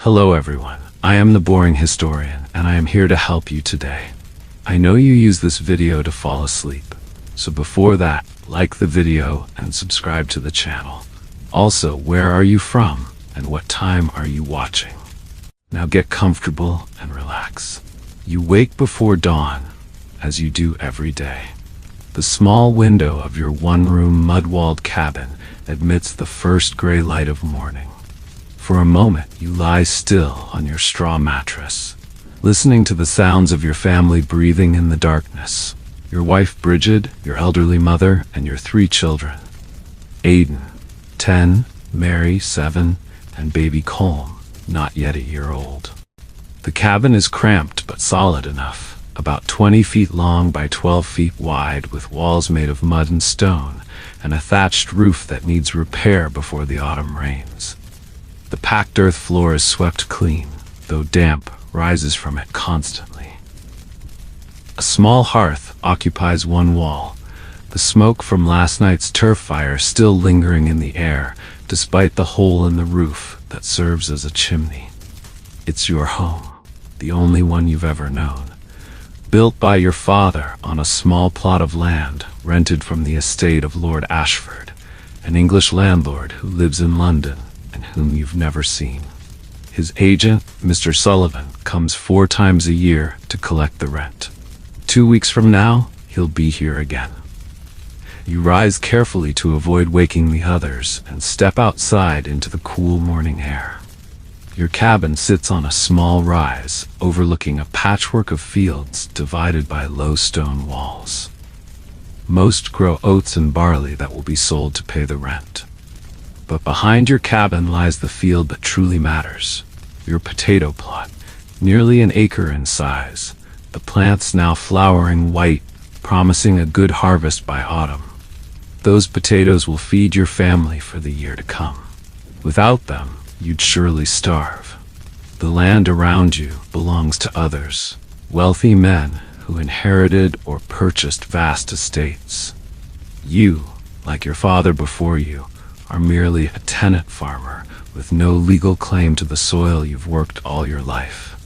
Hello everyone, I am the Boring Historian, and I am here to help you today. I know you use this video to fall asleep, so before that, like the video and subscribe to the channel. Also, where are you from, and what time are you watching? Now get comfortable and relax. You wake before dawn, as you do every day. The small window of your one-room mud-walled cabin admits the first gray light of morning. For a moment, you lie still on your straw mattress, listening to the sounds of your family breathing in the darkness. Your wife Bridget, your elderly mother, and your 3 children. Aiden, 10, Mary, 7, and baby Colm, not yet a year old. The cabin is cramped but solid enough, about 20 feet long by 12 feet wide, with walls made of mud and stone, and a thatched roof that needs repair before the autumn rains. The packed earth floor is swept clean, though damp rises from it constantly. A small hearth occupies one wall, the smoke from last night's turf fire still lingering in the air, despite the hole in the roof that serves as a chimney. It's your home, the only one you've ever known. Built by your father on a small plot of land rented from the estate of Lord Ashford, an English landlord who lives in London and whom you've never seen. His agent, Mr. Sullivan, comes 4 times a year to collect the rent. 2 weeks from now, he'll be here again. You rise carefully to avoid waking the others and step outside into the cool morning air. Your cabin sits on a small rise, overlooking a patchwork of fields divided by low stone walls. Most grow oats and barley that will be sold to pay the rent. But behind your cabin lies the field that truly matters, your potato plot, nearly an acre in size, the plants now flowering white, promising a good harvest by autumn. Those potatoes will feed your family for the year to come. Without them, you'd surely starve. The land around you belongs to others, wealthy men who inherited or purchased vast estates. You, like your father before you, are merely a tenant farmer with no legal claim to the soil you've worked all your life.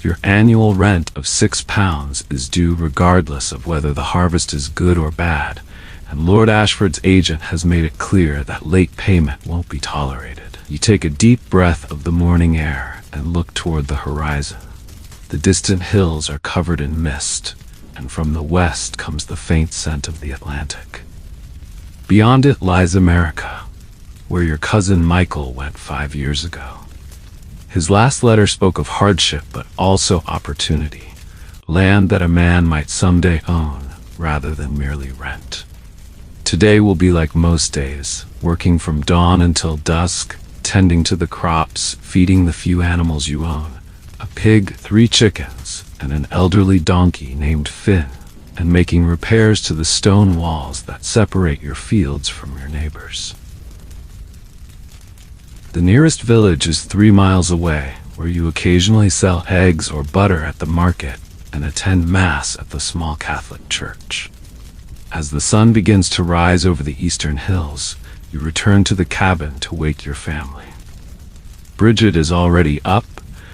Your annual rent of £6 is due regardless of whether the harvest is good or bad, and Lord Ashford's agent has made it clear that late payment won't be tolerated. You take a deep breath of the morning air and look toward the horizon. The distant hills are covered in mist, and from the west comes the faint scent of the Atlantic. Beyond it lies America, where your cousin Michael went 5 years ago. His last letter spoke of hardship but also opportunity, land that a man might someday own rather than merely rent. Today will be like most days, working from dawn until dusk, tending to the crops, feeding the few animals you own, a pig, 3 chickens, and an elderly donkey named Finn, and making repairs to the stone walls that separate your fields from your neighbors. The nearest village is 3 miles away, where you occasionally sell eggs or butter at the market and attend Mass at the small Catholic church. As the sun begins to rise over the eastern hills, you return to the cabin to wake your family. Bridget is already up,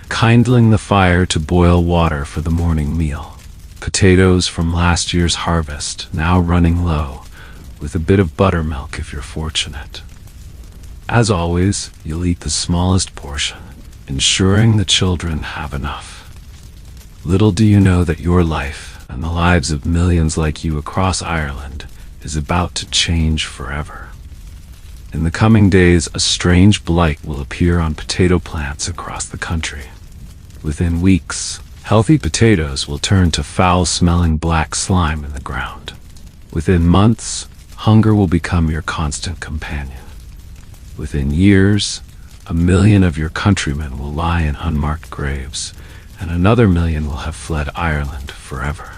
kindling the fire to boil water for the morning meal. Potatoes from last year's harvest, now running low, with a bit of buttermilk if you're fortunate. As always, you'll eat the smallest portion, ensuring the children have enough. Little do you know that your life, and the lives of millions like you across Ireland, is about to change forever. In the coming days, a strange blight will appear on potato plants across the country. Within weeks, healthy potatoes will turn to foul-smelling black slime in the ground. Within months, hunger will become your constant companion. Within years, 1 million of your countrymen will lie in unmarked graves, and another 1 million will have fled Ireland forever.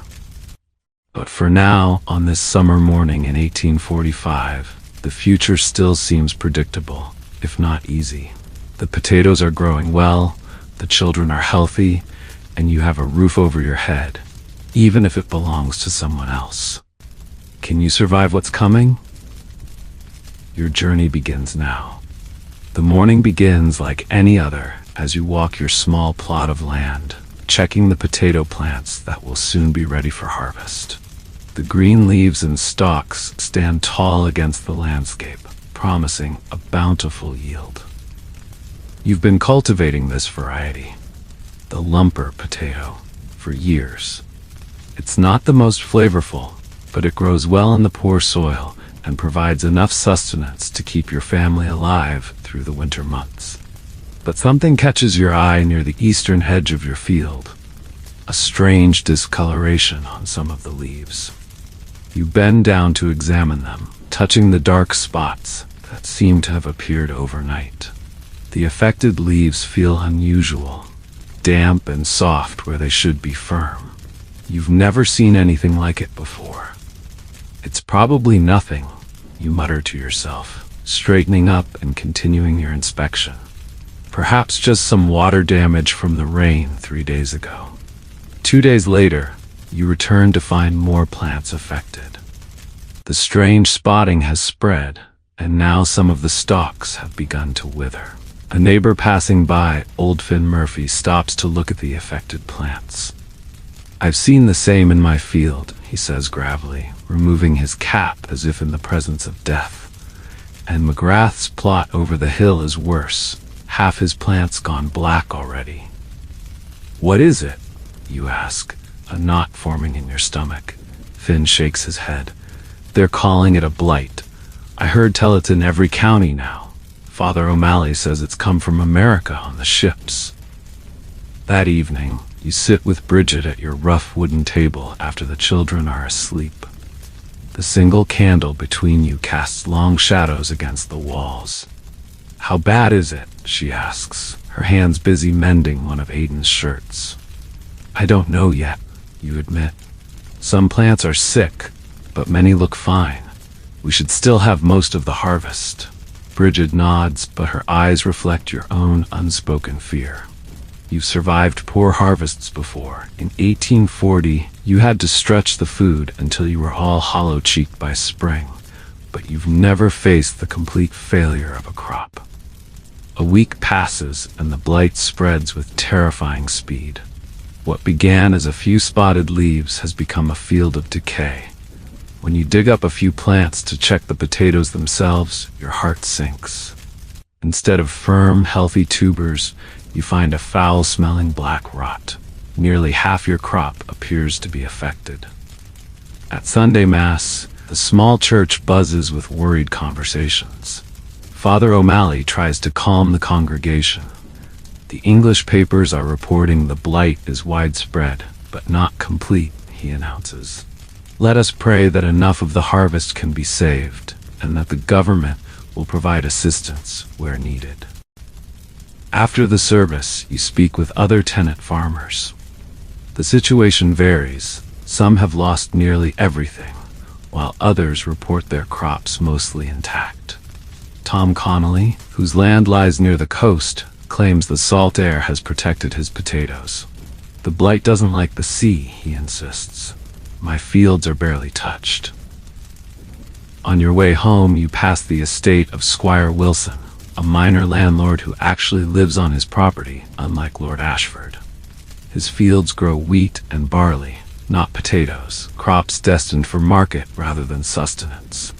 But for now, on this summer morning in 1845, the future still seems predictable, if not easy. The potatoes are growing well, the children are healthy, and you have a roof over your head, even if it belongs to someone else. Can you survive what's coming? Your journey begins now. The morning begins like any other, as you walk your small plot of land, checking the potato plants that will soon be ready for harvest. The green leaves and stalks stand tall against the landscape, promising a bountiful yield. You've been cultivating this variety, the lumper potato, for years. It's not the most flavorful, but it grows well in the poor soil and provides enough sustenance to keep your family alive through the winter months. But something catches your eye near the eastern edge of your field, a strange discoloration on some of the leaves. You bend down to examine them, touching the dark spots that seem to have appeared overnight. The affected leaves feel unusual, damp and soft where they should be firm. You've never seen anything like it before. It's probably nothing, you mutter to yourself, straightening up and continuing your inspection. Perhaps just some water damage from the rain 3 days ago. 2 days later, you return to find more plants affected. The strange spotting has spread, and now some of the stalks have begun to wither. A neighbor passing by, old Finn Murphy, stops to look at the affected plants. "I've seen the same in my field," he says gravelly, removing his cap as if in the presence of death. "And McGrath's plot over the hill is worse. Half his plants gone black already." "What is it?" you ask, a knot forming in your stomach. Finn shakes his head. "They're calling it a blight. I heard tell it's in every county now. Father O'Malley says it's come from America on the ships." That evening, you sit with Bridget at your rough wooden table after the children are asleep. The single candle between you casts long shadows against the walls. "How bad is it?" she asks, her hands busy mending one of Aiden's shirts. "I don't know yet," you admit. "Some plants are sick, but many look fine. We should still have most of the harvest." Bridget nods, but her eyes reflect your own unspoken fear. You've survived poor harvests before. In 1840, you had to stretch the food until you were all hollow-cheeked by spring, but you've never faced the complete failure of a crop. A week passes, and the blight spreads with terrifying speed. What began as a few spotted leaves has become a field of decay. When you dig up a few plants to check the potatoes themselves, your heart sinks. Instead of firm, healthy tubers, you find a foul-smelling black rot. Nearly half your crop appears to be affected. At Sunday Mass, the small church buzzes with worried conversations. Father O'Malley tries to calm the congregation. The English papers are reporting the blight is widespread, but not complete, he announces. Let us pray that enough of the harvest can be saved, and that the government will provide assistance where needed. After the service, you speak with other tenant farmers. The situation varies. Some have lost nearly everything, while others report their crops mostly intact. Tom Connolly, whose land lies near the coast, claims the salt air has protected his potatoes. The blight doesn't like the sea, he insists. My fields are barely touched. On your way home, you pass the estate of Squire Wilson, a minor landlord who actually lives on his property, unlike Lord Ashford. His fields grow wheat and barley, not potatoes, crops destined for market rather than sustenance.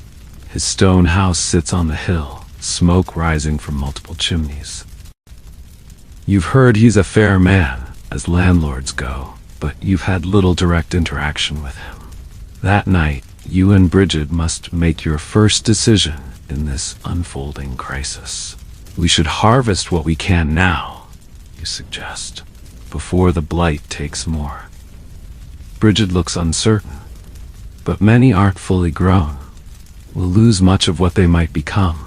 His stone house sits on the hill, smoke rising from multiple chimneys. You've heard he's a fair man, as landlords go, but you've had little direct interaction with him. That night, you and Bridget must make your first decision in this unfolding crisis. We should harvest what we can now, you suggest, before the blight takes more. Bridget looks uncertain, but many aren't fully grown. We'll lose much of what they might become.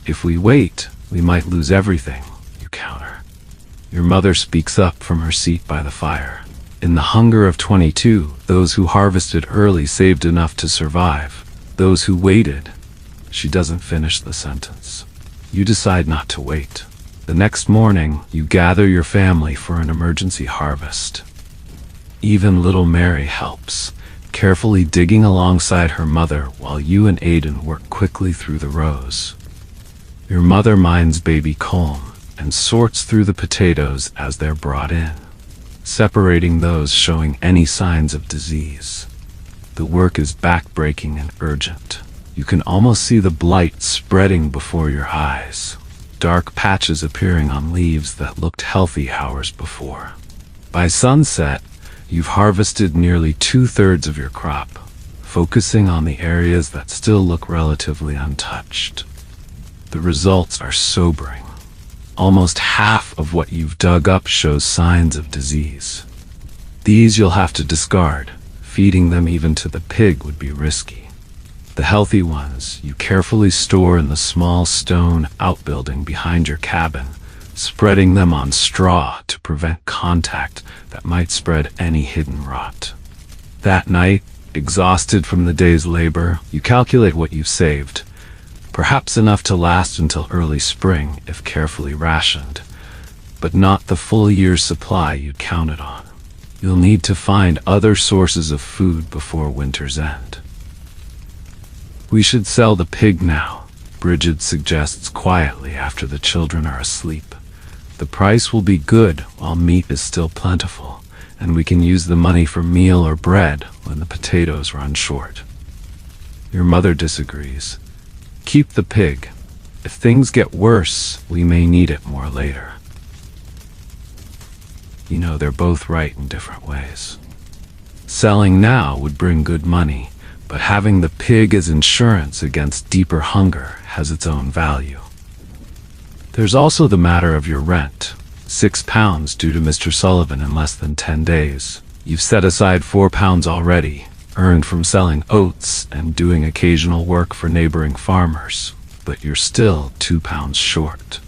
If we wait, we might lose everything, you counter. Your mother speaks up from her seat by the fire. In the hunger of 22, those who harvested early saved enough to survive. Those who waited. She doesn't finish the sentence. You decide not to wait. The next morning, you gather your family for an emergency harvest. Even little Mary helps, carefully digging alongside her mother while you and Aiden work quickly through the rows. Your mother minds baby Colm, and sorts through the potatoes as they're brought in, separating those showing any signs of disease. The work is back-breaking and urgent. You can almost see the blight spreading before your eyes, dark patches appearing on leaves that looked healthy hours before. By sunset, you've harvested nearly 2/3 of your crop, focusing on the areas that still look relatively untouched. The results are sobering. Almost half of what you've dug up shows signs of disease. These you'll have to discard. Feeding them even to the pig would be risky. The healthy ones you carefully store in the small stone outbuilding behind your cabin, spreading them on straw to prevent contact that might spread any hidden rot. That night, exhausted from the day's labor, you calculate what you've saved, perhaps enough to last until early spring if carefully rationed, but not the full year's supply you'd counted on. You'll need to find other sources of food before winter's end. "We should sell the pig now," Bridget suggests quietly after the children are asleep. "The price will be good while meat is still plentiful, and we can use the money for meal or bread when the potatoes run short." Your mother disagrees. "Keep the pig. If things get worse, we may need it more later." You know, they're both right in different ways. Selling now would bring good money, but having the pig as insurance against deeper hunger has its own value. There's also the matter of your rent. £6 due to Mr. Sullivan in less than 10 days. You've set aside £4 already, earned from selling oats and doing occasional work for neighboring farmers, but you're still £2 short.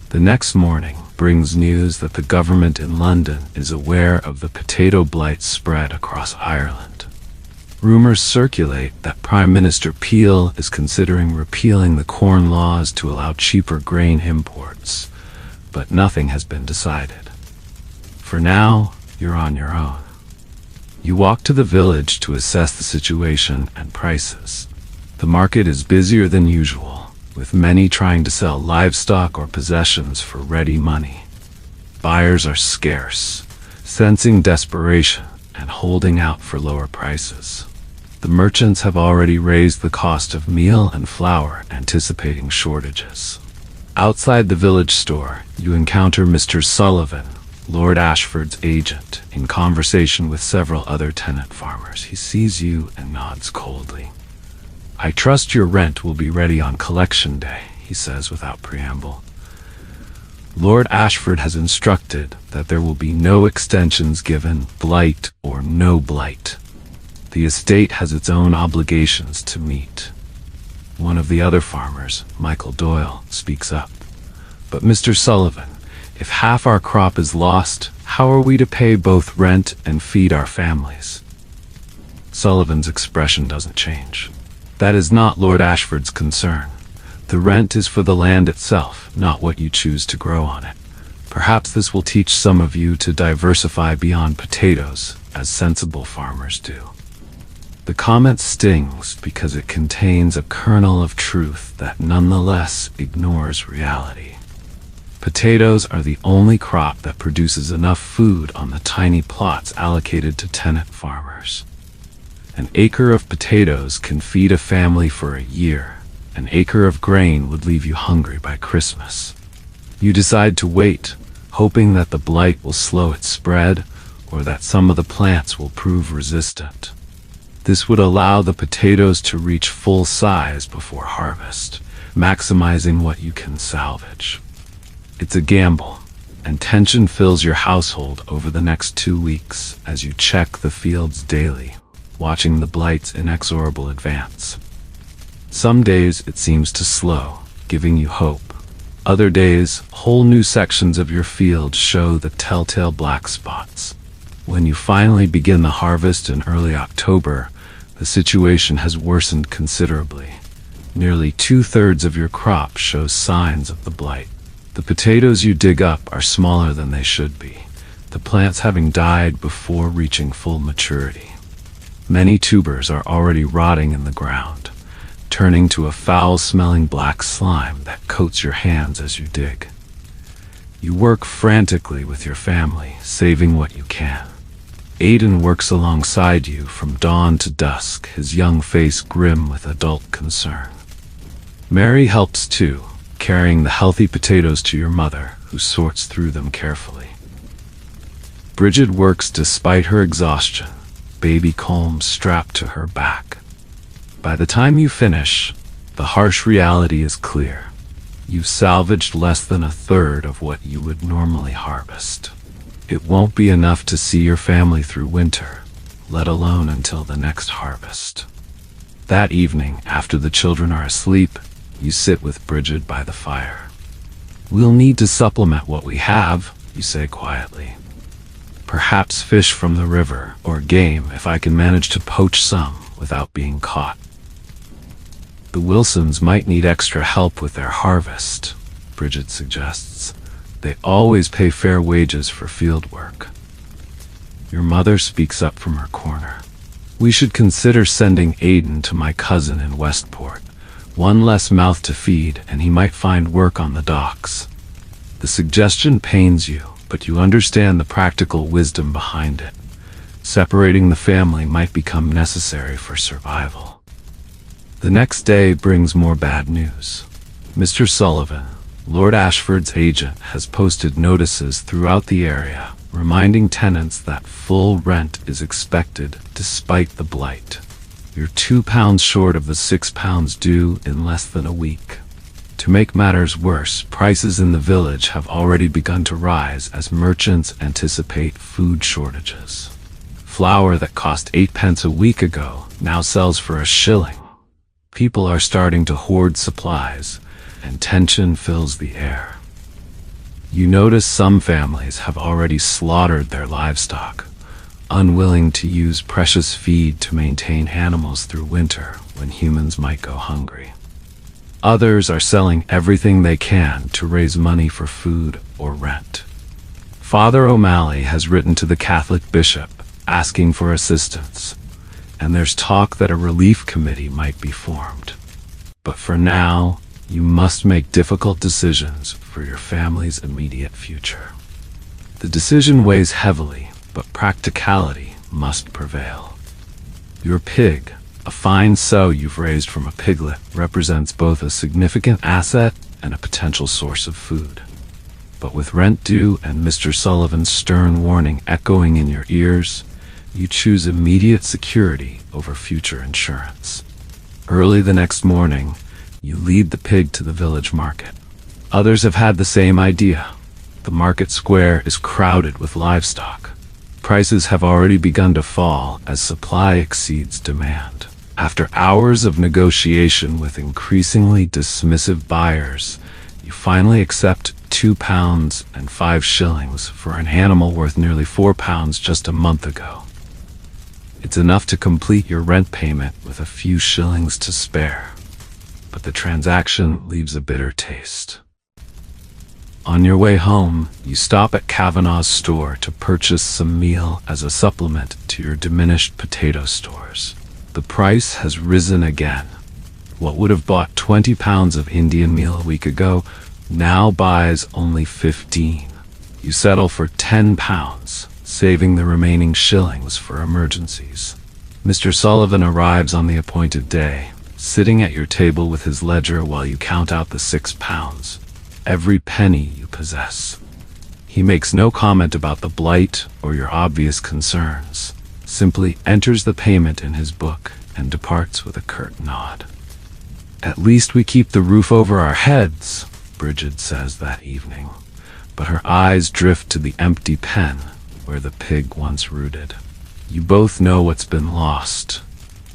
The next morning brings news that the government in London is aware of the potato blight spread across Ireland. Rumors circulate that Prime Minister Peel is considering repealing the corn laws to allow cheaper grain imports, but nothing has been decided. For now, you're on your own. You walk to the village to assess the situation and prices. The market is busier than usual, with many trying to sell livestock or possessions for ready money. Buyers are scarce, sensing desperation and holding out for lower prices. The merchants have already raised the cost of meal and flour, anticipating shortages. Outside the village store, you encounter Mr. Sullivan, Lord Ashford's agent, in conversation with several other tenant farmers. He sees you and nods coldly. "I trust your rent will be ready on collection day," he says without preamble. Lord Ashford has instructed that there will be no extensions given, blight or no blight. The estate has its own obligations to meet. One of the other farmers, Michael Doyle, speaks up. "But Mr. Sullivan, if half our crop is lost, how are we to pay both rent and feed our families?" Sullivan's expression doesn't change. "That is not Lord Ashford's concern. The rent is for the land itself, not what you choose to grow on it. Perhaps this will teach some of you to diversify beyond potatoes, as sensible farmers do." The comment stings because it contains a kernel of truth that nonetheless ignores reality. Potatoes are the only crop that produces enough food on the tiny plots allocated to tenant farmers. An acre of potatoes can feed a family for a year. An acre of grain would leave you hungry by Christmas. You decide to wait, hoping that the blight will slow its spread or that some of the plants will prove resistant. This would allow the potatoes to reach full size before harvest, maximizing what you can salvage. It's a gamble, and tension fills your household over the next 2 weeks as you check the fields daily, watching the blight's inexorable advance. Some days it seems to slow, giving you hope. Other days, whole new sections of your field show the telltale black spots. When you finally begin the harvest in early October, the situation has worsened considerably. Nearly 2/3 of your crop shows signs of the blight. The potatoes you dig up are smaller than they should be, the plants having died before reaching full maturity. Many tubers are already rotting in the ground, turning to a foul-smelling black slime that coats your hands as you dig. You work frantically with your family, saving what you can. Aiden works alongside you from dawn to dusk, his young face grim with adult concern. Mary helps too, carrying the healthy potatoes to your mother, who sorts through them carefully. Bridget works despite her exhaustion, baby Colm strapped to her back. By the time you finish, the harsh reality is clear. You've salvaged less than a third of what you would normally harvest. It won't be enough to see your family through winter, let alone until the next harvest. That evening, after the children are asleep, you sit with Bridget by the fire. "We'll need to supplement what we have," you say quietly. "Perhaps fish from the river, or game if I can manage to poach some without being caught." "The Wilsons might need extra help with their harvest," Bridget suggests. "They always pay fair wages for field work." Your mother speaks up from her corner. "We should consider sending Aiden to my cousin in Westport. One less mouth to feed, and he might find work on the docks." The suggestion pains you, but you understand the practical wisdom behind it. Separating the family might become necessary for survival. The next day brings more bad news. Mr. Sullivan, Lord Ashford's agent, has posted notices throughout the area, reminding tenants that full rent is expected despite the blight. You're £2 short of the £6 due in less than a week. To make matters worse, prices in the village have already begun to rise as merchants anticipate food shortages. Flour that cost 8p a week ago now sells for a shilling. People are starting to hoard supplies, and tension fills the air. You notice some families have already slaughtered their livestock, unwilling to use precious feed to maintain animals through winter when humans might go hungry. Others are selling everything they can to raise money for food or rent. Father O'Malley has written to the Catholic bishop asking for assistance, and there's talk that a relief committee might be formed. But for now, you must make difficult decisions for your family's immediate future. The decision weighs heavily, but practicality must prevail. Your pig, a fine sow you've raised from a piglet, represents both a significant asset and a potential source of food. But with rent due and Mr. Sullivan's stern warning echoing in your ears, you choose immediate security over future insurance. Early the next morning, you lead the pig to the village market. Others have had the same idea. The market square is crowded with livestock. Prices have already begun to fall as supply exceeds demand. After hours of negotiation with increasingly dismissive buyers, you finally accept £2 and 5 shillings for an animal worth nearly £4 just a month ago. It's enough to complete your rent payment with a few shillings to spare, but the transaction leaves a bitter taste. On your way home, you stop at Kavanagh's store to purchase some meal as a supplement to your diminished potato stores. The price has risen again. What would have bought £20 of Indian meal a week ago now buys only 15. You settle for £10, saving the remaining shillings for emergencies. Mr. Sullivan arrives on the appointed day, sitting at your table with his ledger while you count out the £6, every penny you possess. He makes no comment about the blight or your obvious concerns, simply enters the payment in his book and departs with a curt nod. "At least we keep the roof over our heads," Bridget says that evening, but her eyes drift to the empty pen where the pig once rooted. You both know what's been lost.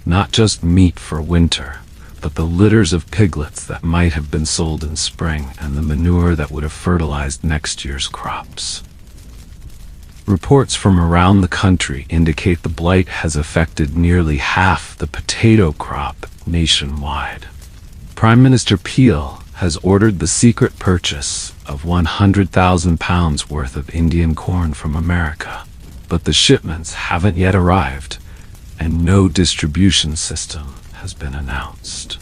Not just meat for winter, but the litters of piglets that might have been sold in spring and the manure that would have fertilized next year's crops. Reports from around the country indicate the blight has affected nearly half the potato crop nationwide. Prime Minister Peel has ordered the secret purchase of £100,000 worth of Indian corn from America, but the shipments haven't yet arrived, and no distribution system has been announced.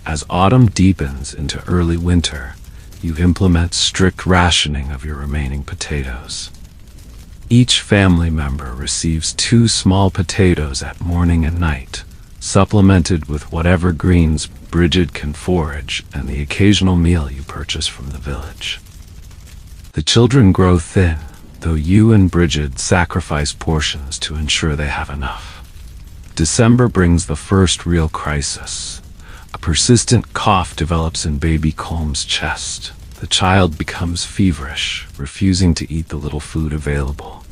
As autumn deepens into early winter, you implement strict rationing of your remaining potatoes. Each family member receives 2 small potatoes at morning and night, supplemented with whatever greens Bridget can forage and the occasional meal you purchase from the village. The children grow thin, though you and Bridget sacrifice portions to ensure they have enough. December brings the first real crisis. A persistent cough develops in baby Colm's chest. The child becomes feverish, refusing to eat the little food available.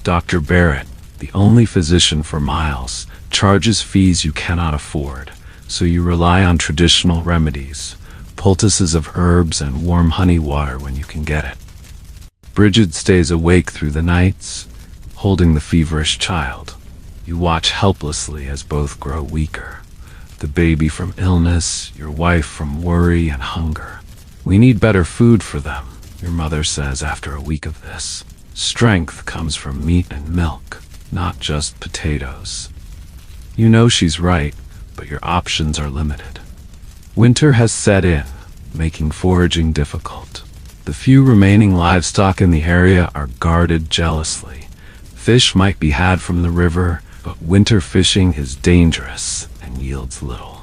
Dr. Barrett, the only physician for miles, charges fees you cannot afford, so you rely on traditional remedies, poultices of herbs and warm honey water when you can get it. Bridget stays awake through the nights, holding the feverish child. You watch helplessly as both grow weaker. The baby from illness, your wife from worry and hunger. "We need better food for them," your mother says after a week of this. "Strength comes from meat and milk, not just potatoes." You know she's right, but your options are limited. Winter has set in, making foraging difficult. The few remaining livestock in the area are guarded jealously. Fish might be had from the river, but winter fishing is dangerous and yields little.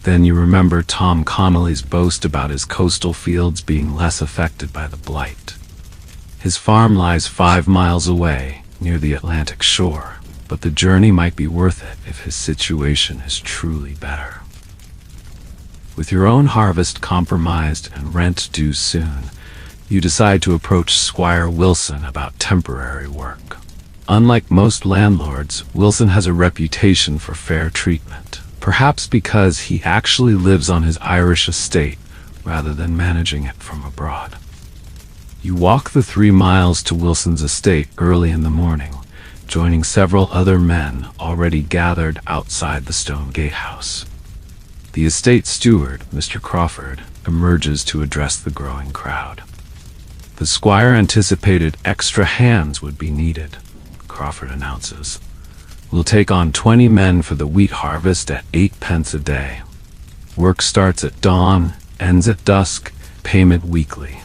Then you remember Tom Connolly's boast about his coastal fields being less affected by the blight. His farm lies 5 miles away, near the Atlantic shore, but the journey might be worth it if his situation is truly better. With your own harvest compromised and rent due soon, you decide to approach Squire Wilson about temporary work. Unlike most landlords, Wilson has a reputation for fair treatment, perhaps because he actually lives on his Irish estate rather than managing it from abroad. You walk the 3 miles to Wilson's estate early in the morning, joining several other men already gathered outside the stone gatehouse. The estate steward, Mr. Crawford, emerges to address the growing crowd. The squire anticipated extra hands would be needed, Crawford announces. "We'll take on 20 men for the wheat harvest at 8 pence a day. Work starts at dawn, ends at dusk, payment weekly.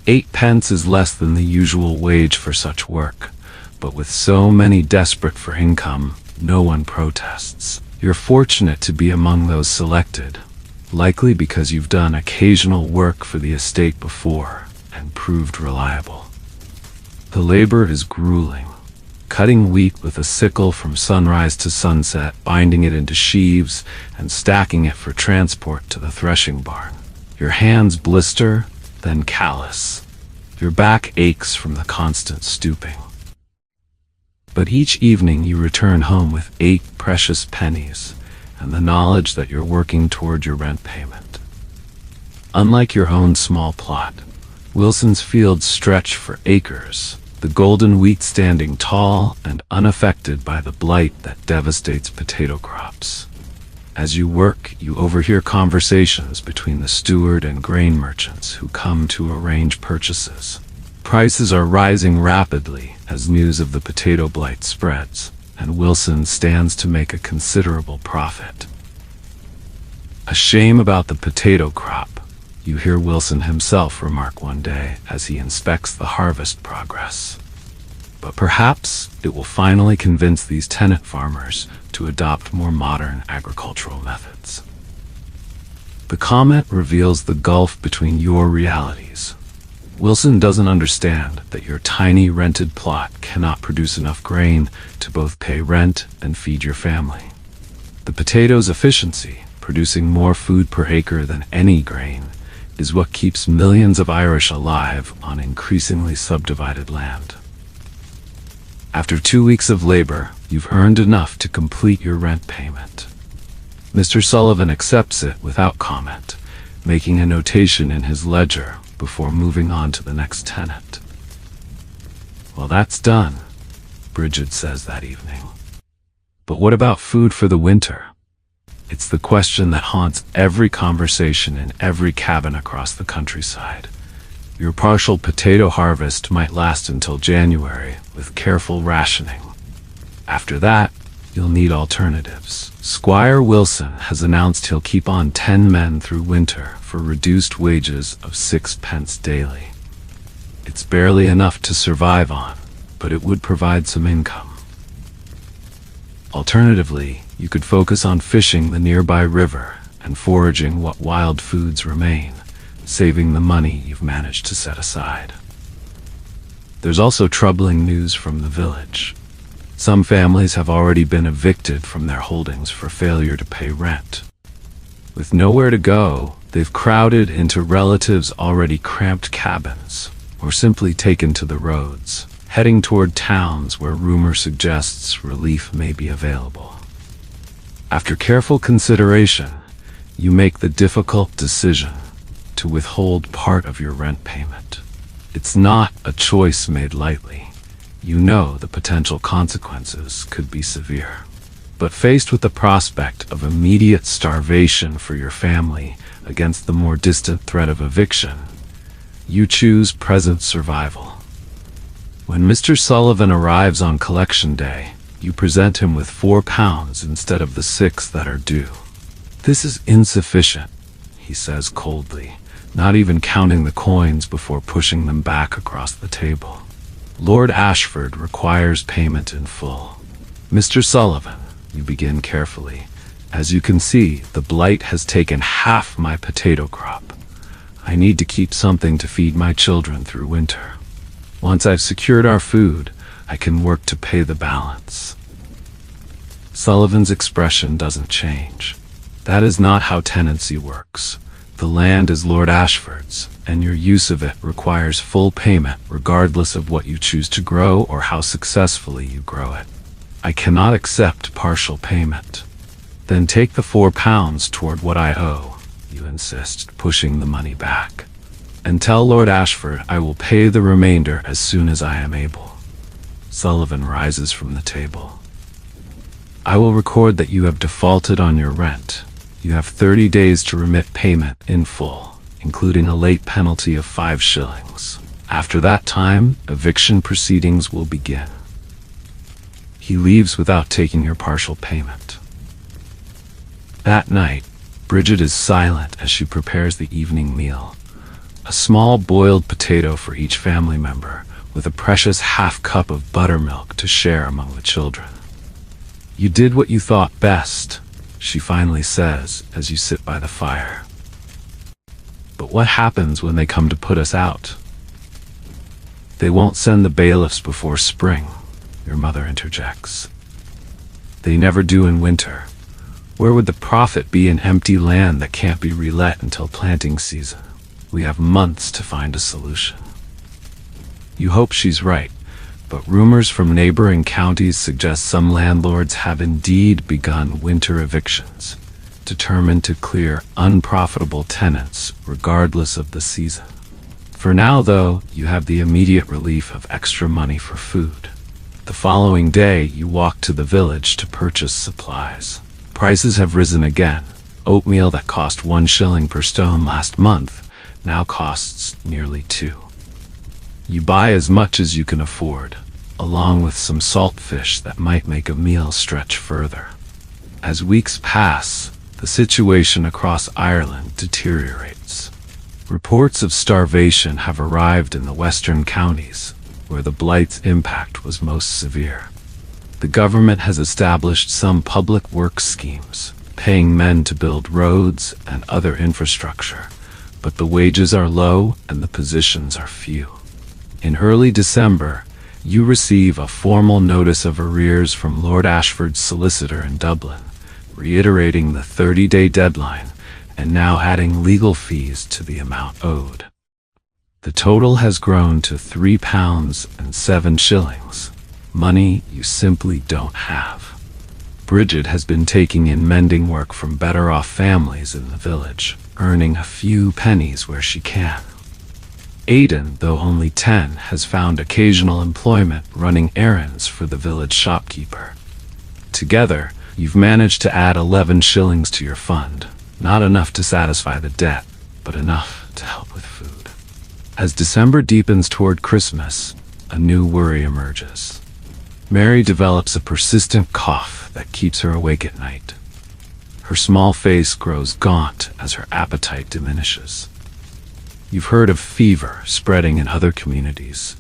8 pence is less than the usual wage for such work, but with so many desperate for income, no one protests. You're fortunate to be among those selected, likely because you've done occasional work for the estate before and proved reliable. The labor is grueling. Cutting wheat with a sickle from sunrise to sunset, binding it into sheaves, and stacking it for transport to the threshing barn. Your hands blister, then callous. Your back aches from the constant stooping. But each evening you return home with 8 precious pennies, and the knowledge that you're working toward your rent payment. Unlike your own small plot, Wilson's fields stretch for acres, the golden wheat standing tall and unaffected by the blight that devastates potato crops. As you work, you overhear conversations between the steward and grain merchants who come to arrange purchases. Prices are rising rapidly as news of the potato blight spreads, and Wilson stands to make a considerable profit. "A shame about the potato crop," you hear Wilson himself remark one day as he inspects the harvest progress. But perhaps it will finally convince these tenant farmers to adopt more modern agricultural methods. The comment reveals the gulf between your realities. Wilson doesn't understand that your tiny rented plot cannot produce enough grain to both pay rent and feed your family. The potato's efficiency, producing more food per acre than any grain, is what keeps millions of Irish alive on increasingly subdivided land. After 2 weeks of labor, you've earned enough to complete your rent payment. Mr. Sullivan accepts it without comment, making a notation in his ledger before moving on to the next tenant. "Well, that's done," Bridget says that evening. "But what about food for the winter?" It's the question that haunts every conversation in every cabin across the countryside. Your partial potato harvest might last until January with careful rationing. After that, you'll need alternatives. Squire Wilson has announced he'll keep on 10 men through winter for reduced wages of 6 pence daily. It's barely enough to survive on, but it would provide some income. Alternatively, you could focus on fishing the nearby river and foraging what wild foods remain, saving the money you've managed to set aside. There's also troubling news from the village. Some families have already been evicted from their holdings for failure to pay rent. With nowhere to go, they've crowded into relatives' already cramped cabins, or simply taken to the roads, heading toward towns where rumor suggests relief may be available. After careful consideration, you make the difficult decision to withhold part of your rent payment. It's not a choice made lightly. You know the potential consequences could be severe. But faced with the prospect of immediate starvation for your family against the more distant threat of eviction, you choose present survival. When Mr. Sullivan arrives on collection day, you present him with £4 instead of the 6 that are due. "This is insufficient," he says coldly, not even counting the coins before pushing them back across the table. "Lord Ashford requires payment in full." "Mr. Sullivan," you begin carefully, "as you can see, the blight has taken half my potato crop. I need to keep something to feed my children through winter. Once I've secured our food, I can work to pay the balance." Sullivan's expression doesn't change. That is not how tenancy works. The land is Lord Ashford's, and your use of it requires full payment regardless of what you choose to grow or how successfully you grow it. "I cannot accept partial payment." "Then take the £4 toward what I owe," you insist, pushing the money back. "And tell Lord Ashford I will pay the remainder as soon as I am able." Sullivan rises from the table. "I will record that you have defaulted on your rent. You have 30 days to remit payment in full, including a late penalty of 5 shillings. After that time, eviction proceedings will begin." He leaves without taking your partial payment. That night, Bridget is silent as she prepares the evening meal. A small boiled potato for each family member, with a precious half-cup of buttermilk to share among the children. "You did what you thought best," she finally says as you sit by the fire. "But what happens when they come to put us out?" "They won't send the bailiffs before spring," your mother interjects. "They never do in winter. Where would the profit be in empty land that can't be relet until planting season? We have months to find a solution." You hope she's right, but rumors from neighboring counties suggest some landlords have indeed begun winter evictions, determined to clear unprofitable tenants regardless of the season. For now, though, you have the immediate relief of extra money for food. The following day, you walk to the village to purchase supplies. Prices have risen again. Oatmeal that cost 1 shilling per stone last month now costs nearly 2. You buy as much as you can afford, along with some saltfish that might make a meal stretch further. As weeks pass, the situation across Ireland deteriorates. Reports of starvation have arrived in the western counties, where the blight's impact was most severe. The government has established some public works schemes, paying men to build roads and other infrastructure, but the wages are low and the positions are few. In early December, you receive a formal notice of arrears from Lord Ashford's solicitor in Dublin, reiterating the 30-day deadline and now adding legal fees to the amount owed. The total has grown to £3.07, money you simply don't have. Bridget has been taking in mending work from better-off families in the village, earning a few pennies where she can. Aidan, though only 10, has found occasional employment running errands for the village shopkeeper. Together, you've managed to add 11 shillings to your fund, not enough to satisfy the debt, but enough to help with food. As December deepens toward Christmas, a new worry emerges. Mary develops a persistent cough that keeps her awake at night. Her small face grows gaunt as her appetite diminishes. You've heard of fever spreading in other communities.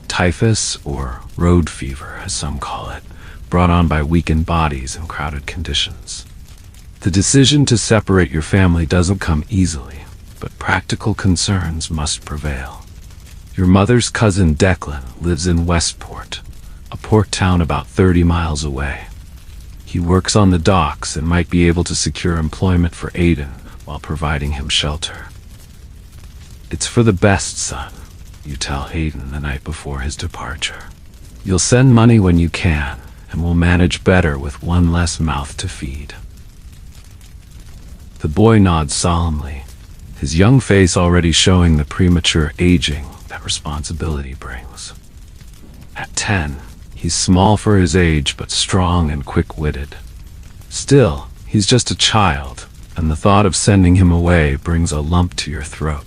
Typhus, or road fever as some call it, brought on by weakened bodies and crowded conditions. The decision to separate your family doesn't come easily, but practical concerns must prevail. Your mother's cousin Declan lives in Westport, a port town about 30 miles away. He works on the docks and might be able to secure employment for Aiden while providing him shelter. It's for the best, son, you tell Aiden the night before his departure. You'll send money when you can, and we'll manage better with one less mouth to feed. The boy nods solemnly, his young face already showing the premature aging that responsibility brings. At 10, he's small for his age but strong and quick-witted. Still, he's just a child, and the thought of sending him away brings a lump to your throat.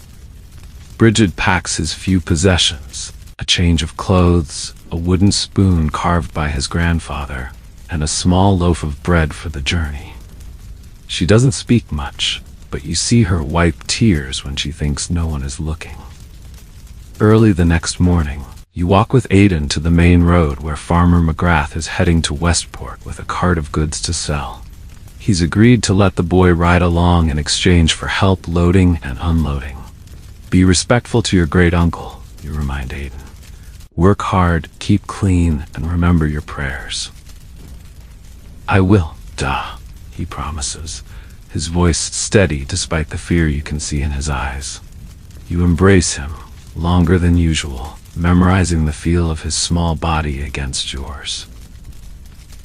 Bridget packs his few possessions, a change of clothes, a wooden spoon carved by his grandfather, and a small loaf of bread for the journey. She doesn't speak much, but you see her wipe tears when she thinks no one is looking. Early the next morning, you walk with Aiden to the main road where Farmer McGrath is heading to Westport with a cart of goods to sell. He's agreed to let the boy ride along in exchange for help loading and unloading. Be respectful to your great uncle, you remind Aiden. Work hard, keep clean, and remember your prayers. I will, he promises, his voice steady despite the fear you can see in his eyes. You embrace him, longer than usual, memorizing the feel of his small body against yours.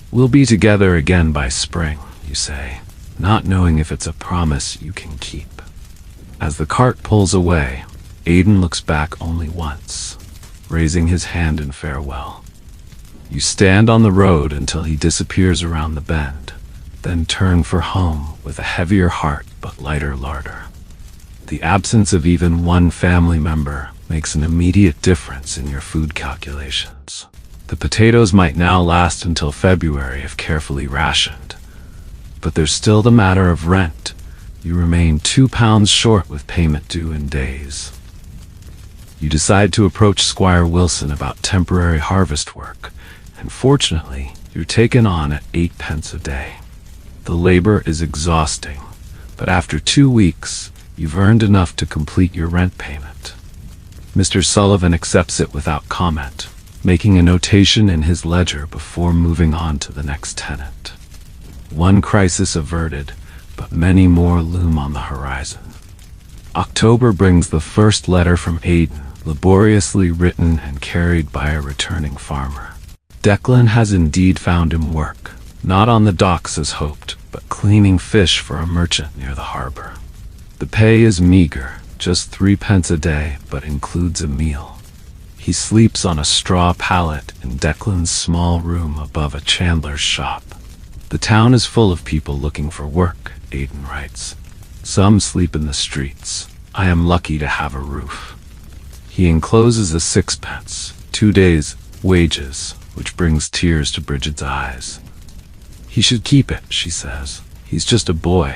We'll be together again by spring, you say, not knowing if it's a promise you can keep. As the cart pulls away, Aiden looks back only once, raising his hand in farewell. You stand on the road until he disappears around the bend, then turn for home with a heavier heart but lighter larder. The absence of even one family member makes an immediate difference in your food calculations. The potatoes might now last until February if carefully rationed, but there's still the matter of rent. You remain £2 short with payment due in days. You decide to approach Squire Wilson about temporary harvest work, and fortunately, you're taken on at 8p a day. The labor is exhausting, but after 2 weeks, you've earned enough to complete your rent payment. Mr. Sullivan accepts it without comment, making a notation in his ledger before moving on to the next tenant. One crisis averted, but many more loom on the horizon. October brings the first letter from Aiden, laboriously written and carried by a returning farmer. Declan has indeed found him work, not on the docks as hoped, but cleaning fish for a merchant near the harbor. The pay is meager, just 3p a day, but includes a meal. He sleeps on a straw pallet in Declan's small room above a chandler's shop. The town is full of people looking for work, Aiden writes. Some sleep in the streets. I am lucky to have a roof. He encloses a 6p, 2 days' wages, which brings tears to Bridget's eyes. He should keep it, she says. He's just a boy.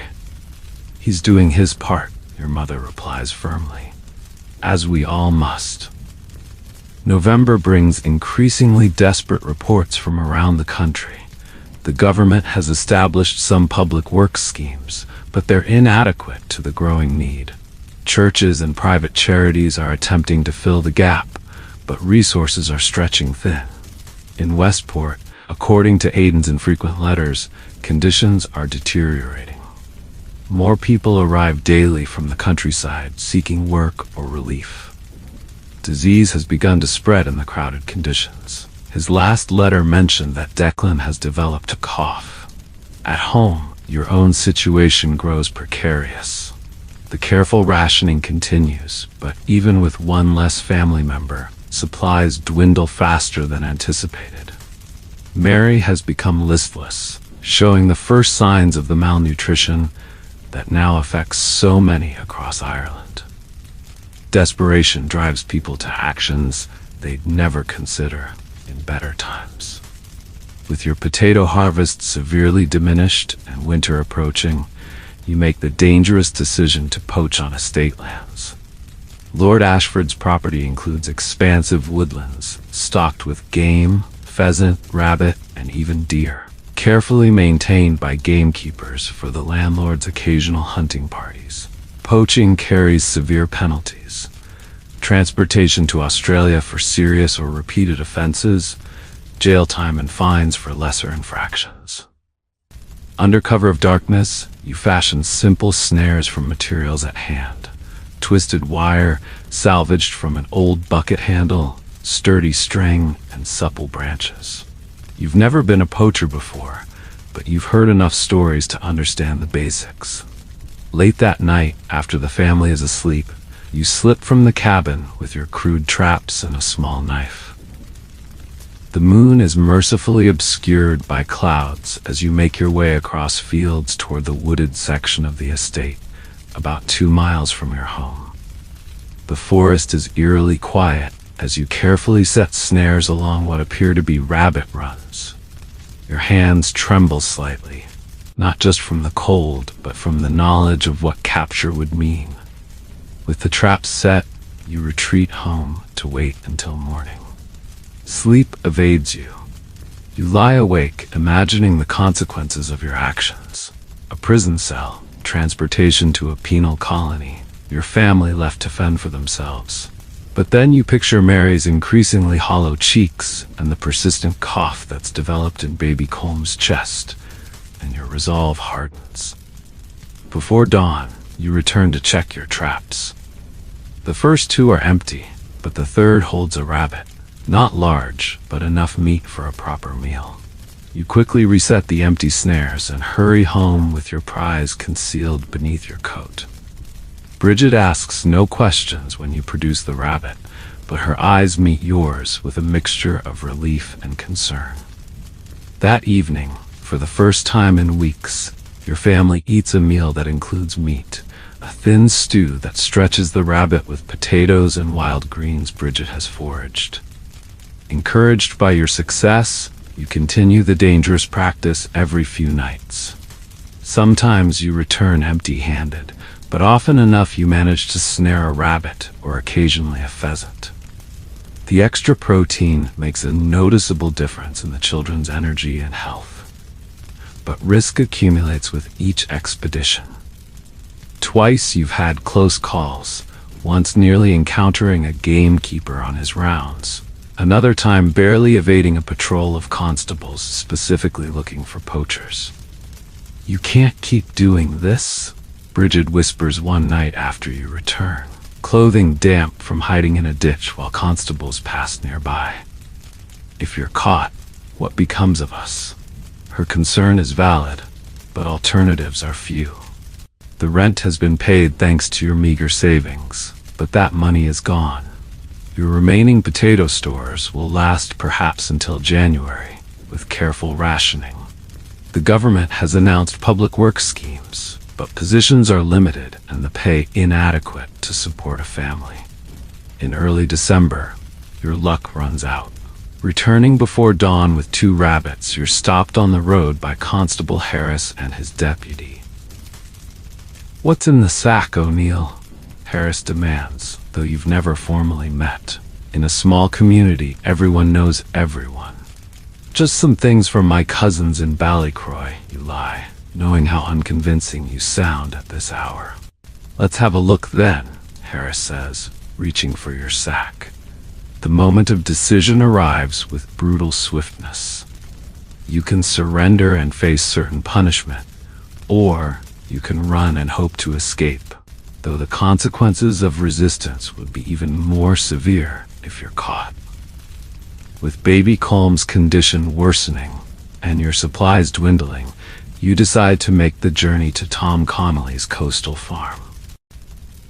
He's doing his part, your mother replies firmly. As we all must. November brings increasingly desperate reports from around the country. The government has established some public works schemes, but they're inadequate to the growing need. Churches and private charities are attempting to fill the gap, but resources are stretching thin. In Westport, according to Aiden's infrequent letters, conditions are deteriorating. More people arrive daily from the countryside seeking work or relief. Disease has begun to spread in the crowded conditions. His last letter mentioned that Declan has developed a cough. At home, your own situation grows precarious. The careful rationing continues, but even with one less family member, supplies dwindle faster than anticipated. Mary has become listless, showing the first signs of the malnutrition that now affects so many across Ireland. Desperation drives people to actions they'd never consider in better times. With your potato harvest severely diminished and winter approaching, you make the dangerous decision to poach on estate lands. Lord Ashford's property includes expansive woodlands, stocked with game, pheasant, rabbit, and even deer, carefully maintained by gamekeepers for the landlord's occasional hunting parties. Poaching carries severe penalties: transportation to Australia for serious or repeated offenses, jail time and fines for lesser infractions. Under cover of darkness, you fashion simple snares from materials at hand: twisted wire, salvaged from an old bucket handle, sturdy string, and supple branches. You've never been a poacher before, but you've heard enough stories to understand the basics. Late that night, after the family is asleep, you slip from the cabin with your crude traps and a small knife. The moon is mercifully obscured by clouds as you make your way across fields toward the wooded section of the estate, about 2 miles from your home. The forest is eerily quiet as you carefully set snares along what appear to be rabbit runs. Your hands tremble slightly, not just from the cold, but from the knowledge of what capture would mean. With the traps set, you retreat home to wait until morning. Sleep evades you. You lie awake, imagining the consequences of your actions: a prison cell, transportation to a penal colony, your family left to fend for themselves. But then you picture Mary's increasingly hollow cheeks and the persistent cough that's developed in baby Colm's chest, and your resolve hardens. Before dawn, you return to check your traps. The first 2 are empty, but the third holds a rabbit. Not large, but enough meat for a proper meal. You quickly reset the empty snares and hurry home with your prize concealed beneath your coat. Bridget asks no questions when you produce the rabbit, but her eyes meet yours with a mixture of relief and concern. That evening, for the first time in weeks, your family eats a meal that includes meat, a thin stew that stretches the rabbit with potatoes and wild greens Bridget has foraged. Encouraged by your success, you continue the dangerous practice every few nights. Sometimes you return empty-handed, but often enough you manage to snare a rabbit or occasionally a pheasant. The extra protein makes a noticeable difference in the children's energy and health. But risk accumulates with each expedition. Twice you've had close calls, once nearly encountering a gamekeeper on his rounds, another time barely evading a patrol of constables specifically looking for poachers. "You can't keep doing this," Bridget whispers one night after you return, clothing damp from hiding in a ditch while constables pass nearby. "If you're caught, what becomes of us?" Her concern is valid, but alternatives are few. The rent has been paid thanks to your meager savings, but that money is gone. Your remaining potato stores will last perhaps until January, with careful rationing. The government has announced public works schemes, but positions are limited and the pay inadequate to support a family. In early December, your luck runs out. Returning before dawn with 2 rabbits, you're stopped on the road by Constable Harris and his deputy. "What's in the sack, O'Neill?" Harris demands, though you've never formally met. In a small community, everyone knows everyone. "Just some things from my cousins in Ballycroy," you lie, knowing how unconvincing you sound at this hour. "Let's have a look then," Harris says, reaching for your sack. The moment of decision arrives with brutal swiftness. You can surrender and face certain punishment, or you can run and hope to escape, though the consequences of resistance would be even more severe if you're caught. With baby Colm's condition worsening and your supplies dwindling, you decide to make the journey to Tom Connolly's coastal farm.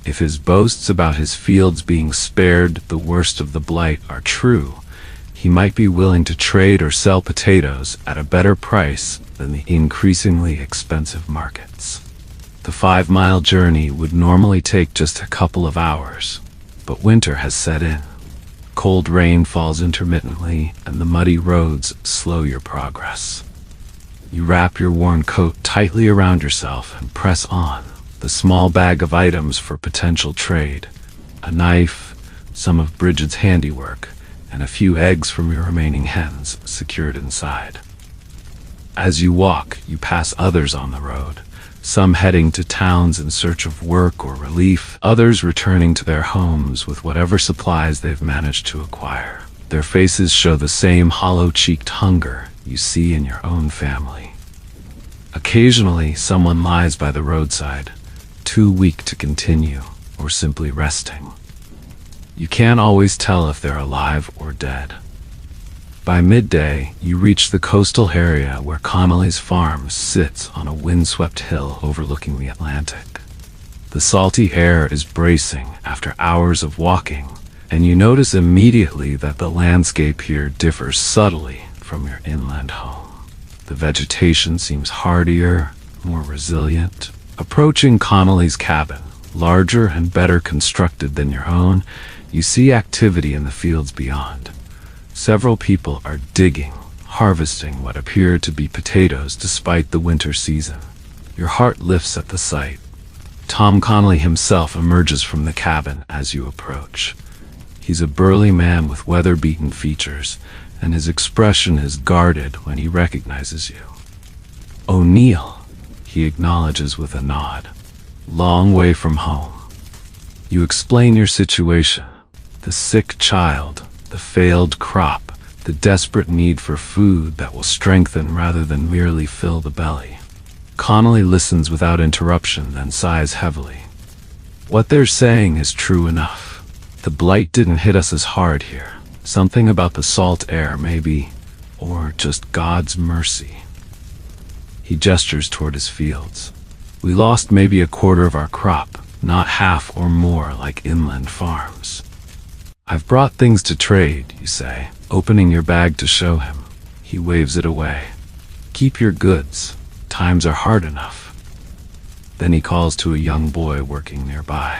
If his boasts about his fields being spared the worst of the blight are true, he might be willing to trade or sell potatoes at a better price than the increasingly expensive markets. The 5-mile journey would normally take just a couple of hours, but winter has set in. Cold rain falls intermittently, and the muddy roads slow your progress. You wrap your worn coat tightly around yourself and press on, the small bag of items for potential trade: a knife, some of Bridget's handiwork, and a few eggs from your remaining hens secured inside. As you walk, you pass others on the road, some heading to towns in search of work or relief, others returning to their homes with whatever supplies they've managed to acquire. Their faces show the same hollow-cheeked hunger you see in your own family. Occasionally, someone lies by the roadside, too weak to continue, or simply resting. You can't always tell if they're alive or dead. By midday, you reach the coastal area where Connolly's farm sits on a windswept hill overlooking the Atlantic. The salty air is bracing after hours of walking, and you notice immediately that the landscape here differs subtly from your inland home. The vegetation seems hardier, more resilient. Approaching Connolly's cabin, larger and better constructed than your own, you see activity in the fields beyond. Several people are digging, harvesting what appear to be potatoes despite the winter season. Your heart lifts at the sight. Tom Connolly himself emerges from the cabin as you approach. He's a burly man with weather-beaten features, and his expression is guarded when he recognizes you. "O'Neill," he acknowledges with a nod. "Long way from home." You explain your situation: the sick child, the failed crop, the desperate need for food that will strengthen rather than merely fill the belly. Connolly listens without interruption, then sighs heavily. What they're saying is true enough. The blight didn't hit us as hard here. Something about the salt air, maybe, or just God's mercy. He gestures toward his fields. "We lost maybe a quarter of our crop, not half or more like inland farms." "I've brought things to trade," you say, opening your bag to show him. He waves it away. "Keep your goods. Times are hard enough." Then he calls to a young boy working nearby.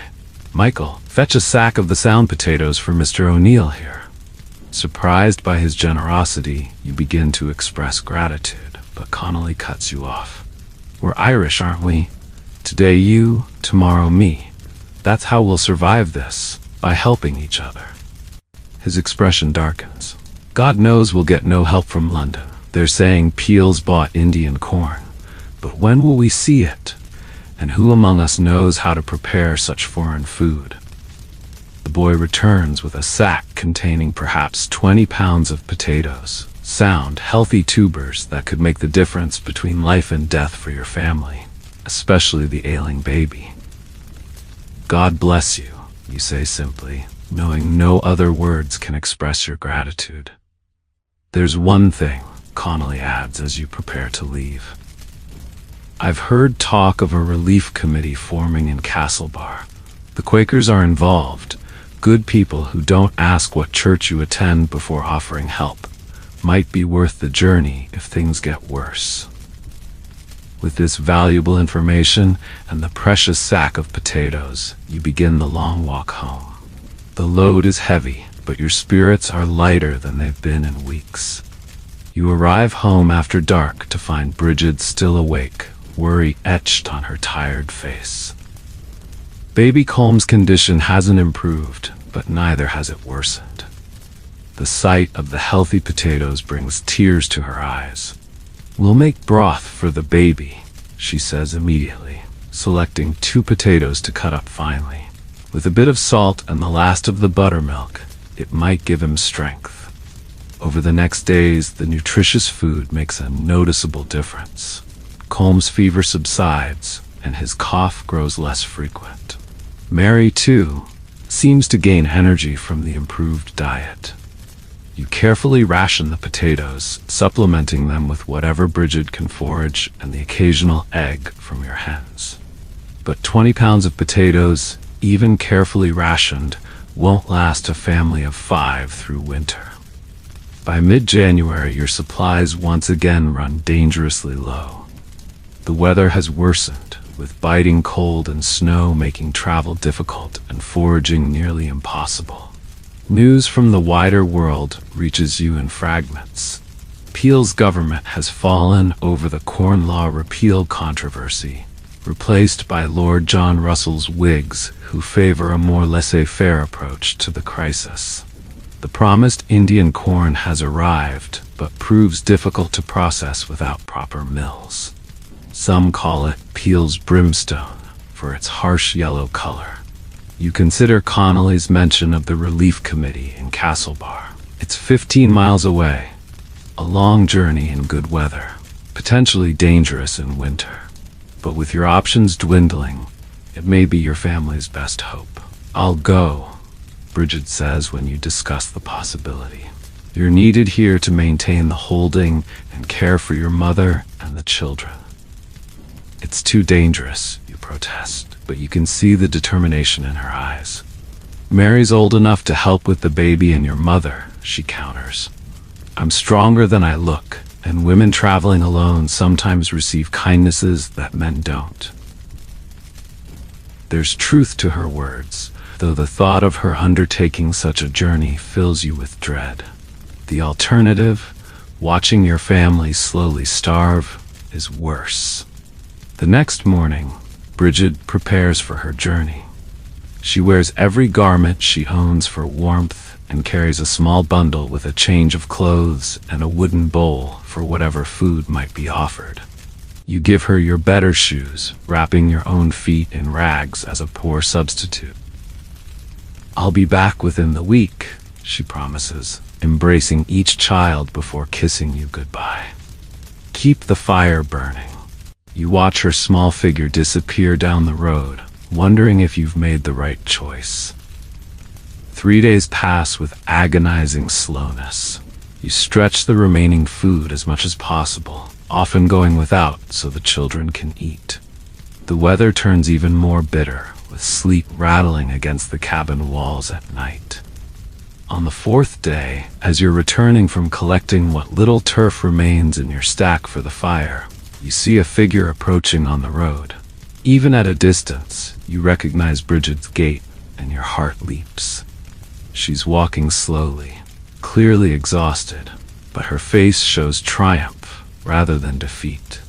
"Michael, fetch a sack of the sound potatoes for Mr. O'Neill here." Surprised by his generosity, you begin to express gratitude, but Connolly cuts you off. "We're Irish, aren't we? Today you, tomorrow me. That's how we'll survive this, by helping each other." His expression darkens. "God knows we'll get no help from London. They're saying Peel's bought Indian corn. But when will we see it? And who among us knows how to prepare such foreign food?" The boy returns with a sack containing perhaps 20 pounds of potatoes, sound, healthy tubers that could make the difference between life and death for your family, especially the ailing baby. "God bless you," you say simply, knowing no other words can express your gratitude. "There's one thing," Connolly adds as you prepare to leave. "I've heard talk of a relief committee forming in Castlebar. The Quakers are involved, good people who don't ask what church you attend before offering help. Might be worth the journey if things get worse." With this valuable information and the precious sack of potatoes, you begin the long walk home. The load is heavy, but your spirits are lighter than they've been in weeks. You arrive home after dark to find Bridget still awake, worry etched on her tired face. Baby Colm's condition hasn't improved, but neither has it worsened. The sight of the healthy potatoes brings tears to her eyes. "We'll make broth for the baby," she says immediately, selecting 2 potatoes to cut up finely. With a bit of salt and the last of the buttermilk, it might give him strength. Over the next days, the nutritious food makes a noticeable difference. Colm's fever subsides, and his cough grows less frequent. Mary, too, seems to gain energy from the improved diet. You carefully ration the potatoes, supplementing them with whatever Bridget can forage and the occasional egg from your hens. But 20 pounds of potatoes, even carefully rationed, won't last a family of 5 through winter. By mid-January, your supplies once again run dangerously low. The weather has worsened, with biting cold and snow making travel difficult and foraging nearly impossible. News from the wider world reaches you in fragments. Peel's government has fallen over the Corn Law repeal controversy, replaced by Lord John Russell's Whigs, who favor a more laissez-faire approach to the crisis. The promised Indian corn has arrived, but proves difficult to process without proper mills. Some call it Peel's brimstone for its harsh yellow color. You consider Connolly's mention of the Relief Committee in Castlebar. It's 15 miles away, a long journey in good weather, potentially dangerous in winter. But with your options dwindling, it may be your family's best hope. "I'll go," Bridget says when you discuss the possibility. "You're needed here to maintain the holding and care for your mother and the children." "It's too dangerous," you protest, but you can see the determination in her eyes. "Mary's old enough to help with the baby and your mother," she counters. "I'm stronger than I look, and women traveling alone sometimes receive kindnesses that men don't." There's truth to her words, though the thought of her undertaking such a journey fills you with dread. The alternative, watching your family slowly starve, is worse. The next morning, Bridget prepares for her journey. She wears every garment she owns for warmth and carries a small bundle with a change of clothes and a wooden bowl for whatever food might be offered. You give her your better shoes, wrapping your own feet in rags as a poor substitute. "I'll be back within the week," she promises, embracing each child before kissing you goodbye. Keep the fire burning. You watch her small figure disappear down the road, wondering if you've made the right choice. 3 days pass with agonizing slowness. You stretch the remaining food as much as possible, often going without so the children can eat. The weather turns even more bitter, with sleet rattling against the cabin walls at night. On the 4th day, as you're returning from collecting what little turf remains in your stack for the fire, you see a figure approaching on the road. Even at a distance, you recognize Bridget's gait, and your heart leaps. She's walking slowly, clearly exhausted, but her face shows triumph rather than defeat.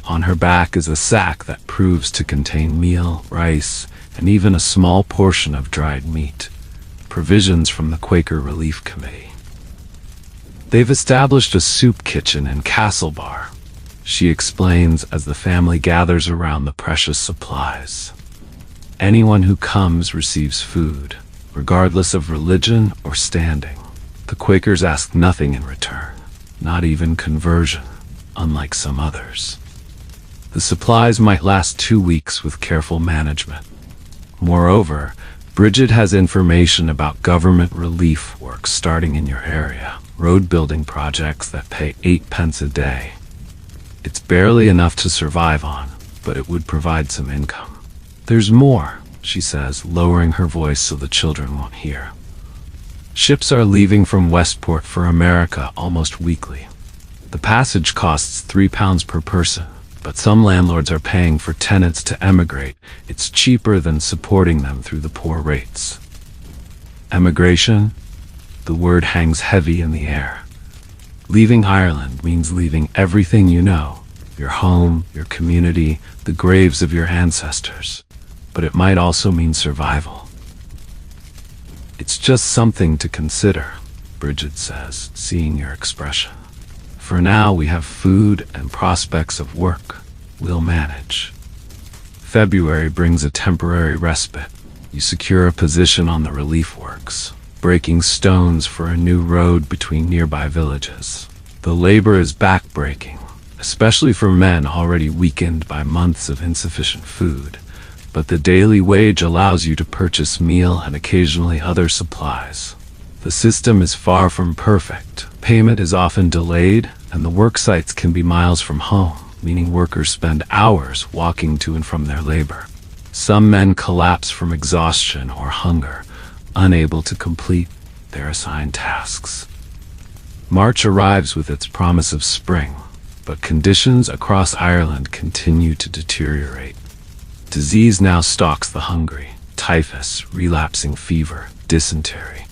On her back is a sack that proves to contain meal, rice, and even a small portion of dried meat, provisions from the Quaker Relief Committee. They've established a soup kitchen in Castlebar, she explains as the family gathers around the precious supplies. Anyone who comes receives food, regardless of religion or standing. The Quakers ask nothing in return, not even conversion, unlike some others. The supplies might last 2 weeks with careful management. Moreover, Bridget has information about government relief work starting in your area, road building projects that pay 8 pence a day. It's barely enough to survive on, but it would provide some income. "There's more," she says, lowering her voice so the children won't hear. "Ships are leaving from Westport for America almost weekly. The passage costs £3 per person, but some landlords are paying for tenants to emigrate. It's cheaper than supporting them through the poor rates." Emigration? The word hangs heavy in the air. Leaving Ireland means leaving everything you know, your home, your community, the graves of your ancestors. But it might also mean survival. "It's just something to consider," Bridget says, seeing your expression. "For now we have food and prospects of work. We'll manage." February brings a temporary respite. You secure a position on the relief works, breaking stones for a new road between nearby villages. The labor is backbreaking, especially for men already weakened by months of insufficient food, but the daily wage allows you to purchase meal and occasionally other supplies. The system is far from perfect. Payment is often delayed, and the work sites can be miles from home, meaning workers spend hours walking to and from their labor. Some men collapse from exhaustion or hunger, unable to complete their assigned tasks. March arrives with its promise of spring, but conditions across Ireland continue to deteriorate. Disease now stalks the hungry: typhus, relapsing fever, dysentery.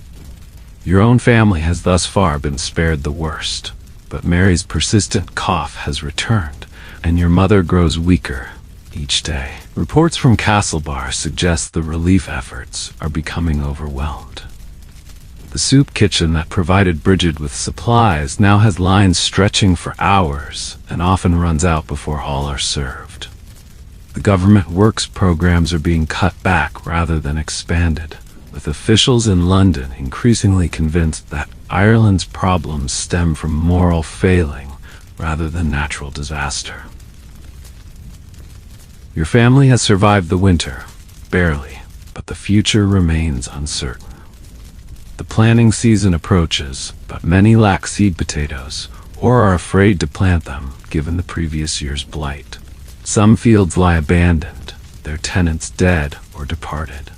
Your own family has thus far been spared the worst, but Mary's persistent cough has returned, and your mother grows weaker each day. Reports from Castlebar suggest the relief efforts are becoming overwhelmed. The soup kitchen that provided Bridget with supplies now has lines stretching for hours and often runs out before all are served. The government works programs are being cut back rather than expanded, with officials in London increasingly convinced that Ireland's problems stem from moral failing rather than natural disaster. Your family has survived the winter, barely, but the future remains uncertain. The planting season approaches, but many lack seed potatoes or are afraid to plant them given the previous year's blight. Some fields lie abandoned, their tenants dead or departed.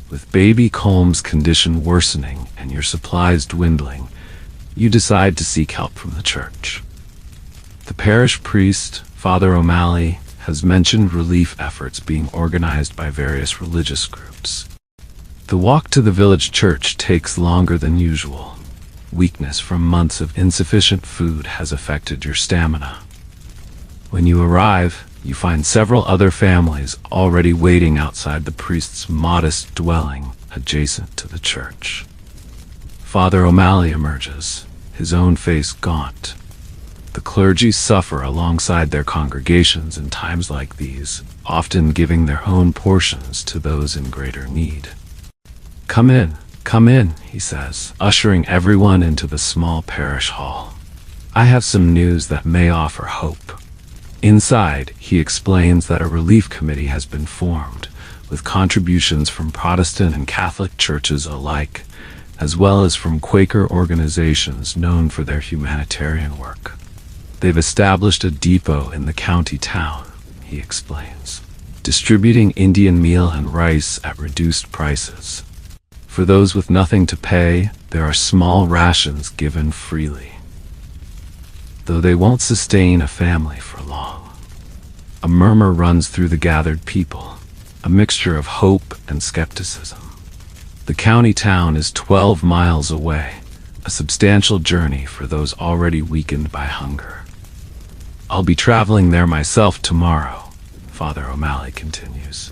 With baby Colm's condition worsening and your supplies dwindling, you decide to seek help from the church. The parish priest, Father O'Malley, has mentioned relief efforts being organized by various religious groups. The walk to the village church takes longer than usual. Weakness from months of insufficient food has affected your stamina. When you arrive, you find several other families already waiting outside the priest's modest dwelling adjacent to the church. Father O'Malley emerges, his own face gaunt. The clergy suffer alongside their congregations in times like these, often giving their own portions to those in greater need. Come in, he says, ushering everyone into the small parish hall. I have some news that may offer hope. Inside, he explains that a relief committee has been formed, with contributions from Protestant and Catholic churches alike, as well as from Quaker organizations known for their humanitarian work. They've established a depot in the county town, he explains, distributing Indian meal and rice at reduced prices. For those with nothing to pay, there are small rations given freely, though they won't sustain a family for long. A murmur runs through the gathered people, a mixture of hope and skepticism. The county town is 12 miles away, a substantial journey for those already weakened by hunger. I'll be traveling there myself tomorrow, Father O'Malley continues.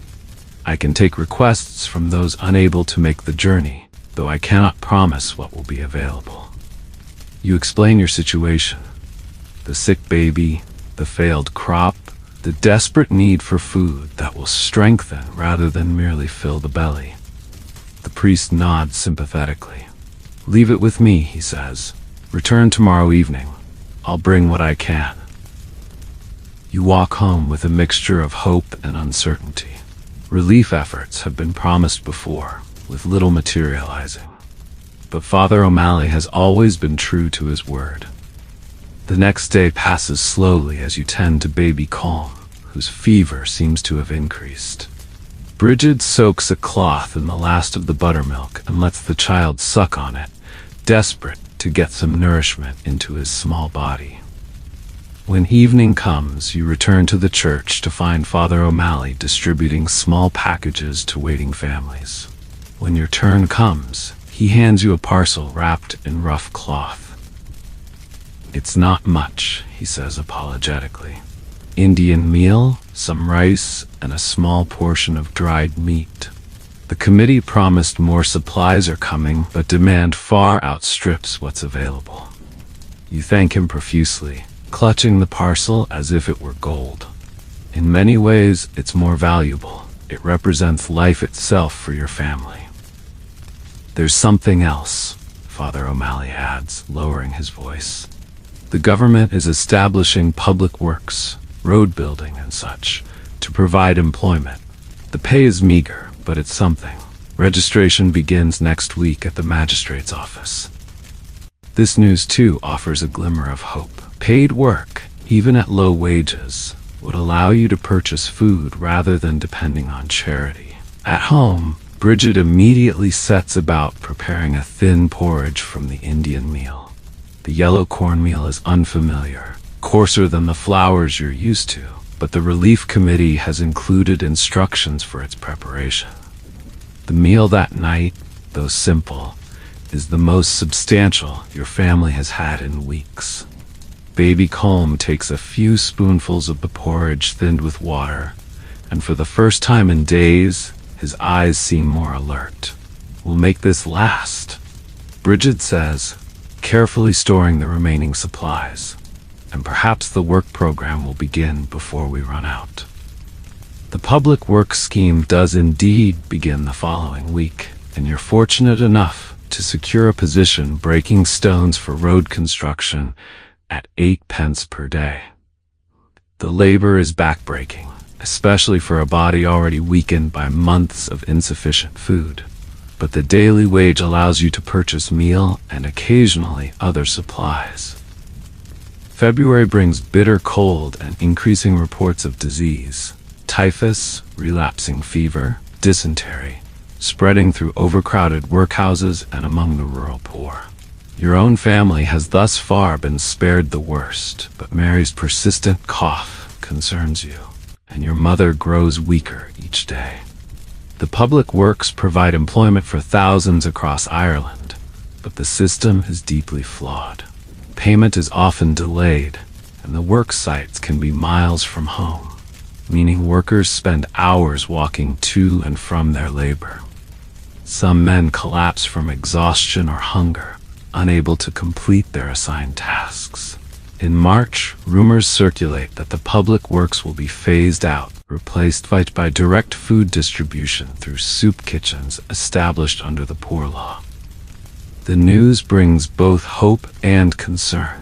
I can take requests from those unable to make the journey, though I cannot promise what will be available. You explain your situation. The sick baby, the failed crop, the desperate need for food that will strengthen rather than merely fill the belly. The priest nods sympathetically. Leave it with me, he says. Return tomorrow evening. I'll bring what I can. You walk home with a mixture of hope and uncertainty. Relief efforts have been promised before, with little materializing. But Father O'Malley has always been true to his word. The next day passes slowly as you tend to baby Colm, whose fever seems to have increased. Bridget soaks a cloth in the last of the buttermilk and lets the child suck on it, desperate to get some nourishment into his small body. When evening comes, you return to the church to find Father O'Malley distributing small packages to waiting families. When your turn comes, he hands you a parcel wrapped in rough cloth. It's not much, he says apologetically. Indian meal, some rice, and a small portion of dried meat. The committee promised more supplies are coming, but demand far outstrips what's available. You thank him profusely, clutching the parcel as if it were gold. In many ways, it's more valuable. It represents life itself for your family. There's something else, Father O'Malley adds, lowering his voice. The government is establishing public works, road building and such, to provide employment. The pay is meager, but it's something. Registration begins next week at the magistrate's office. This news too offers a glimmer of hope. Paid work, even at low wages, would allow you to purchase food rather than depending on charity. At home, Bridget immediately sets about preparing a thin porridge from the Indian meal. The yellow cornmeal is unfamiliar, coarser than the flours you're used to, but the relief committee has included instructions for its preparation. The meal that night, though simple, is the most substantial your family has had in weeks. Baby Colm takes a few spoonfuls of the porridge thinned with water, and for the first time in days, his eyes seem more alert. "We'll make this last," Bridget says, carefully storing the remaining supplies, "and perhaps the work program will begin before we run out." The public works scheme does indeed begin the following week, and you're fortunate enough to secure a position breaking stones for road construction at 8 pence per day. The labor is backbreaking, especially for a body already weakened by months of insufficient food. But the daily wage allows you to purchase meal and occasionally other supplies. February brings bitter cold and increasing reports of disease, typhus, relapsing fever, dysentery, spreading through overcrowded workhouses and among the rural poor. Your own family has thus far been spared the worst, but Mary's persistent cough concerns you, and your mother grows weaker each day. The public works provide employment for thousands across Ireland, but the system is deeply flawed. Payment is often delayed, and the work sites can be miles from home, meaning workers spend hours walking to and from their labor. Some men collapse from exhaustion or hunger, unable to complete their assigned tasks. In March, rumors circulate that the public works will be phased out, replaced by direct food distribution through soup kitchens established under the Poor Law. The news brings both hope and concern.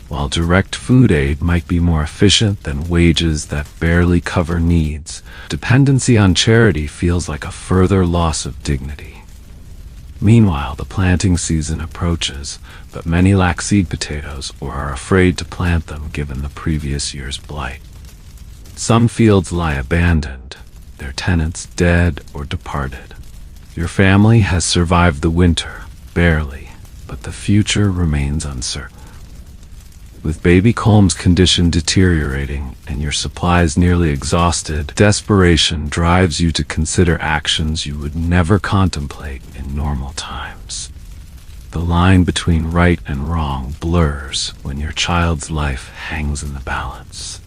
While direct food aid might be more efficient than wages that barely cover needs, dependency on charity feels like a further loss of dignity. Meanwhile, the planting season approaches, but many lack seed potatoes or are afraid to plant them given the previous year's blight. Some fields lie abandoned, their tenants dead or departed. Your family has survived the winter, barely, but the future remains uncertain. With baby Colm's condition deteriorating and your supplies nearly exhausted, desperation drives you to consider actions you would never contemplate in normal times. The line between right and wrong blurs when your child's life hangs in the balance.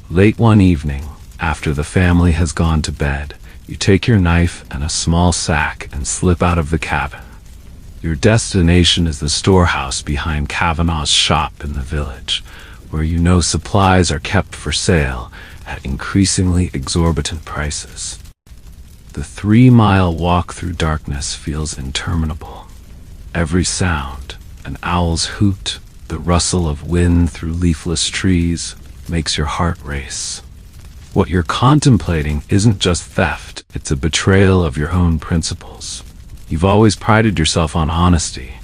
Late one evening, after the family has gone to bed, you take your knife and a small sack and slip out of the cabin. Your destination is the storehouse behind Kavanagh's shop in the village, where you know supplies are kept for sale at increasingly exorbitant prices. The 3-mile walk through darkness feels interminable. Every sound, an owl's hoot, the rustle of wind through leafless trees, makes your heart race. What you're contemplating isn't just theft, it's a betrayal of your own principles. You've always prided yourself on honesty,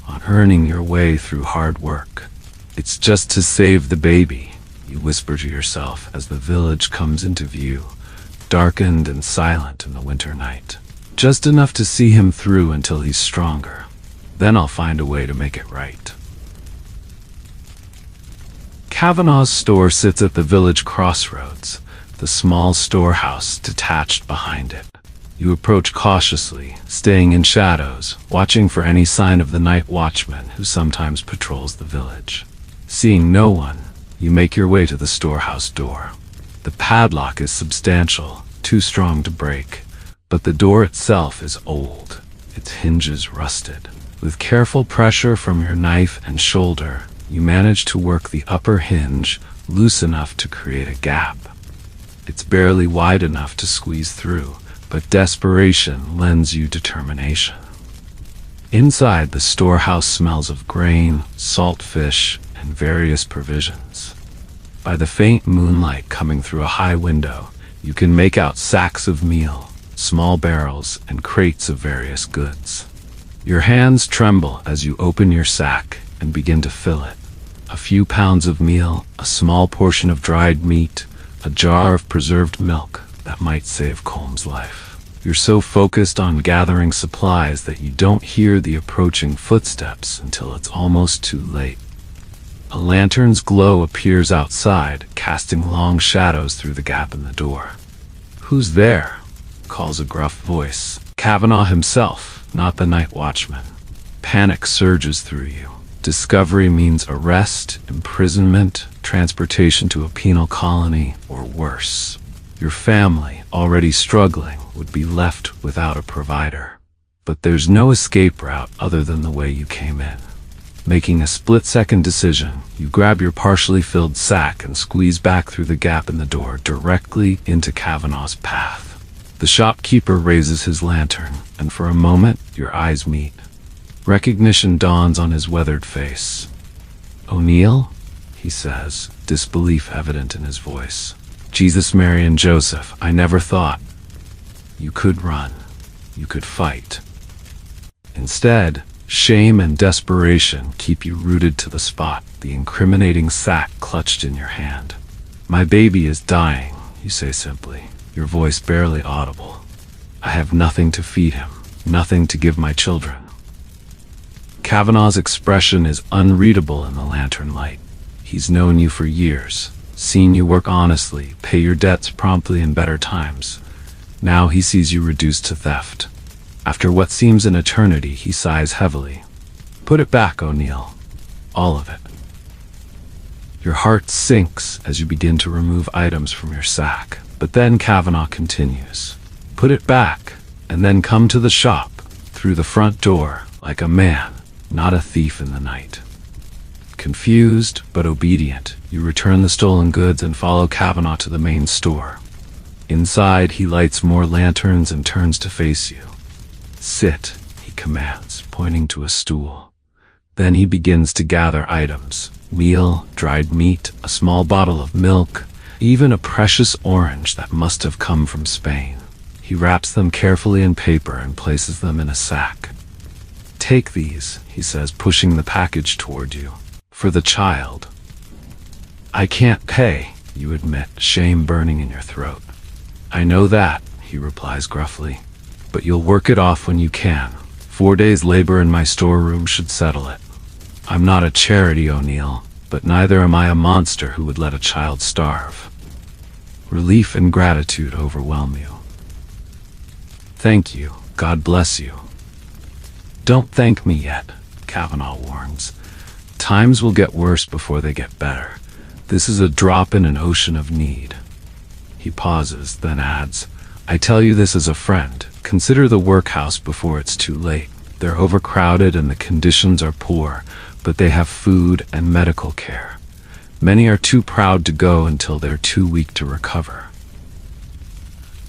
on earning your way through hard work. "It's just to save the baby," you whisper to yourself as the village comes into view, darkened and silent in the winter night. "Just enough to see him through until he's stronger. Then I'll find a way to make it right." Kavanagh's store sits at the village crossroads, the small storehouse detached behind it. You approach cautiously, staying in shadows, watching for any sign of the night watchman who sometimes patrols the village. Seeing no one, you make your way to the storehouse door. The padlock is substantial, too strong to break, but the door itself is old, its hinges rusted. With careful pressure from your knife and shoulder, you manage to work the upper hinge loose enough to create a gap. It's barely wide enough to squeeze through, but desperation lends you determination. Inside, the storehouse smells of grain, salt fish, and various provisions. By the faint moonlight coming through a high window, you can make out sacks of meal, small barrels, and crates of various goods. Your hands tremble as you open your sack and begin to fill it. A few pounds of meal, a small portion of dried meat, a jar of preserved milk that might save Colm's life. You're so focused on gathering supplies that you don't hear the approaching footsteps until it's almost too late. A lantern's glow appears outside, casting long shadows through the gap in the door. "Who's there?" calls a gruff voice. Kavanagh himself, not the night watchman. Panic surges through you. Discovery means arrest, imprisonment, transportation to a penal colony, or worse. Your family, already struggling, would be left without a provider. But there's no escape route other than the way you came in. Making a split-second decision, you grab your partially filled sack and squeeze back through the gap in the door directly into Kavanaugh's path. The shopkeeper raises his lantern, and for a moment, your eyes meet. Recognition dawns on his weathered face. "O'Neill?" he says, disbelief evident in his voice. "Jesus, Mary, and Joseph, I never thought. You could run. You could fight." Instead, shame and desperation keep you rooted to the spot, the incriminating sack clutched in your hand. "My baby is dying," you say simply, your voice barely audible. "I have nothing to feed him, nothing to give my children." Kavanaugh's expression is unreadable in the lantern light. He's known you for years, seen you work honestly, pay your debts promptly in better times. Now he sees you reduced to theft. After what seems an eternity, he sighs heavily. "Put it back, O'Neill. All of it." Your heart sinks as you begin to remove items from your sack, but then Kavanaugh continues. "Put it back, and then come to the shop, through the front door, like a man, not a thief in the night." Confused but obedient, you return the stolen goods and follow Kavanaugh to the main store. Inside, he lights more lanterns and turns to face you. "Sit," he commands, pointing to a stool. Then he begins to gather items: meal, dried meat, a small bottle of milk, even a precious orange that must have come from Spain. He wraps them carefully in paper and places them in a sack. "Take these," he says, pushing the package toward you. "For the child." "I can't pay," you admit, shame burning in your throat. "I know that," he replies gruffly. "But you'll work it off when you can. 4 days' labor in my storeroom should settle it. I'm not a charity, O'Neill, but neither am I a monster who would let a child starve." Relief and gratitude overwhelm you. "Thank you. God bless you." "Don't thank me yet," Kavanaugh warns. "Times will get worse before they get better. This is a drop in an ocean of need." He pauses, then adds, "I tell you this as a friend. Consider the workhouse before it's too late. They're overcrowded and the conditions are poor, but they have food and medical care. Many are too proud to go until they're too weak to recover."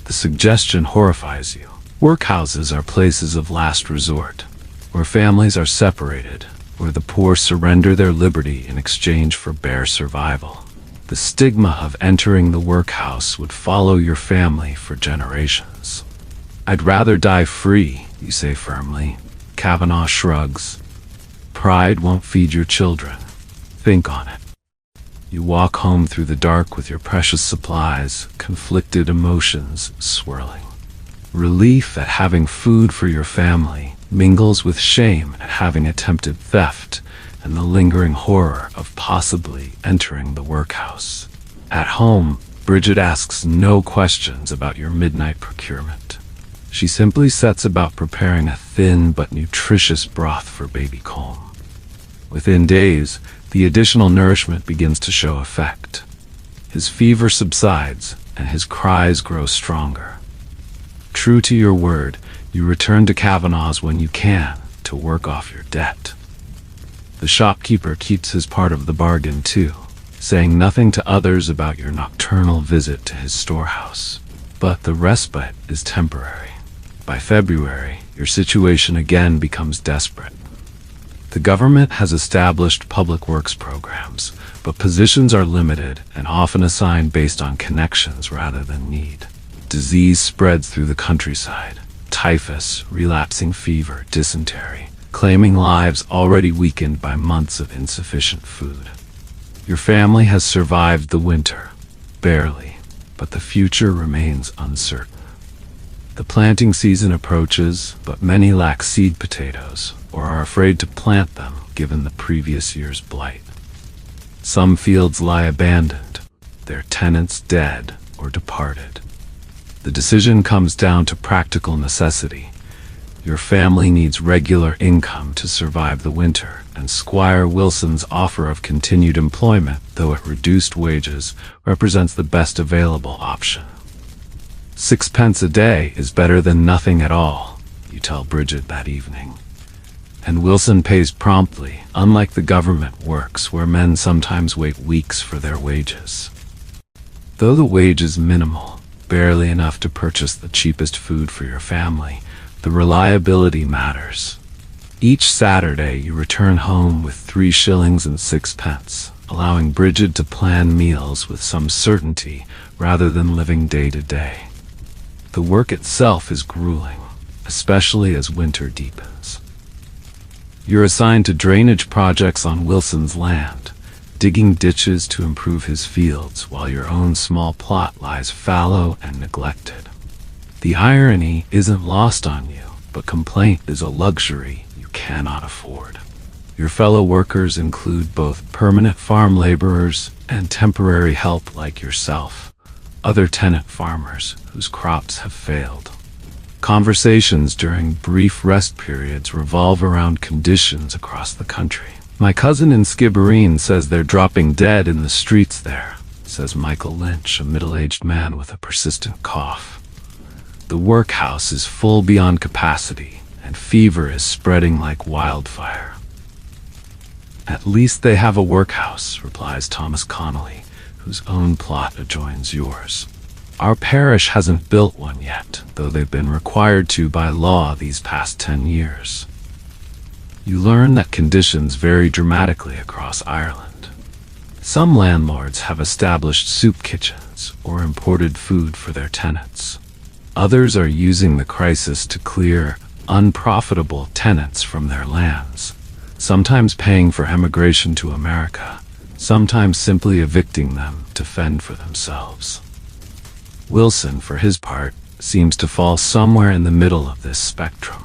The suggestion horrifies you. Workhouses are places of last resort, where families are separated, where the poor surrender their liberty in exchange for bare survival. The stigma of entering the workhouse would follow your family for generations. "I'd rather die free," you say firmly. Kavanaugh shrugs. "Pride won't feed your children. Think on it." You walk home through the dark with your precious supplies, conflicted emotions swirling. Relief at having food for your family mingles with shame at having attempted theft and the lingering horror of possibly entering the workhouse. At home, Bridget asks no questions about your midnight procurement. She simply sets about preparing a thin but nutritious broth for baby Colm. Within days, the additional nourishment begins to show effect. His fever subsides, and his cries grow stronger. True to your word, you return to Kavanaugh's when you can, to work off your debt. The shopkeeper keeps his part of the bargain too, saying nothing to others about your nocturnal visit to his storehouse. But the respite is temporary. By February, your situation again becomes desperate. The government has established public works programs, but positions are limited and often assigned based on connections rather than need. Disease spreads through the countryside: typhus, relapsing fever, dysentery, claiming lives already weakened by months of insufficient food. Your family has survived the winter, barely, but the future remains uncertain. The planting season approaches, but many lack seed potatoes or are afraid to plant them given the previous year's blight. Some fields lie abandoned, their tenants dead or departed. The decision comes down to practical necessity. Your family needs regular income to survive the winter, and Squire Wilson's offer of continued employment, though at reduced wages, represents the best available option. 6 pence a day is better than nothing at all, you tell Bridget that evening. And Wilson pays promptly, unlike the government works where men sometimes wait weeks for their wages. Though the wage is minimal, barely enough to purchase the cheapest food for your family, the reliability matters. Each Saturday you return home with 3 shillings and 6 pence, allowing Bridget to plan meals with some certainty rather than living day to day. The work itself is grueling, especially as winter deepens. You're assigned to drainage projects on Wilson's land, digging ditches to improve his fields while your own small plot lies fallow and neglected. The irony isn't lost on you, but complaint is a luxury you cannot afford. Your fellow workers include both permanent farm laborers and temporary help like yourself, other tenant farmers whose crops have failed. Conversations during brief rest periods revolve around conditions across the country. My cousin in Skibbereen says they're dropping dead in the streets there, says Michael Lynch, a middle-aged man with a persistent cough. The workhouse is full beyond capacity, and fever is spreading like wildfire. At least they have a workhouse, replies Thomas Connolly, whose own plot adjoins yours. Our parish hasn't built one yet, though they've been required to by law these past 10 years. You learn that conditions vary dramatically across Ireland. Some landlords have established soup kitchens or imported food for their tenants. Others are using the crisis to clear unprofitable tenants from their lands, sometimes paying for emigration to America, sometimes simply evicting them to fend for themselves. Wilson, for his part, seems to fall somewhere in the middle of this spectrum.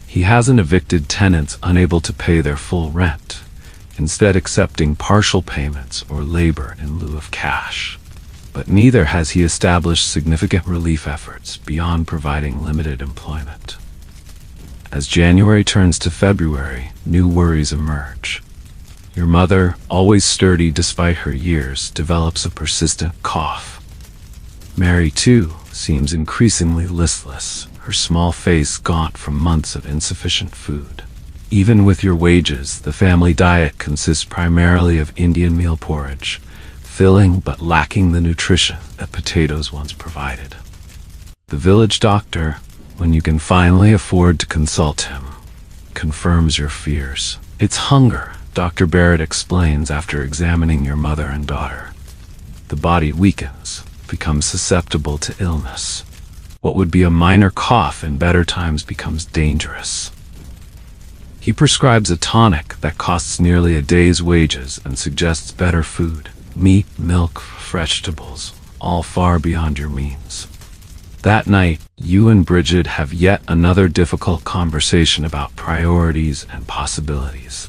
He hasn't evicted tenants unable to pay their full rent, instead accepting partial payments or labor in lieu of cash. But neither has he established significant relief efforts beyond providing limited employment. As January turns to February, new worries emerge. Your mother, always sturdy despite her years, develops a persistent cough. Mary, too, seems increasingly listless, her small face gaunt from months of insufficient food. Even with your wages, the family diet consists primarily of Indian meal porridge, filling but lacking the nutrition that potatoes once provided. The village doctor, when you can finally afford to consult him, confirms your fears. It's hunger, Dr. Barrett explains after examining your mother and daughter. The body weakens, becomes susceptible to illness. What would be a minor cough in better times becomes dangerous. He prescribes a tonic that costs nearly a day's wages and suggests better food. Meat, milk, vegetables, all far beyond your means. That night, you and Bridget have yet another difficult conversation about priorities and possibilities.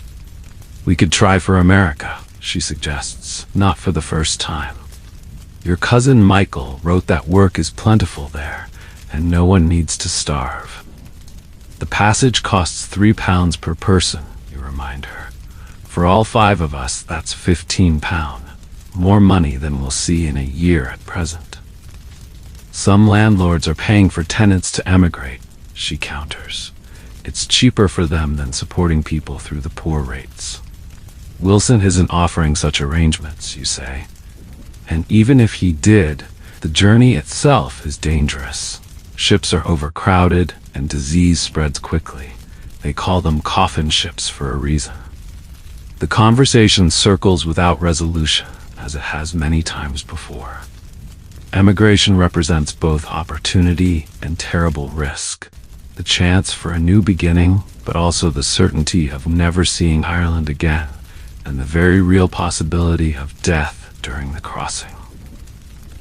We could try for America, she suggests, not for the first time. Your cousin Michael wrote that work is plentiful there, and no one needs to starve. The passage costs £3 per person, you remind her. For all 5 of us, that's £15. More money than we'll see in a year at present. Some landlords are paying for tenants to emigrate, she counters. It's cheaper for them than supporting people through the poor rates. Wilson isn't offering such arrangements, you say. And even if he did, the journey itself is dangerous. Ships are overcrowded and disease spreads quickly. They call them coffin ships for a reason. The conversation circles without resolution, as it has many times before. Emigration represents both opportunity and terrible risk. The chance for a new beginning, but also the certainty of never seeing Ireland again, and the very real possibility of death during the crossing.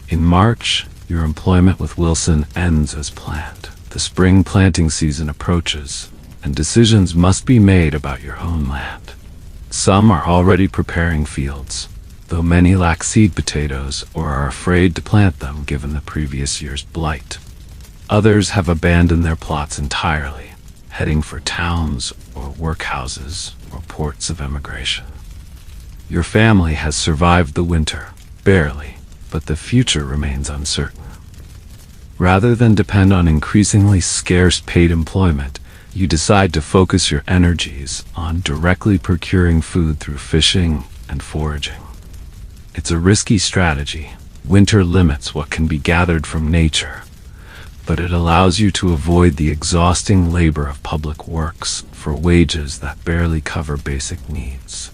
In March, your employment with Wilson ends as planned. The spring planting season approaches, and decisions must be made about your own land. Some are already preparing fields, though many lack seed potatoes or are afraid to plant them given the previous year's blight. Others have abandoned their plots entirely, heading for towns or workhouses or ports of emigration. Your family has survived the winter, barely, but the future remains uncertain. Rather than depend on increasingly scarce paid employment, you decide to focus your energies on directly procuring food through fishing and foraging. It's a risky strategy. Winter limits what can be gathered from nature, but it allows you to avoid the exhausting labor of public works for wages that barely cover basic needs.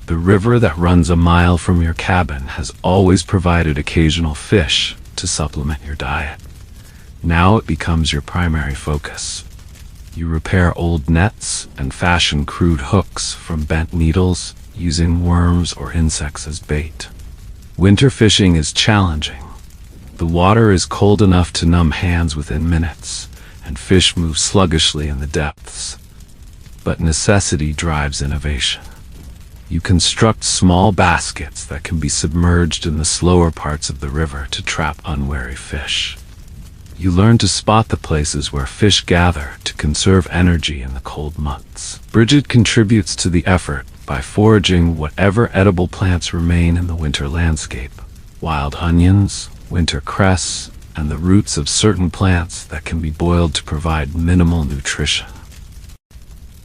The river that runs a mile from your cabin has always provided occasional fish to supplement your diet. Now it becomes your primary focus. You repair old nets and fashion crude hooks from bent needles, using worms or insects as bait. Winter fishing is challenging. The water is cold enough to numb hands within minutes, and fish move sluggishly in the depths. But necessity drives innovation. You construct small baskets that can be submerged in the slower parts of the river to trap unwary fish. You learn to spot the places where fish gather to conserve energy in the cold months. Bridget contributes to the effort by foraging whatever edible plants remain in the winter landscape: wild onions, winter cress, and the roots of certain plants that can be boiled to provide minimal nutrition.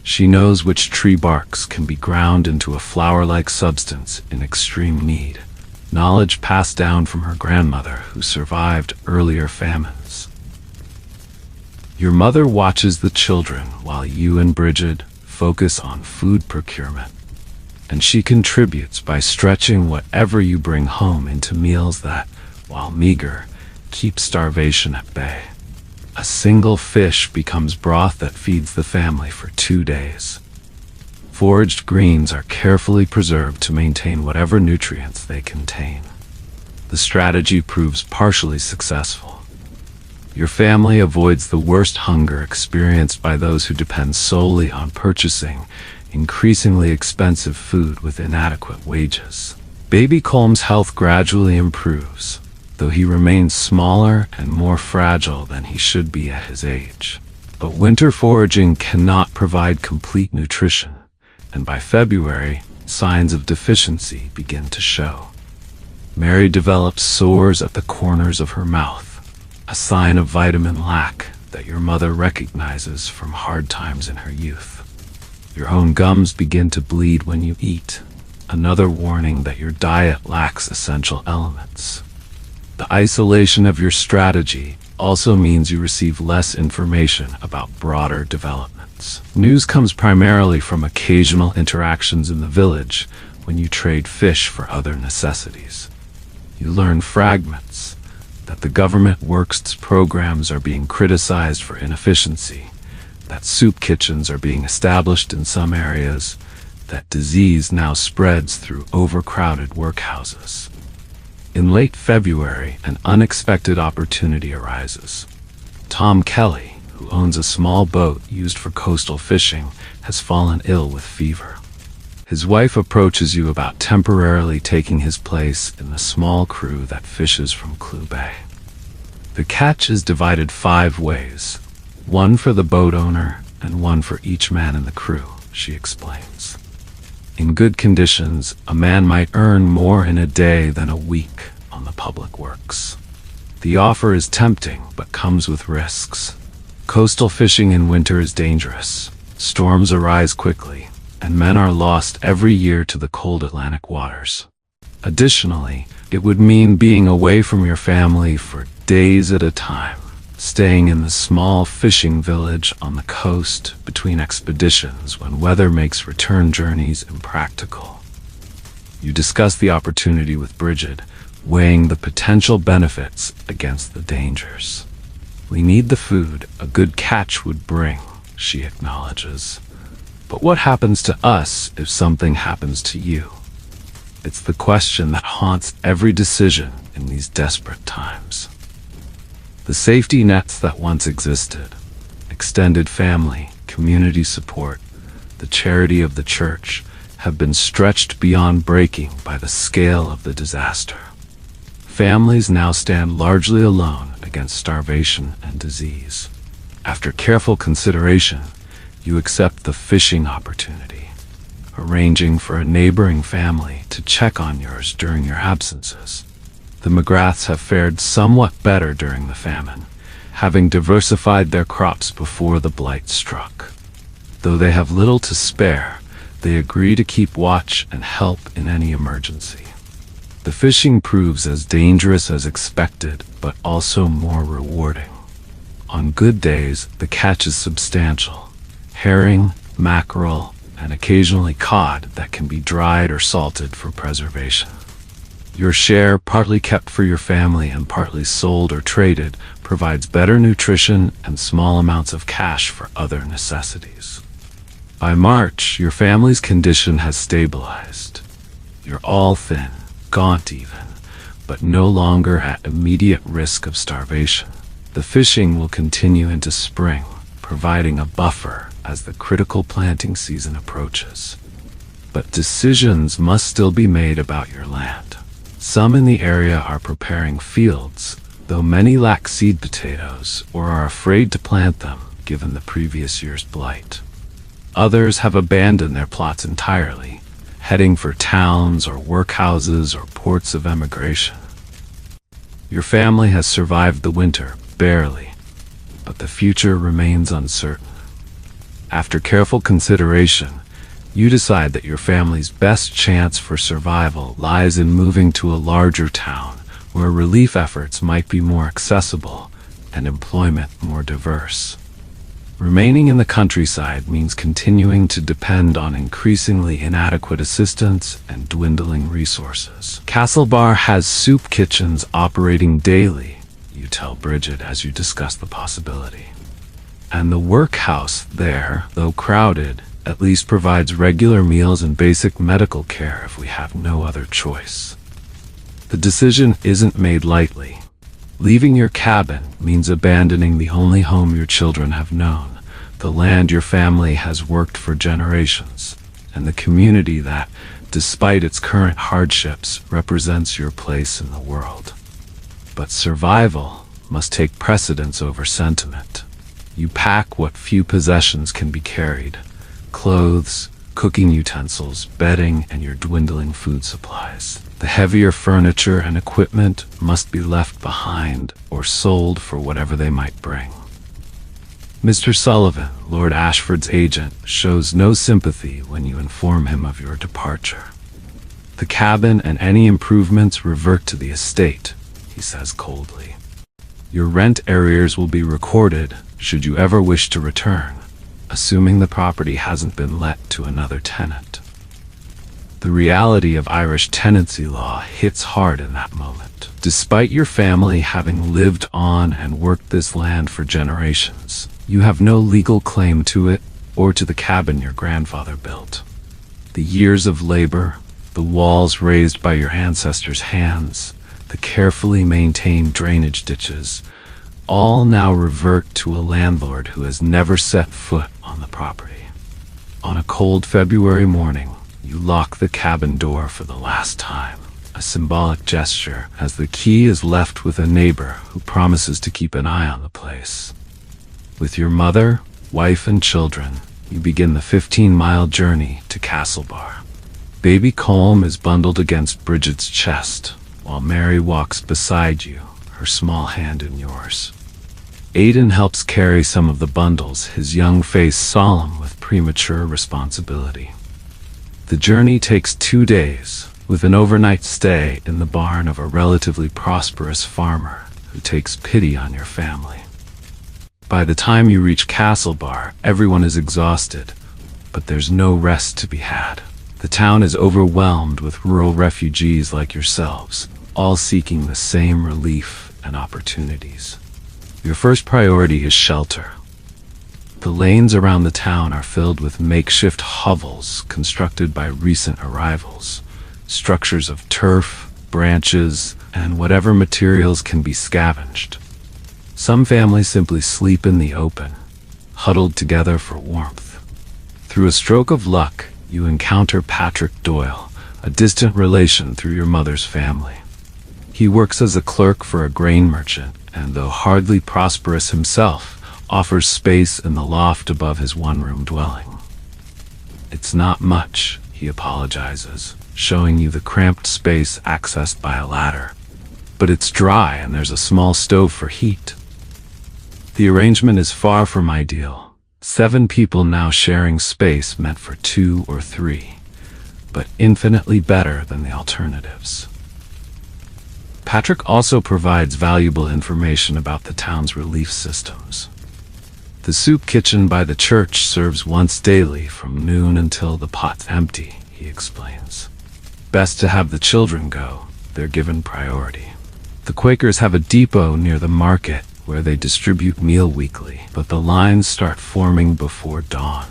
She knows which tree barks can be ground into a flour-like substance in extreme need, knowledge passed down from her grandmother who survived earlier famines. Your mother watches the children while you and Bridget focus on food procurement, and she contributes by stretching whatever you bring home into meals that, while meager, keep starvation at bay. A single fish becomes broth that feeds the family for 2 days. Foraged greens are carefully preserved to maintain whatever nutrients they contain. The strategy proves partially successful. Your family avoids the worst hunger experienced by those who depend solely on purchasing increasingly expensive food with inadequate wages. Baby Colm's health gradually improves, though he remains smaller and more fragile than he should be at his age. But winter foraging cannot provide complete nutrition, and by February, signs of deficiency begin to show. Mary develops sores at the corners of her mouth, a sign of vitamin lack that your mother recognizes from hard times in her youth. Your own gums begin to bleed when you eat, another warning that your diet lacks essential elements. The isolation of your strategy also means you receive less information about broader developments. News comes primarily from occasional interactions in the village when you trade fish for other necessities. You learn fragments: that the government works programs are being criticized for inefficiency, that soup kitchens are being established in some areas, that disease now spreads through overcrowded workhouses. In late February, an unexpected opportunity arises. Tom Kelly, who owns a small boat used for coastal fishing, has fallen ill with fever. His wife approaches you about temporarily taking his place in the small crew that fishes from Clue Bay. The catch is divided 5 ways, one for the boat owner and one for each man in the crew, she explains. In good conditions, a man might earn more in a day than a week on the public works. The offer is tempting, but comes with risks. Coastal fishing in winter is dangerous. Storms arise quickly, and men are lost every year to the cold Atlantic waters. Additionally, it would mean being away from your family for days at a time, staying in the small fishing village on the coast between expeditions when weather makes return journeys impractical. You discuss the opportunity with Bridget, weighing the potential benefits against the dangers. We need the food a good catch would bring, she acknowledges. But what happens to us if something happens to you? It's the question that haunts every decision in these desperate times. The safety nets that once existed, extended family, community support, the charity of the church, have been stretched beyond breaking by the scale of the disaster. Families now stand largely alone against starvation and disease. After careful consideration, you accept the fishing opportunity, arranging for a neighboring family to check on yours during your absences. The McGraths have fared somewhat better during the famine, having diversified their crops before the blight struck. Though they have little to spare, they agree to keep watch and help in any emergency. The fishing proves as dangerous as expected, but also more rewarding. On good days, the catch is substantial: herring, mackerel, and occasionally cod that can be dried or salted for preservation. Your share, partly kept for your family and partly sold or traded, provides better nutrition and small amounts of cash for other necessities. By March, your family's condition has stabilized. You're all thin, gaunt even, but no longer at immediate risk of starvation. The fishing will continue into spring, providing a buffer as the critical planting season approaches. But decisions must still be made about your land. Some in the area are preparing fields, though many lack seed potatoes or are afraid to plant them given the previous year's blight. Others have abandoned their plots entirely, heading for towns or workhouses or ports of emigration. Your family has survived the winter, barely, but the future remains uncertain. After careful consideration, you decide that your family's best chance for survival lies in moving to a larger town where relief efforts might be more accessible and employment more diverse. Remaining in the countryside means continuing to depend on increasingly inadequate assistance and dwindling resources. Castlebar has soup kitchens operating daily, you tell Bridget as you discuss the possibility. And the workhouse there, though crowded, at least provides regular meals and basic medical care if we have no other choice. The decision isn't made lightly. Leaving your cabin means abandoning the only home your children have known, the land your family has worked for generations, and the community that, despite its current hardships, represents your place in the world. But survival must take precedence over sentiment. You pack what few possessions can be carried: clothes, cooking utensils, bedding, and your dwindling food supplies. The heavier furniture and equipment must be left behind or sold for whatever they might bring. Mr. Sullivan, Lord Ashford's agent, shows no sympathy when you inform him of your departure. The cabin and any improvements revert to the estate, he says coldly. Your rent arrears will be recorded should you ever wish to return, assuming the property hasn't been let to another tenant. The reality of Irish tenancy law hits hard in that moment. Despite your family having lived on and worked this land for generations, you have no legal claim to it or to the cabin your grandfather built. The years of labor, the walls raised by your ancestors' hands, the carefully maintained drainage ditches, all now revert to a landlord who has never set foot on the property. On a cold February morning, you lock the cabin door for the last time, a symbolic gesture, as the key is left with a neighbor who promises to keep an eye on the place. With your mother, wife, and children, you begin the 15-mile journey to Castlebar. Baby Colm is bundled against Bridget's chest, while Mary walks beside you, her small hand in yours. Aidan helps carry some of the bundles, his young face solemn with premature responsibility. The journey takes 2 days, with an overnight stay in the barn of a relatively prosperous farmer who takes pity on your family. By the time you reach Castlebar, everyone is exhausted, but there's no rest to be had. The town is overwhelmed with rural refugees like yourselves, all seeking the same relief and opportunities. Your first priority is shelter. The lanes around the town are filled with makeshift hovels constructed by recent arrivals, structures of turf, branches, and whatever materials can be scavenged. Some families simply sleep in the open, huddled together for warmth. Through a stroke of luck, you encounter Patrick Doyle, a distant relation through your mother's family. He works as a clerk for a grain merchant, and though hardly prosperous himself, offers space in the loft above his one-room dwelling. It's not much, he apologizes, showing you the cramped space accessed by a ladder. But it's dry and there's a small stove for heat. The arrangement is far from ideal. 7 people now sharing space meant for 2 or 3, but infinitely better than the alternatives. Patrick also provides valuable information about the town's relief systems. The soup kitchen by the church serves once daily from noon until the pot's empty, he explains. Best to have the children go, they're given priority. The Quakers have a depot near the market where they distribute meal weekly, but the lines start forming before dawn.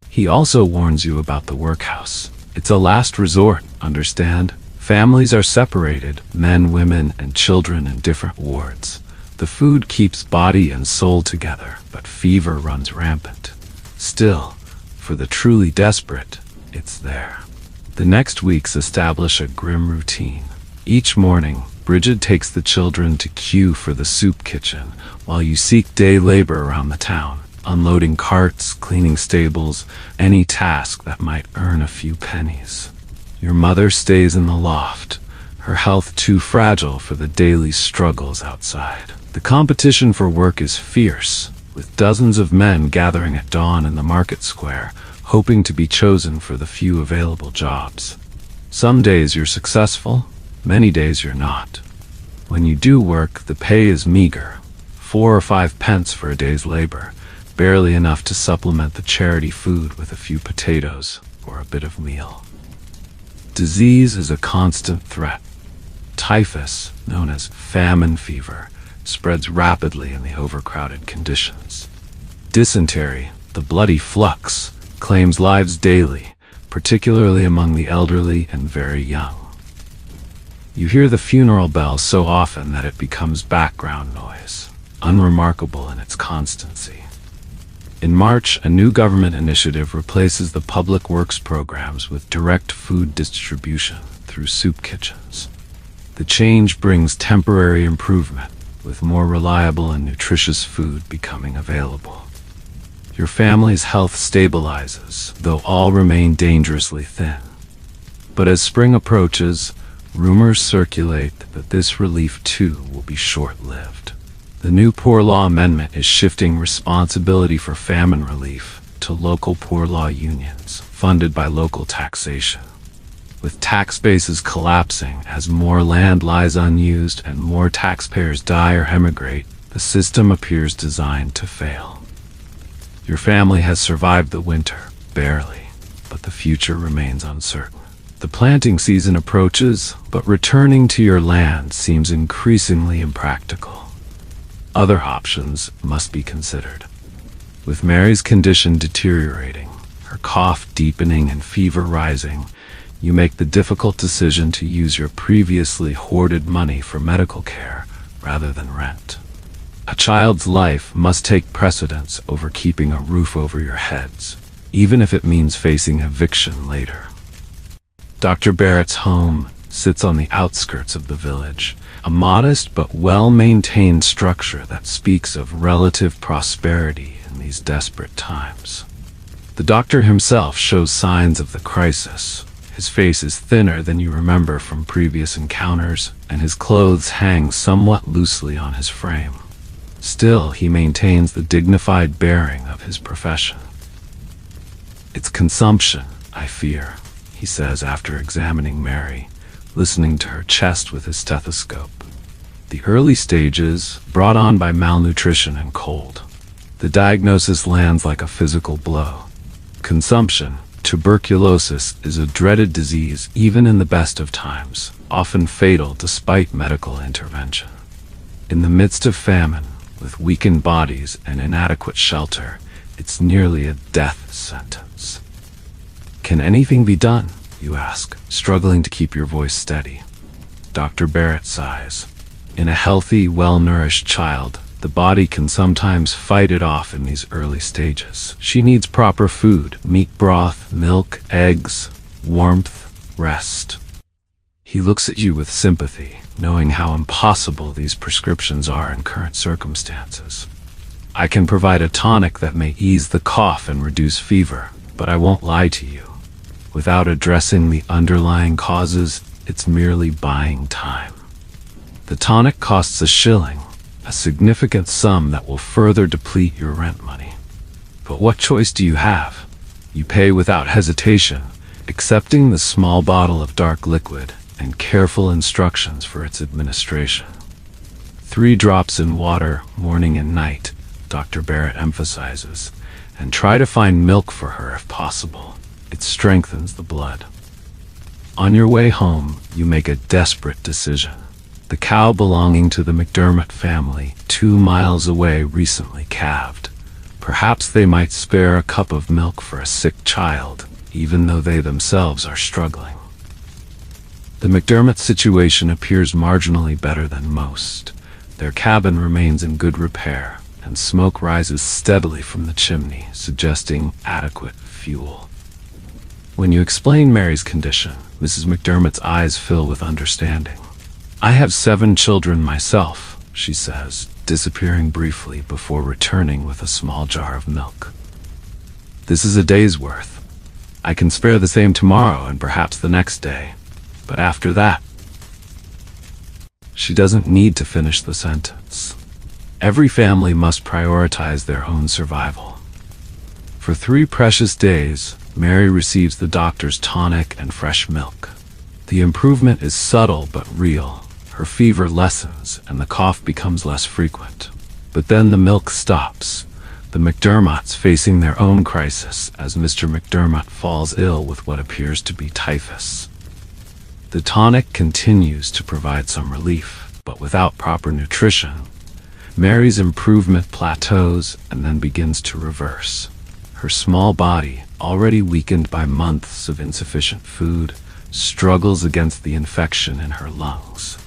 He also warns you about the workhouse. It's a last resort, understand? Families are separated, men, women, and children in different wards. The food keeps body and soul together, but fever runs rampant. Still, for the truly desperate, it's there. The next weeks establish a grim routine. Each morning, Bridget takes the children to queue for the soup kitchen, while you seek day labor around the town, unloading carts, cleaning stables, any task that might earn a few pennies. Your mother stays in the loft, her health too fragile for the daily struggles outside. The competition for work is fierce, with dozens of men gathering at dawn in the market square, hoping to be chosen for the few available jobs. Some days you're successful, many days you're not. When you do work, the pay is meager, 4 or 5 pence for a day's labor, barely enough to supplement the charity food with a few potatoes or a bit of meal. Disease is a constant threat. Typhus, known as famine fever, spreads rapidly in the overcrowded conditions. Dysentery, the bloody flux, claims lives daily, particularly among the elderly and very young. You hear the funeral bell so often that it becomes background noise, unremarkable in its constancy. In March, a new government initiative replaces the public works programs with direct food distribution through soup kitchens. The change brings temporary improvement, with more reliable and nutritious food becoming available. Your family's health stabilizes, though all remain dangerously thin. But as spring approaches, rumors circulate that this relief too will be short-lived. The new Poor Law Amendment is shifting responsibility for famine relief to local poor law unions, funded by local taxation. With tax bases collapsing as more land lies unused and more taxpayers die or emigrate, the system appears designed to fail. Your family has survived the winter, barely, but the future remains uncertain. The planting season approaches, but returning to your land seems increasingly impractical. Other options must be considered. With Mary's condition deteriorating, her cough deepening and fever rising, you make the difficult decision to use your previously hoarded money for medical care rather than rent. A child's life must take precedence over keeping a roof over your heads, even if it means facing eviction later. Dr. Barrett's home sits on the outskirts of the village, a modest but well-maintained structure that speaks of relative prosperity in these desperate times. The doctor himself shows signs of the crisis. His face is thinner than you remember from previous encounters, and his clothes hang somewhat loosely on his frame. Still, he maintains the dignified bearing of his profession. "It's consumption, I fear," he says after examining Mary, listening to her chest with his stethoscope. "The early stages, brought on by malnutrition and cold. The diagnosis lands like a physical blow. Consumption, tuberculosis, is a dreaded disease even in the best of times, often fatal despite medical intervention. In the midst of famine, with weakened bodies and inadequate shelter, it's nearly a death sentence." "Can anything be done?" you ask, struggling to keep your voice steady. Dr. Barrett sighs. "In a healthy, well-nourished child, the body can sometimes fight it off in these early stages. She needs proper food, meat broth, milk, eggs, warmth, rest." He looks at you with sympathy, knowing how impossible these prescriptions are in current circumstances. I can provide a tonic that may ease the cough and reduce fever, but I won't lie to you. Without addressing the underlying causes, it's merely buying time. The tonic costs $1, a significant sum that will further deplete your rent money. But what choice do you have? You pay without hesitation, accepting the small bottle of dark liquid and careful instructions for its administration. 3 drops in water, morning and night, Dr. Barrett emphasizes, and try to find milk for her if possible. It strengthens the blood. On your way home, you make a desperate decision. The cow belonging to the McDermott family, 2 miles away, recently calved. Perhaps they might spare a cup of milk for a sick child, even though they themselves are struggling. The McDermott situation appears marginally better than most. Their cabin remains in good repair, and smoke rises steadily from the chimney, suggesting adequate fuel. When you explain Mary's condition, Mrs. McDermott's eyes fill with understanding. "I have 7 children myself," she says, disappearing briefly before returning with a small jar of milk. "This is a day's worth. I can spare the same tomorrow and perhaps the next day. But after that..." She doesn't need to finish the sentence. Every family must prioritize their own survival. For 3 precious days, Mary receives the doctor's tonic and fresh milk. The improvement is subtle but real. Her fever lessens and the cough becomes less frequent. But then the milk stops. The McDermotts facing their own crisis as Mr. McDermott falls ill with what appears to be typhus. The tonic continues to provide some relief, but without proper nutrition, Mary's improvement plateaus and then begins to reverse. Her small body, already weakened by months of insufficient food, struggles against the infection in her lungs.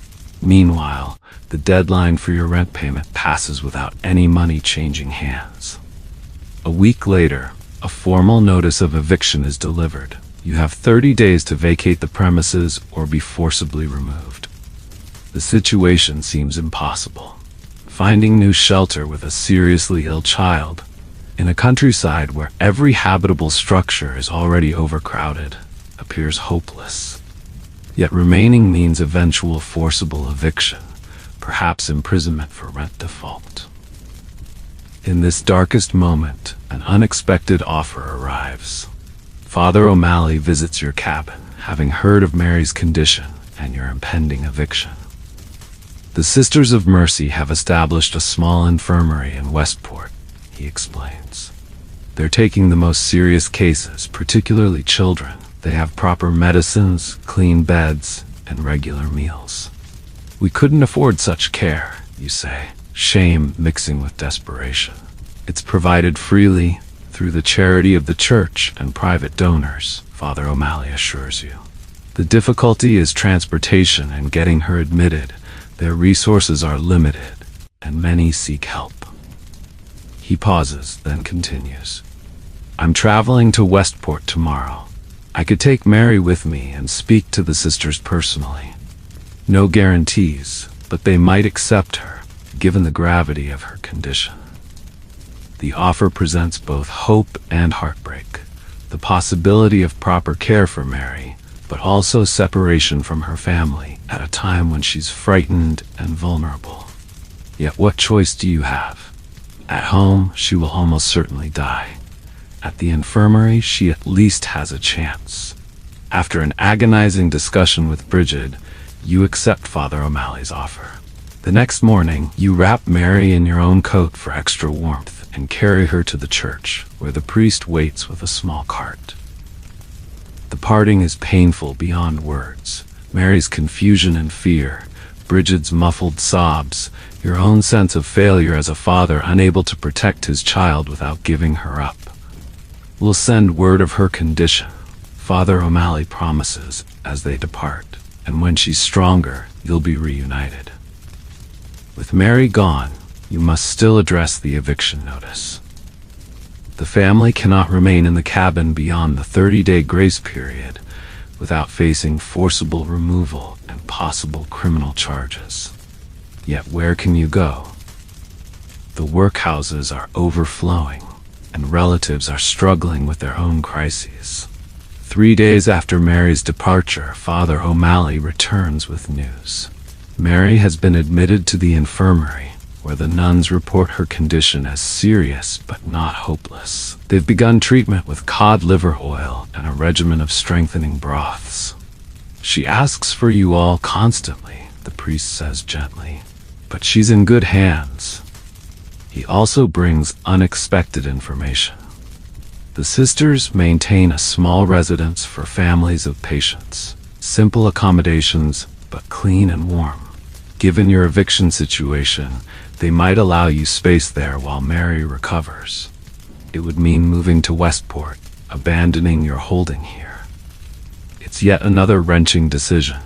Meanwhile, the deadline for your rent payment passes without any money changing hands. A week later, a formal notice of eviction is delivered. You have 30 days to vacate the premises or be forcibly removed. The situation seems impossible. Finding new shelter with a seriously ill child, in a countryside where every habitable structure is already overcrowded, appears hopeless. Yet remaining means eventual forcible eviction, perhaps imprisonment for rent default. In this darkest moment, an unexpected offer arrives. Father O'Malley visits your cabin, having heard of Mary's condition and your impending eviction. The Sisters of Mercy have established a small infirmary in Westport, he explains. They're taking the most serious cases, particularly children. They have proper medicines, clean beds, and regular meals. "We couldn't afford such care," you say, shame mixing with desperation. "It's provided freely through the charity of the church and private donors," Father O'Malley assures you. "The difficulty is transportation and getting her admitted. Their resources are limited, and many seek help." He pauses, then continues. "I'm traveling to Westport tomorrow. I could take Mary with me and speak to the sisters personally. No guarantees, but they might accept her, given the gravity of her condition." The offer presents both hope and heartbreak. The possibility of proper care for Mary, but also separation from her family at a time when she's frightened and vulnerable. Yet what choice do you have? At home, she will almost certainly die. At the infirmary, she at least has a chance. After an agonizing discussion with Bridget, you accept Father O'Malley's offer. The next morning, you wrap Mary in your own coat for extra warmth and carry her to the church, where the priest waits with a small cart. The parting is painful beyond words. Mary's confusion and fear, Bridget's muffled sobs, your own sense of failure as a father unable to protect his child without giving her up. "We'll send word of her condition," Father O'Malley promises as they depart, "and when she's stronger, you'll be reunited." With Mary gone, you must still address the eviction notice. The family cannot remain in the cabin beyond the 30-day grace period without facing forcible removal and possible criminal charges. Yet where can you go? The workhouses are overflowing, and relatives are struggling with their own crises. 3 days after Mary's departure, Father O'Malley returns with news. Mary has been admitted to the infirmary, where the nuns report her condition as serious but not hopeless. They've begun treatment with cod liver oil and a regimen of strengthening broths. She asks for you all constantly, the priest says gently, but she's in good hands. He also brings unexpected information. The sisters maintain a small residence for families of patients. Simple accommodations, but clean and warm. Given your eviction situation, they might allow you space there while Mary recovers. It would mean moving to Westport, abandoning your holding here. It's yet another wrenching decision,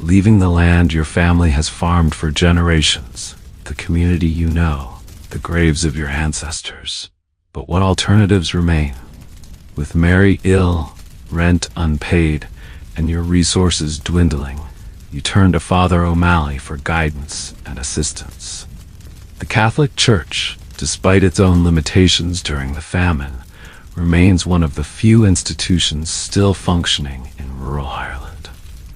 leaving the land your family has farmed for generations, the community you know, the graves of your ancestors. But what alternatives remain? With Mary ill, rent unpaid, and your resources dwindling, you turn to Father O'Malley for guidance and assistance. The Catholic Church, despite its own limitations during the famine, remains one of the few institutions still functioning in rural Ireland.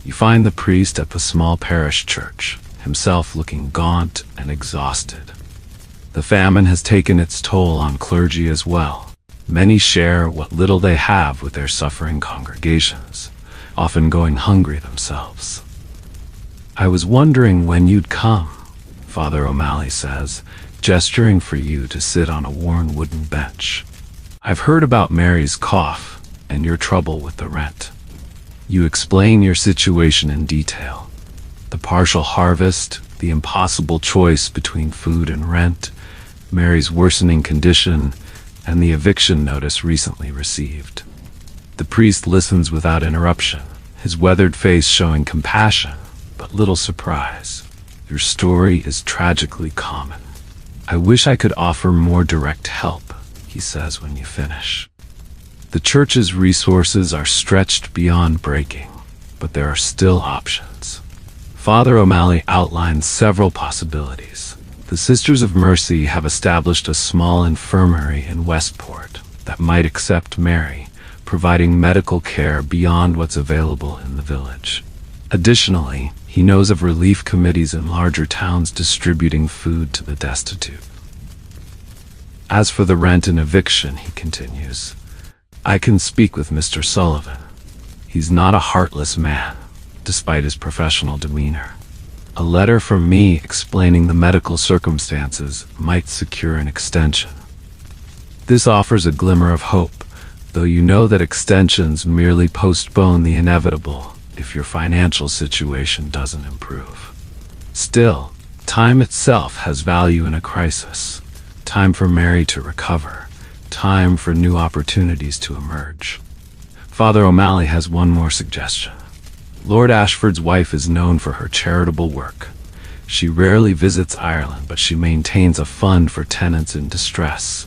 You find the priest at the small parish church, himself looking gaunt and exhausted. The famine has taken its toll on clergy as well. Many share what little they have with their suffering congregations, often going hungry themselves. I was wondering when you'd come, Father O'Malley says, gesturing for you to sit on a worn wooden bench. I've heard about Mary's cough and your trouble with the rent. You explain your situation in detail. The partial harvest, the impossible choice between food and rent, Mary's worsening condition, and the eviction notice recently received. The priest listens without interruption, his weathered face showing compassion, but little surprise. Your story is tragically common. I wish I could offer more direct help, he says when you finish. The church's resources are stretched beyond breaking, but there are still options. Father O'Malley outlines several possibilities. The Sisters of Mercy have established a small infirmary in Westport that might accept Mary, providing medical care beyond what's available in the village. Additionally, he knows of relief committees in larger towns distributing food to the destitute. As for the rent and eviction, he continues, I can speak with Mr. Sullivan. He's not a heartless man, despite his professional demeanor. A letter from me explaining the medical circumstances might secure an extension. This offers a glimmer of hope, though you know that extensions merely postpone the inevitable if your financial situation doesn't improve. Still, time itself has value in a crisis. Time for Mary to recover. Time for new opportunities to emerge. Father O'Malley has one more suggestion. Lord Ashford's wife is known for her charitable work. She rarely visits Ireland, but she maintains a fund for tenants in distress.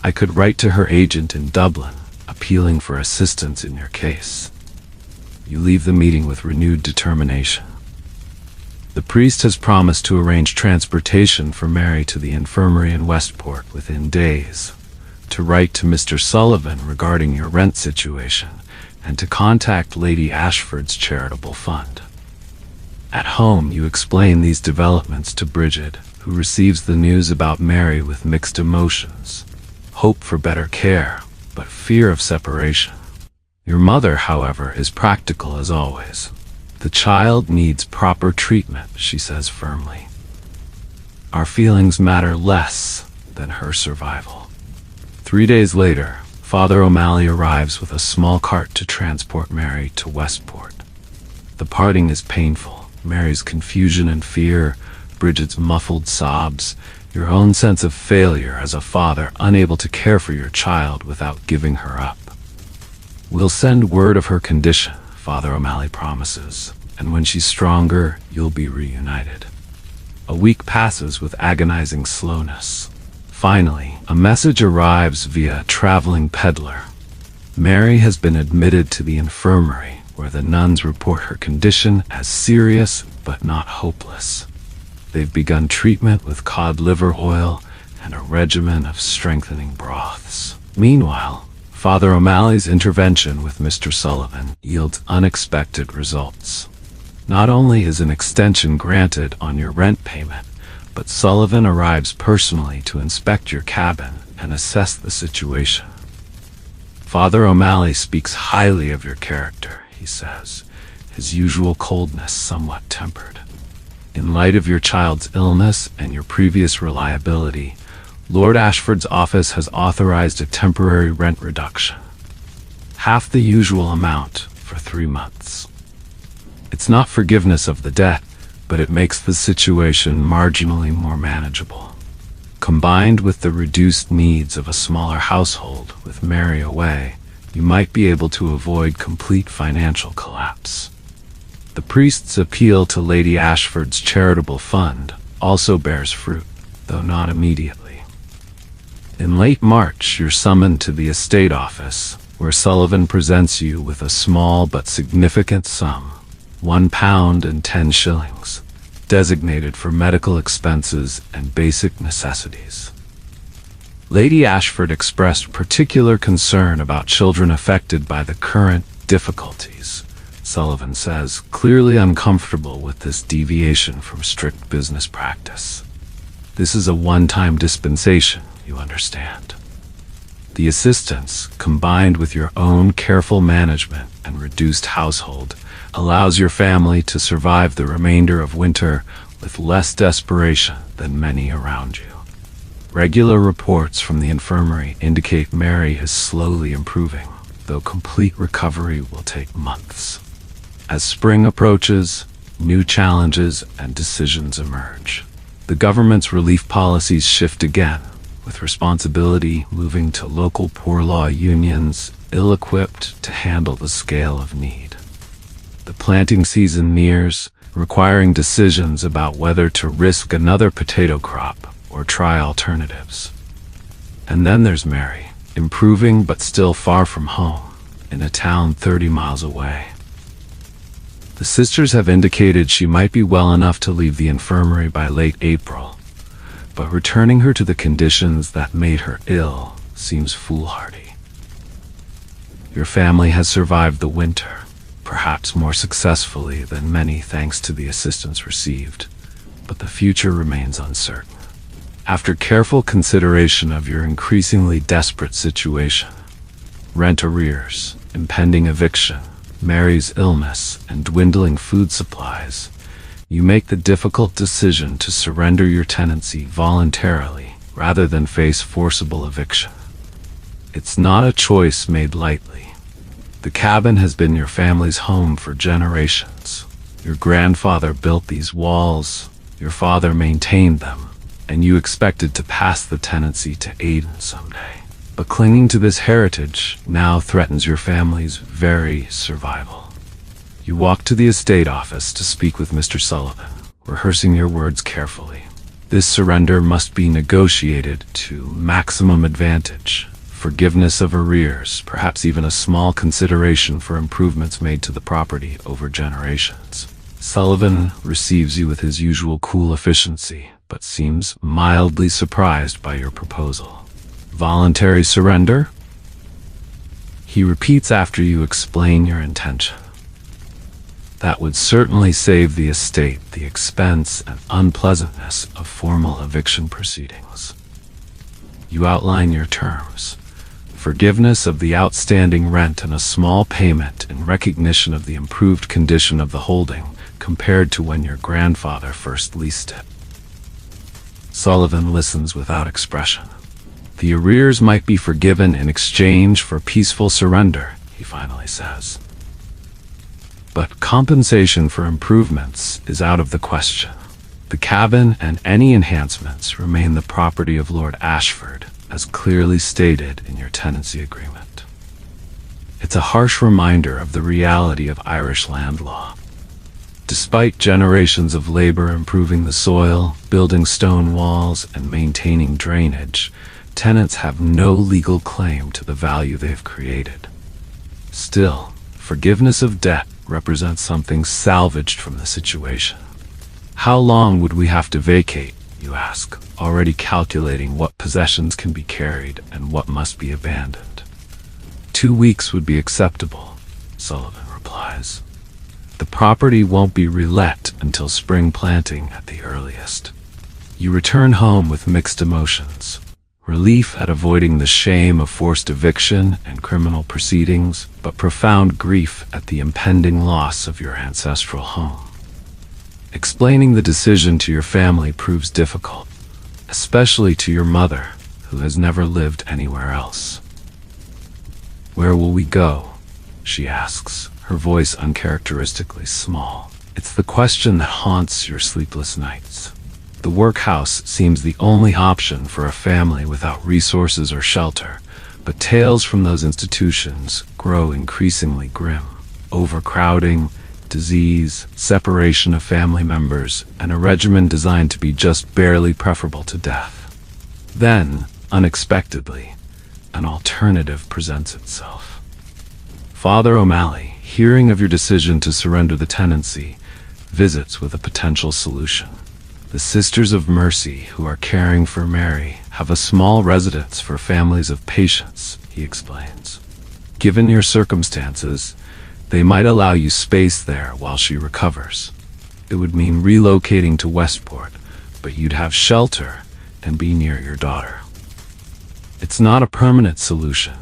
I could write to her agent in Dublin, appealing for assistance in your case. You leave the meeting with renewed determination. The priest has promised to arrange transportation for Mary to the infirmary in Westport within days, to write to Mr. Sullivan regarding your rent situation, and to contact Lady Ashford's charitable fund. At home, you explain these developments to Bridget, who receives the news about Mary with mixed emotions. Hope for better care, but fear of separation. Your mother, however, is practical as always. The child needs proper treatment, she says firmly. Our feelings matter less than her survival. 3 days later, Father O'Malley arrives with a small cart to transport Mary to Westport. The parting is painful. Mary's confusion and fear, Bridget's muffled sobs, your own sense of failure as a father unable to care for your child without giving her up. We'll send word of her condition, Father O'Malley promises, and when she's stronger, you'll be reunited. A week passes with agonizing slowness. Finally, a message arrives via a traveling peddler. Mary has been admitted to the infirmary, where the nuns report her condition as serious but not hopeless. They've begun treatment with cod liver oil and a regimen of strengthening broths. Meanwhile, Father O'Malley's intervention with Mr. Sullivan yields unexpected results. Not only is an extension granted on your rent payment, but Sullivan arrives personally to inspect your cabin and assess the situation. Father O'Malley speaks highly of your character, he says, his usual coldness somewhat tempered. In light of your child's illness and your previous reliability, Lord Ashford's office has authorized a temporary rent reduction. Half the usual amount for 3 months. It's not forgiveness of the debt, but it makes the situation marginally more manageable. Combined with the reduced needs of a smaller household with Mary away, you might be able to avoid complete financial collapse. The priest's appeal to Lady Ashford's charitable fund also bears fruit, though not immediately. In late March, you're summoned to the estate office, where Sullivan presents you with a small but significant sum, £1 and 10 shillings, designated for medical expenses and basic necessities. Lady Ashford expressed particular concern about children affected by the current difficulties, Sullivan says, clearly uncomfortable with this deviation from strict business practice. This is a one-time dispensation, you understand. The assistance, combined with your own careful management and reduced household, allows your family to survive the remainder of winter with less desperation than many around you. Regular reports from the infirmary indicate Mary is slowly improving, though complete recovery will take months. As spring approaches, new challenges and decisions emerge. The government's relief policies shift again, with responsibility moving to local poor law unions ill-equipped to handle the scale of need. The planting season nears, requiring decisions about whether to risk another potato crop or try alternatives. And then there's Mary, improving but still far from home, in a town 30 miles away. The sisters have indicated she might be well enough to leave the infirmary by late April, but returning her to the conditions that made her ill seems foolhardy. Your family has survived the winter, perhaps more successfully than many thanks to the assistance received, but the future remains uncertain. After careful consideration of your increasingly desperate situation, rent arrears, impending eviction, Mary's illness, and dwindling food supplies, you make the difficult decision to surrender your tenancy voluntarily rather than face forcible eviction. It's not a choice made lightly. The cabin has been your family's home for generations. Your grandfather built these walls, your father maintained them, and you expected to pass the tenancy to Aidan someday. But clinging to this heritage now threatens your family's very survival. You walk to the estate office to speak with Mr. Sullivan, rehearsing your words carefully. This surrender must be negotiated to maximum advantage. Forgiveness of arrears, perhaps even a small consideration for improvements made to the property over generations. Sullivan receives you with his usual cool efficiency, but seems mildly surprised by your proposal. Voluntary surrender? He repeats after you explain your intention. That would certainly save the estate the expense and unpleasantness of formal eviction proceedings. You outline your terms. Forgiveness of the outstanding rent and a small payment in recognition of the improved condition of the holding compared to when your grandfather first leased it. Sullivan listens without expression. The arrears might be forgiven in exchange for peaceful surrender, he finally says. But compensation for improvements is out of the question. The cabin and any enhancements remain the property of Lord Ashford, as clearly stated in your tenancy agreement. It's a harsh reminder of the reality of Irish land law. Despite generations of labor improving the soil, building stone walls, and maintaining drainage, tenants have no legal claim to the value they've created. Still, forgiveness of debt represents something salvaged from the situation. How long would we have to vacate you ask, already calculating what possessions can be carried and what must be abandoned. 2 weeks would be acceptable, Sullivan replies. The property won't be relet until spring planting at the earliest. You return home with mixed emotions. Relief at avoiding the shame of forced eviction and criminal proceedings, but profound grief at the impending loss of your ancestral home. Explaining the decision to your family proves difficult, especially to your mother, who has never lived anywhere else. "Where will we go?" she asks, her voice uncharacteristically small. It's the question that haunts your sleepless nights. The workhouse seems the only option for a family without resources or shelter, but tales from those institutions grow increasingly grim. Overcrowding, disease, separation of family members, and a regimen designed to be just barely preferable to death. Then, unexpectedly, an alternative presents itself. Father O'Malley, hearing of your decision to surrender the tenancy, visits with a potential solution. The Sisters of Mercy, who are caring for Mary, have a small residence for families of patients, he explains. Given your circumstances, they might allow you space there while she recovers. It would mean relocating to Westport, but you'd have shelter and be near your daughter. It's not a permanent solution,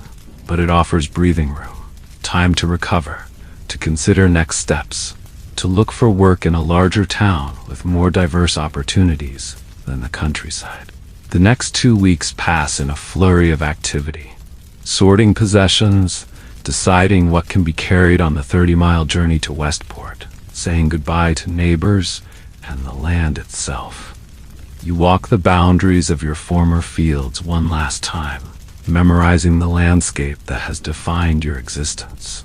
but it offers breathing room, time to recover, to consider next steps, to look for work in a larger town with more diverse opportunities than the countryside. The next 2 weeks pass in a flurry of activity, sorting possessions, deciding what can be carried on the 30-mile journey to Westport, saying goodbye to neighbors and the land itself. You walk the boundaries of your former fields one last time, memorizing the landscape that has defined your existence.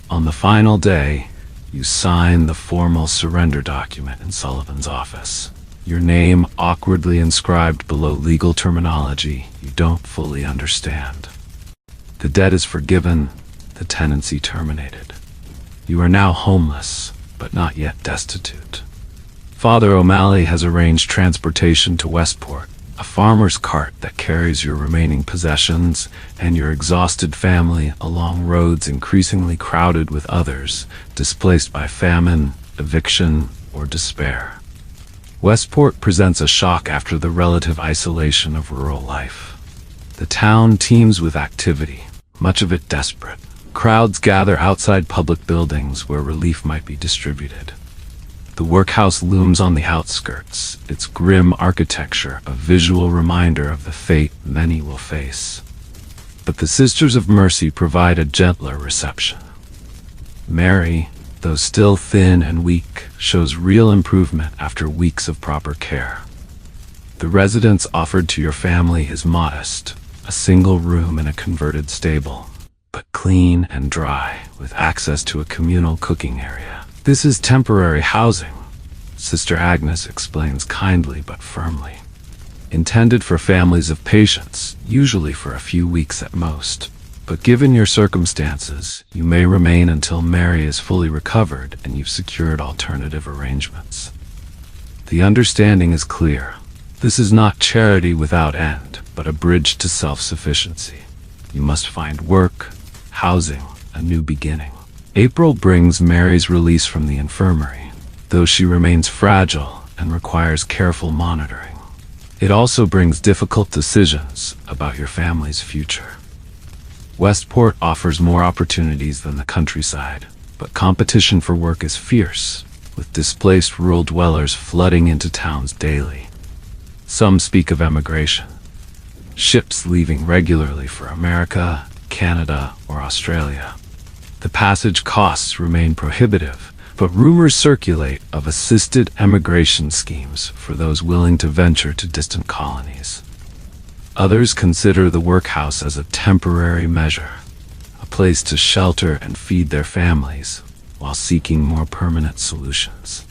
On the final day, you sign the formal surrender document in Sullivan's office, your name awkwardly inscribed below legal terminology you don't fully understand. The debt is forgiven, the tenancy terminated. You are now homeless, but not yet destitute. Father O'Malley has arranged transportation to Westport, a farmer's cart that carries your remaining possessions and your exhausted family along roads increasingly crowded with others, displaced by famine, eviction, or despair. Westport presents a shock after the relative isolation of rural life. The town teems with activity, much of it desperate. Crowds gather outside public buildings where relief might be distributed. The workhouse looms on the outskirts, its grim architecture a visual reminder of the fate many will face. But the Sisters of Mercy provide a gentler reception. Mary, though still thin and weak, shows real improvement after weeks of proper care. The residence offered to your family is modest, a single room in a converted stable, but clean and dry, with access to a communal cooking area. This is temporary housing, Sister Agnes explains kindly but firmly. Intended for families of patients, usually for a few weeks at most. But given your circumstances, you may remain until Mary is fully recovered and you've secured alternative arrangements. The understanding is clear. This is not charity without end, but a bridge to self-sufficiency. You must find work, housing, a new beginning. April brings Mary's release from the infirmary, though she remains fragile and requires careful monitoring. It also brings difficult decisions about your family's future. Westport offers more opportunities than the countryside, but competition for work is fierce, with displaced rural dwellers flooding into towns daily. Some speak of emigration, ships leaving regularly for America, Canada, or Australia. The passage costs remain prohibitive, but rumors circulate of assisted emigration schemes for those willing to venture to distant colonies. Others consider the workhouse as a temporary measure, a place to shelter and feed their families while seeking more permanent solutions.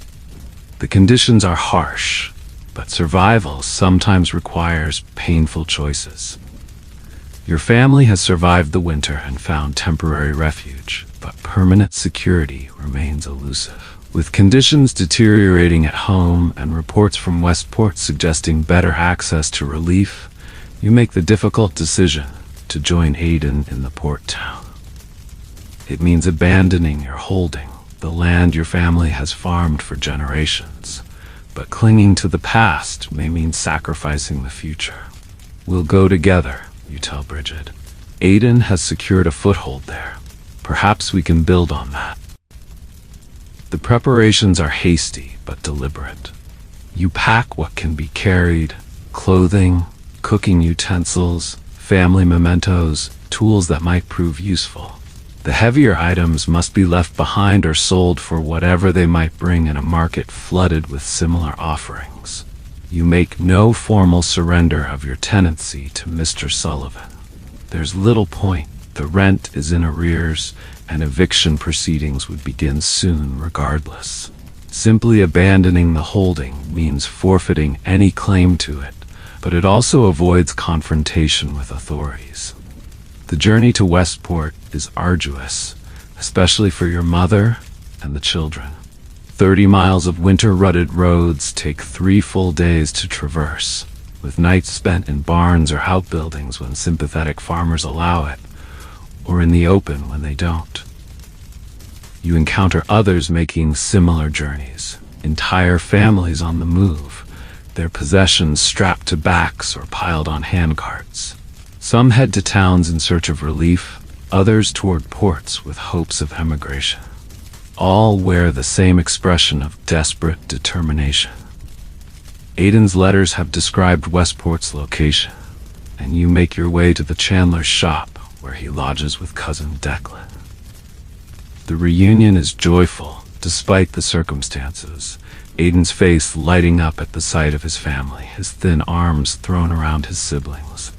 The conditions are harsh, but survival sometimes requires painful choices. Your family has survived the winter and found temporary refuge, but permanent security remains elusive. With conditions deteriorating at home and reports from Westport suggesting better access to relief, you make the difficult decision to join Aiden in the port town. It means abandoning your holding, the land your family has farmed for generations. But clinging to the past may mean sacrificing the future. We'll go together, you tell Bridget. Aiden has secured a foothold there. Perhaps we can build on that. The preparations are hasty but deliberate. You pack what can be carried: clothing, cooking utensils, family mementos, tools that might prove useful. The heavier items must be left behind or sold for whatever they might bring in a market flooded with similar offerings. You make no formal surrender of your tenancy to Mr. Sullivan. There's little point. The rent is in arrears, and eviction proceedings would begin soon regardless. Simply abandoning the holding means forfeiting any claim to it, but it also avoids confrontation with authorities. The journey to Westport is arduous, especially for your mother and the children. 30 miles of winter-rutted roads take 3 full days to traverse, with nights spent in barns or outbuildings when sympathetic farmers allow it, or in the open when they don't. You encounter others making similar journeys, entire families on the move, their possessions strapped to backs or piled on handcarts. Some head to towns in search of relief, others toward ports with hopes of emigration. All wear the same expression of desperate determination. Aiden's letters have described Westport's location, and you make your way to the chandler's shop where he lodges with cousin Declan. The reunion is joyful, despite the circumstances, Aiden's face lighting up at the sight of his family, his thin arms thrown around his siblings.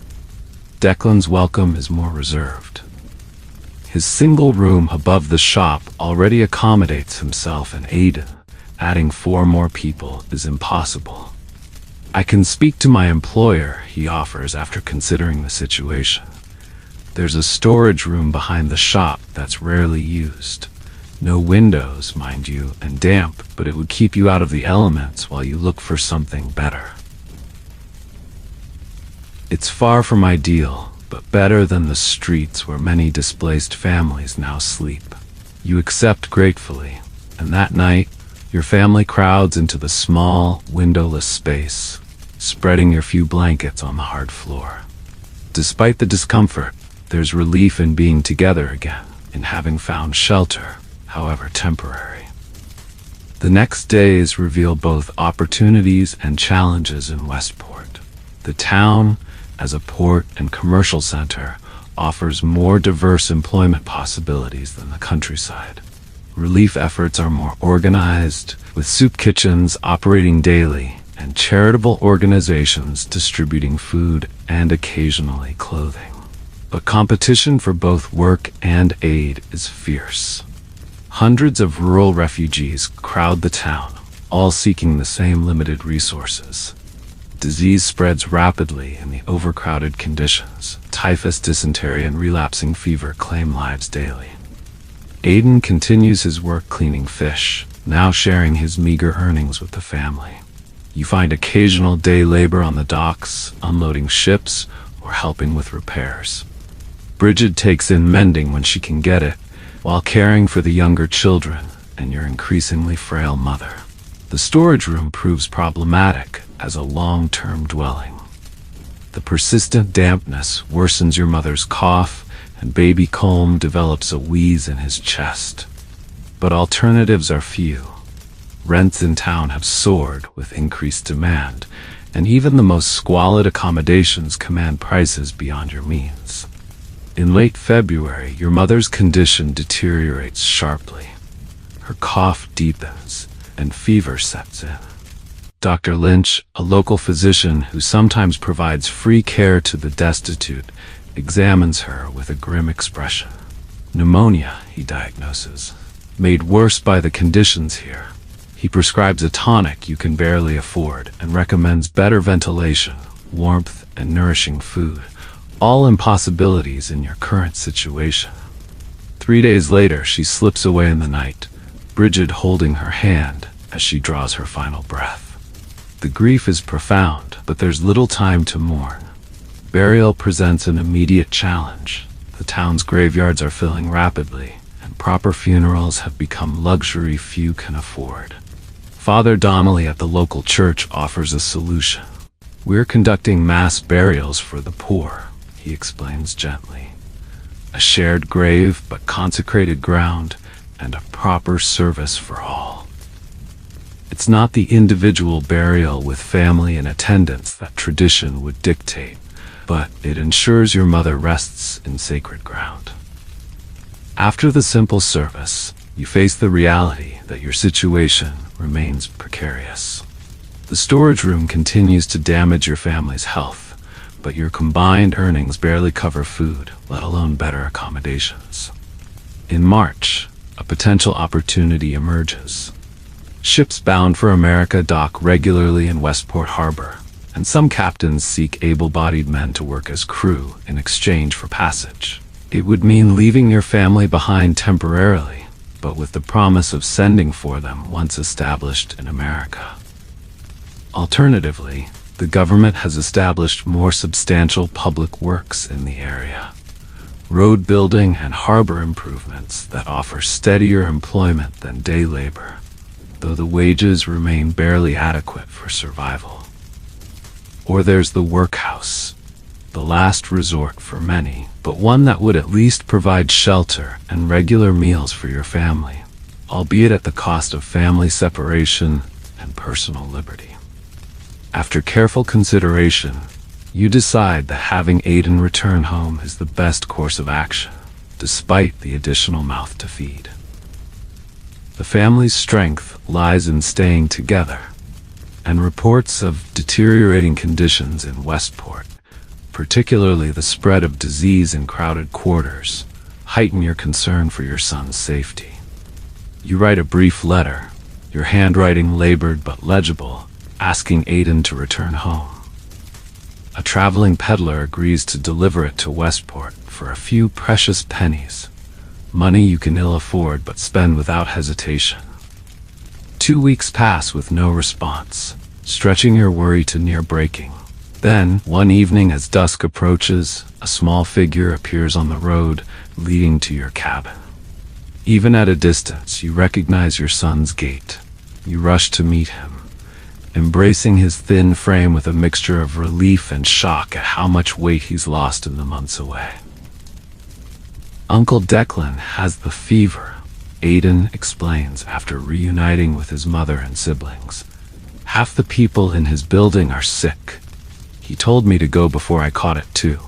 Declan's welcome is more reserved. His single room above the shop already accommodates himself and Aiden. Adding 4 more people is impossible. I can speak to my employer, he offers after considering the situation. There's a storage room behind the shop that's rarely used. No windows, mind you, and damp, but it would keep you out of the elements while you look for something better. It's far from ideal, but better than the streets where many displaced families now sleep. You accept gratefully, and that night, your family crowds into the small, windowless space, spreading your few blankets on the hard floor. Despite the discomfort, there's relief in being together again, in having found shelter, however temporary. The next days reveal both opportunities and challenges in Westport. The town, as a port and commercial center, offers more diverse employment possibilities than the countryside. Relief efforts are more organized, with soup kitchens operating daily and charitable organizations distributing food and occasionally clothing. But competition for both work and aid is fierce. Hundreds of rural refugees crowd the town, all seeking the same limited resources. Disease spreads rapidly in the overcrowded conditions. Typhus, dysentery, and relapsing fever claim lives daily. Aiden continues his work cleaning fish, now sharing his meager earnings with the family. You find occasional day labor on the docks, unloading ships, or helping with repairs. Bridget takes in mending when she can get it, while caring for the younger children and your increasingly frail mother. The storage room proves problematic as a long-term dwelling. The persistent dampness worsens your mother's cough, and baby Colm develops a wheeze in his chest. But alternatives are few. Rents in town have soared with increased demand, and even the most squalid accommodations command prices beyond your means. In late February, your mother's condition deteriorates sharply. Her cough deepens, and fever sets in. Dr. Lynch, a local physician who sometimes provides free care to the destitute, examines her with a grim expression. Pneumonia, he diagnoses, made worse by the conditions here. He prescribes a tonic you can barely afford and recommends better ventilation, warmth, and nourishing food, all impossibilities in your current situation. 3 days later, she slips away in the night, Bridget holding her hand as she draws her final breath. The grief is profound, but there's little time to mourn. Burial presents an immediate challenge. The town's graveyards are filling rapidly, and proper funerals have become luxury few can afford. Father Donnelly at the local church offers a solution. "We're conducting mass burials for the poor," he explains gently. "A shared grave, but consecrated ground, and a proper service for all." It's not the individual burial with family in attendance that tradition would dictate, but it ensures your mother rests in sacred ground. After the simple service, you face the reality that your situation remains precarious. The storage room continues to damage your family's health, but your combined earnings barely cover food, let alone better accommodations. In March, a potential opportunity emerges. Ships bound for America dock regularly in Westport Harbor, and some captains seek able-bodied men to work as crew in exchange for passage. It would mean leaving your family behind temporarily, but with the promise of sending for them once established in America. Alternatively, the government has established more substantial public works in the area. Road building and harbor improvements that offer steadier employment than day labor, though the wages remain barely adequate for survival. Or there's the workhouse, the last resort for many, but one that would at least provide shelter and regular meals for your family, albeit at the cost of family separation and personal liberty. After careful consideration, you decide that having Aiden return home is the best course of action, despite the additional mouth to feed. The family's strength lies in staying together, and reports of deteriorating conditions in Westport, particularly the spread of disease in crowded quarters, heighten your concern for your son's safety. You write a brief letter, your handwriting labored but legible, asking Aiden to return home. A traveling peddler agrees to deliver it to Westport for a few precious pennies, money you can ill afford but spend without hesitation. 2 weeks pass with no response, stretching your worry to near breaking. Then, one evening as dusk approaches, a small figure appears on the road leading to your cabin. Even at a distance, you recognize your son's gait. You rush to meet him, embracing his thin frame with a mixture of relief and shock at how much weight he's lost in the months away. "Uncle Declan has the fever," Aiden explains after reuniting with his mother and siblings. "Half the people in his building are sick. He told me to go before I caught it too."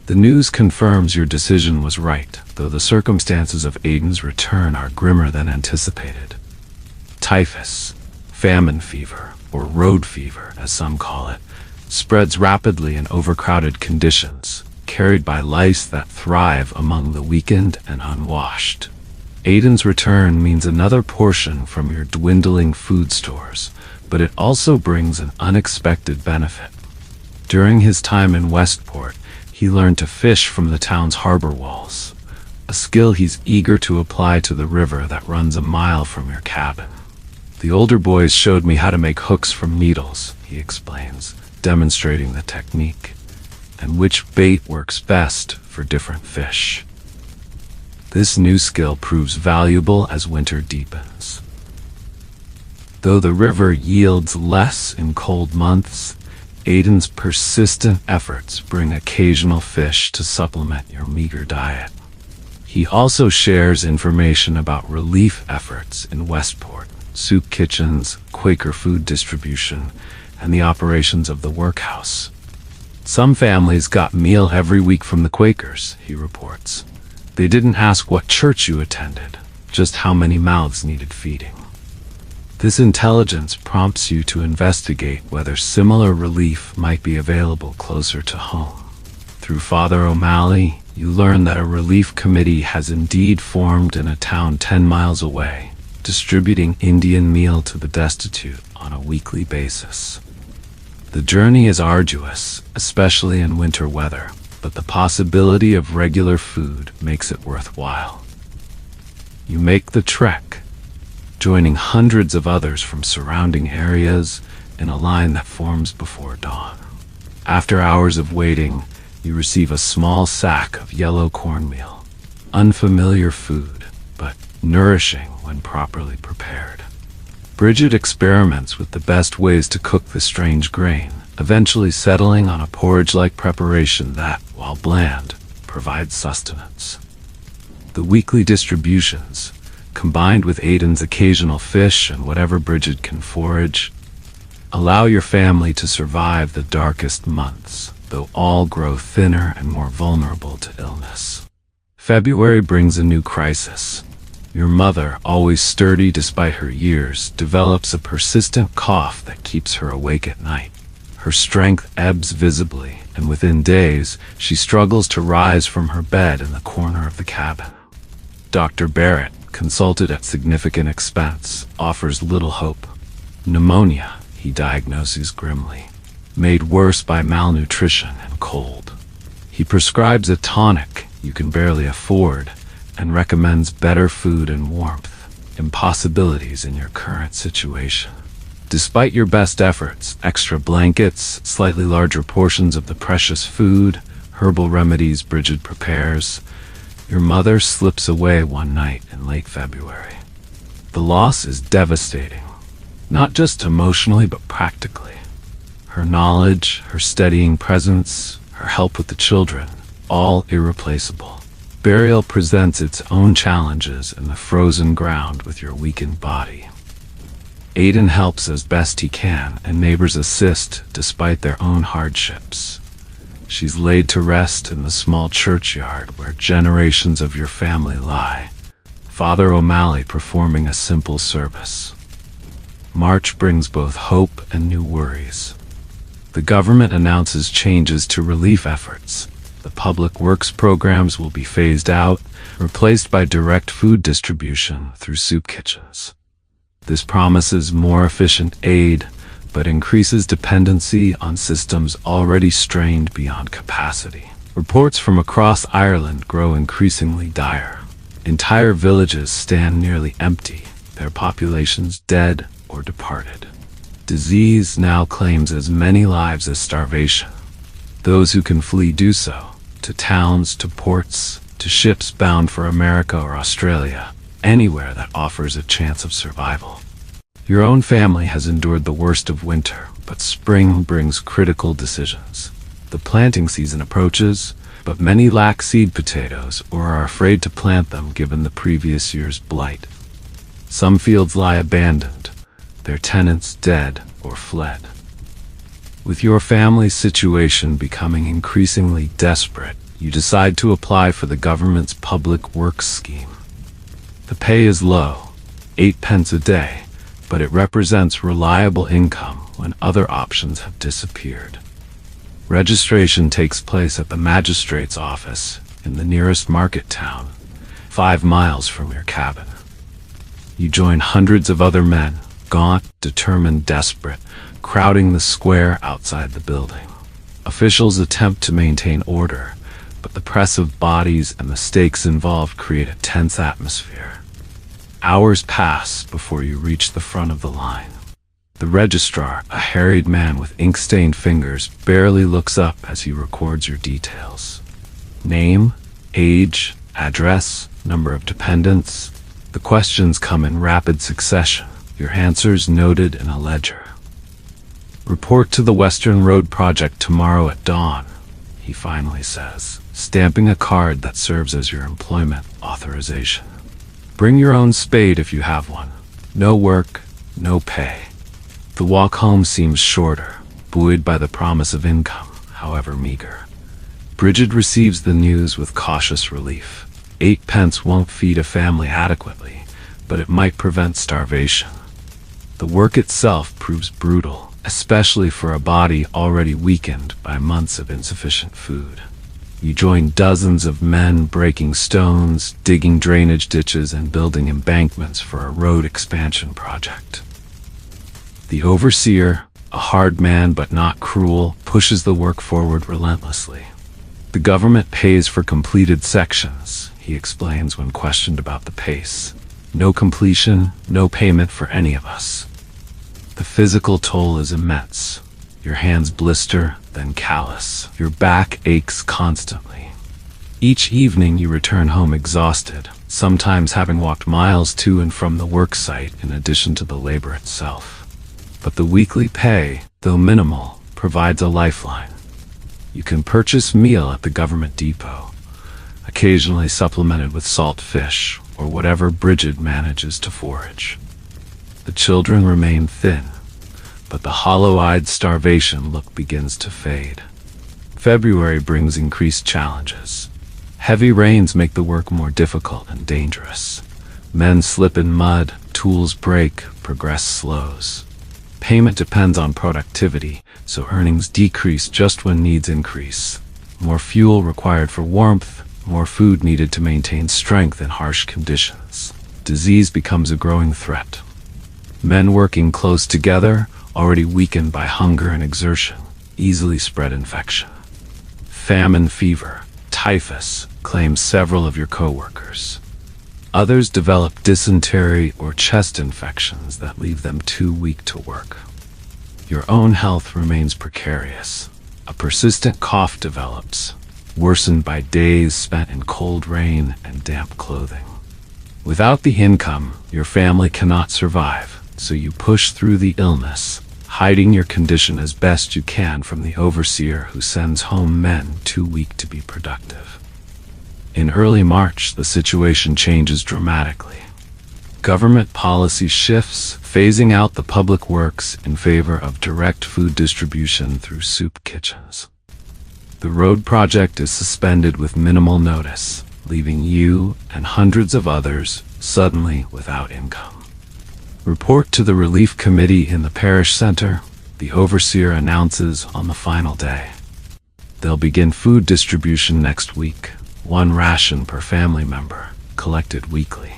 The news confirms your decision was right, though the circumstances of Aiden's return are grimmer than anticipated. Typhus, famine fever, or road fever as some call it, spreads rapidly in overcrowded conditions, carried by lice that thrive among the weakened and unwashed. Aiden's return means another portion from your dwindling food stores, but it also brings an unexpected benefit. During his time in Westport, he learned to fish from the town's harbor walls, a skill he's eager to apply to the river that runs a mile from your cabin. "The older boys showed me how to make hooks from needles," he explains, demonstrating the technique, "and which bait works best for different fish." This new skill proves valuable as winter deepens. Though the river yields less in cold months, Aiden's persistent efforts bring occasional fish to supplement your meager diet. He also shares information about relief efforts in Westport, soup kitchens, Quaker food distribution, and the operations of the workhouse. "Some families got meal every week from the Quakers," he reports. "They didn't ask what church you attended, just how many mouths needed feeding." This intelligence prompts you to investigate whether similar relief might be available closer to home. Through Father O'Malley, you learn that a relief committee has indeed formed in a town 10 miles away, distributing Indian meal to the destitute on a weekly basis. The journey is arduous, especially in winter weather, but the possibility of regular food makes it worthwhile. You make the trek, joining hundreds of others from surrounding areas in a line that forms before dawn. After hours of waiting, you receive a small sack of yellow cornmeal. Unfamiliar food, but nourishing when properly prepared. Bridget experiments with the best ways to cook the strange grain, eventually settling on a porridge-like preparation that, while bland, provides sustenance. The weekly distributions, combined with Aiden's occasional fish and whatever Bridget can forage, allow your family to survive the darkest months, though all grow thinner and more vulnerable to illness. February brings a new crisis. Your mother, always sturdy despite her years, develops a persistent cough that keeps her awake at night. Her strength ebbs visibly, and within days, she struggles to rise from her bed in the corner of the cabin. Dr. Barrett, consulted at significant expense, offers little hope. Pneumonia, he diagnoses grimly, made worse by malnutrition and cold. He prescribes a tonic you can barely afford, and recommends better food and warmth, impossibilities in your current situation. Despite your best efforts, extra blankets, slightly larger portions of the precious food, herbal remedies Bridget prepares, your mother slips away one night in late February. The loss is devastating, not just emotionally but practically. Her knowledge, her steadying presence, her help with the children, all irreplaceable. Burial presents its own challenges in the frozen ground with your weakened body. Aiden helps as best he can, and neighbors assist despite their own hardships. She's laid to rest in the small churchyard where generations of your family lie, Father O'Malley performing a simple service. March brings both hope and new worries. The government announces changes to relief efforts. The public works programs will be phased out, replaced by direct food distribution through soup kitchens. This promises more efficient aid, but increases dependency on systems already strained beyond capacity. Reports from across Ireland grow increasingly dire. Entire villages stand nearly empty, their populations dead or departed. Disease now claims as many lives as starvation. Those who can flee do so, to towns, to ports, to ships bound for America or Australia, anywhere that offers a chance of survival. Your own family has endured the worst of winter, but spring brings critical decisions. The planting season approaches, but many lack seed potatoes or are afraid to plant them given the previous year's blight. Some fields lie abandoned, their tenants dead or fled. With your family's situation becoming increasingly desperate, you decide to apply for the government's public works scheme. The pay is low, 8 pence a day, but it represents reliable income when other options have disappeared. Registration takes place at the magistrate's office in the nearest market town, 5 miles from your cabin. You join hundreds of other men, gaunt, determined, desperate, crowding the square outside the building. Officials attempt to maintain order, but the press of bodies and the stakes involved create a tense atmosphere. Hours pass before you reach the front of the line. The registrar, a harried man with ink-stained fingers, barely looks up as he records your details. Name, age, address, number of dependents. The questions come in rapid succession, your answers noted in a ledger. Report to the Western Road Project tomorrow at dawn, he finally says, stamping a card that serves as your employment authorization. Bring your own spade if you have one. No work, no pay. The walk home seems shorter, buoyed by the promise of income, however meager. Bridget receives the news with cautious relief. 8 pence won't feed a family adequately, but it might prevent starvation. The work itself proves brutal, especially for a body already weakened by months of insufficient food. You join dozens of men breaking stones, digging drainage ditches, and building embankments for a road expansion project. The overseer, a hard man but not cruel, pushes the work forward relentlessly. The government pays for completed sections, he explains when questioned about the pace. No completion, no payment for any of us. The physical toll is immense. Your hands blister, then callous. Your back aches constantly. Each evening you return home exhausted, sometimes having walked miles to and from the work site in addition to the labor itself. But the weekly pay, though minimal, provides a lifeline. You can purchase meal at the government depot, occasionally supplemented with salt fish or whatever Bridget manages to forage. The children remain thin, but the hollow-eyed starvation look begins to fade. February brings increased challenges. Heavy rains make the work more difficult and dangerous. Men slip in mud, tools break, progress slows. Payment depends on productivity, so earnings decrease just when needs increase. More fuel required for warmth, more food needed to maintain strength in harsh conditions. Disease becomes a growing threat. Men working close together, already weakened by hunger and exertion, easily spread infection. Famine fever, typhus, claims several of your co-workers. Others develop dysentery or chest infections that leave them too weak to work. Your own health remains precarious. A persistent cough develops, worsened by days spent in cold rain and damp clothing. Without the income, your family cannot survive, so you push through the illness, hiding your condition as best you can from the overseer who sends home men too weak to be productive. In early March, the situation changes dramatically. Government policy shifts, phasing out the public works in favor of direct food distribution through soup kitchens. The road project is suspended with minimal notice, leaving you and hundreds of others suddenly without income. Report to the relief committee in the parish center, the overseer announces on the final day. They'll begin food distribution next week, 1 ration per family member, collected weekly.